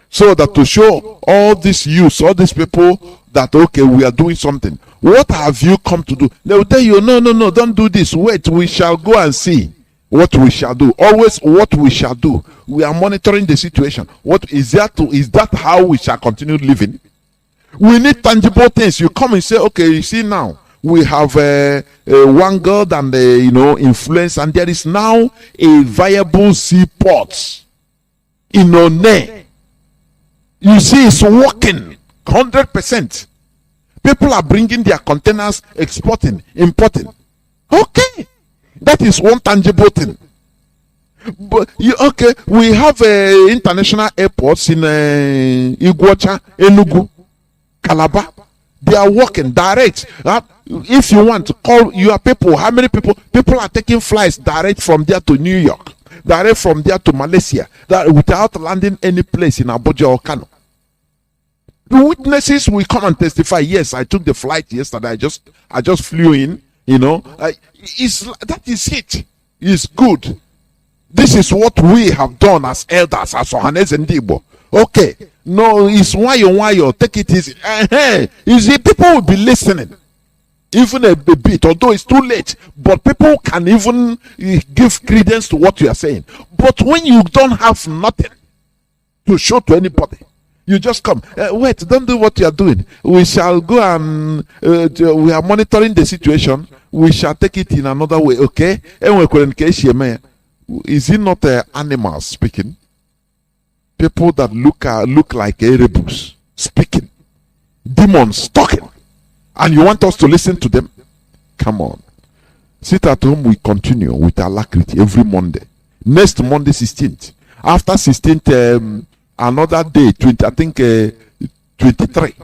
so that to show all this youth, all these people that, okay, we are doing something. What have you come to do? They will tell you, no, don't do this. Wait, we shall go and see what we shall do. Always what we shall do. We are monitoring the situation. What is that? Is that how we shall continue living? We need tangible things. You come and say, okay, you see now, we have one girl and influence, and there is now a viable seaport in One. You see, it's working 100%. People are bringing their containers, exporting, importing. Okay, that is one tangible thing. But we have international airports in Iguacha, Enugu, Calabar. They are working direct. If you want to call your people, how many people are taking flights direct from there to New York, direct from there to Malaysia, without landing any place in Abuja or Kano? The witnesses will come and testify. Yes, I took the flight yesterday. I just flew in. You know, that is it. It's good. This is what we have done as elders, as Ohanes and Debo. Okay, no, it's why you take it easy. You see, people will be listening, even a bit, although it's too late. But people can even give credence to what you are saying. But when you don't have nothing to show to anybody, you just come. Wait, don't do what you are doing. We shall go and we are monitoring the situation. We shall take it in another way. Okay? Is it not animals speaking? People that look like Erebus speaking, demons talking, and you want us to listen to them? Come on. Sit at home. We continue with alacrity every Monday. Next Monday, 16th. After 16th, another day, 20. I think 23.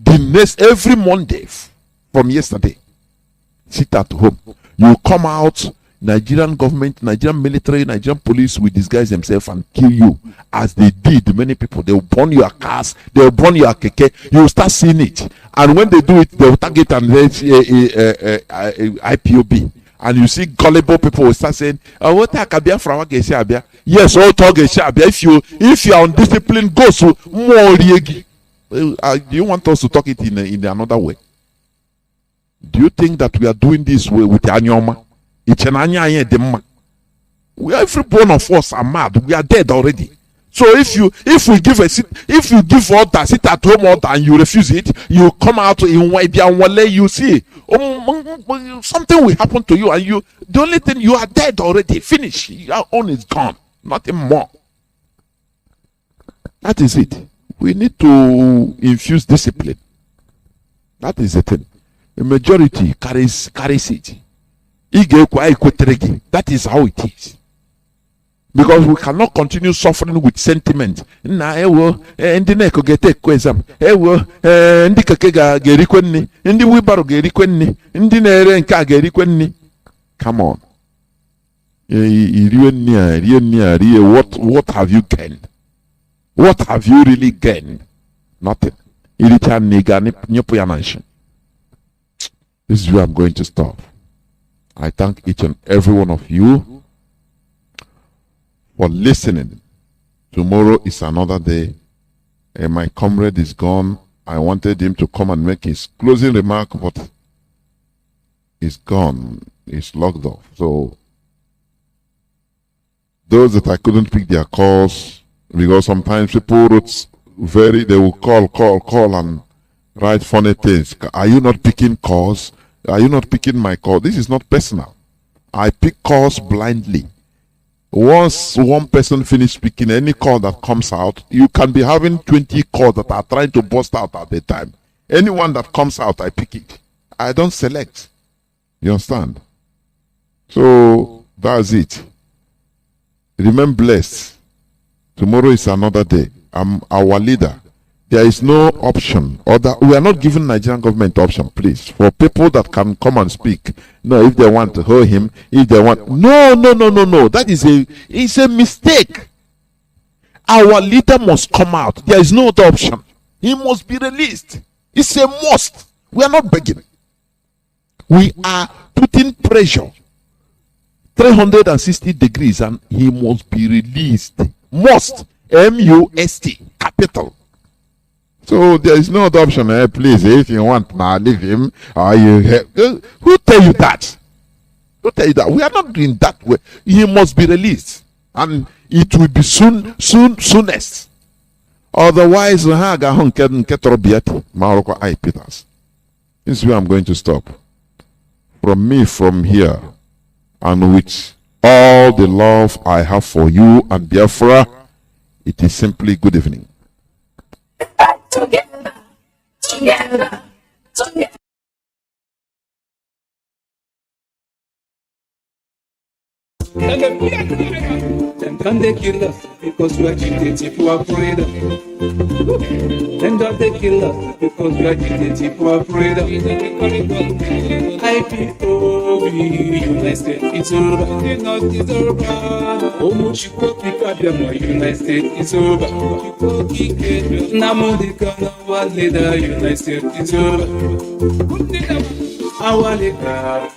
The next every Monday from yesterday. Sit at home. You come out. Nigerian government, Nigerian military, Nigerian police will disguise themselves and kill you, as they did many people. They will burn your cars, they will burn your keke. You will start seeing it, and when they do it, they will target and IPOB. And you see gullible people will start saying, "What Biafra? Yes, all talk If you are undisciplined, go so more. Do you want us to talk it in another way? Do you think that we are doing this way with Anyoma? Every one of us are mad. We are dead already. So if you give order, sit at home order, and you refuse it, you come out in Waibianwale, you see something will happen to you, and the only thing, you are dead already. Finish. Your own is gone. Nothing more. That is it. We need to infuse discipline. That is the thing. The majority carries it. That is how it is. Because we cannot continue suffering with sentiment. Come on. What have you gained? What have you really gained? Nothing. This is where I'm going to stop. I thank each and every one of you for listening. Tomorrow is another day. And my comrade is gone. I wanted him to come and make his closing remark, but he's gone. He's locked off. So those that I couldn't pick their calls, because sometimes people wrote they will call and write funny things. Are you not picking calls? Are you not picking my call? This is not personal. I pick calls blindly. Once one person finishes speaking, any call that comes out, you can be having 20 calls that are trying to bust out at the time. Anyone that comes out, I pick it. I don't select. You understand? So that's it. Remain blessed. Tomorrow is another day. I'm our leader. There is no option. We are not giving Nigerian government option, please. For people that can come and speak. No, if they want to hold him, if they want. No. That is it's a mistake. Our leader must come out. There is no other option. He must be released. It's a must. We are not begging. We are putting pressure. 360 degrees, and he must be released. Must. M-U-S-T. Capital. So there is no other option. Please, if you want, now leave him. Who tell you that? Who tell you that? We are not doing that way. He must be released, and it will be soonest. Otherwise, Peters. This is where I'm going to stop. From here, and with all the love I have for you and Biafra, it is simply good evening. Together. Them can they kill us because we are agitated for our freedom. Them can they kill us because we are agitated for our freedom. IPOB, United States, it's over. It's over. Oh, much you go pick up them, United States, it's over. Nnamdi Kanu, our leader, United States, it's over. Our leader,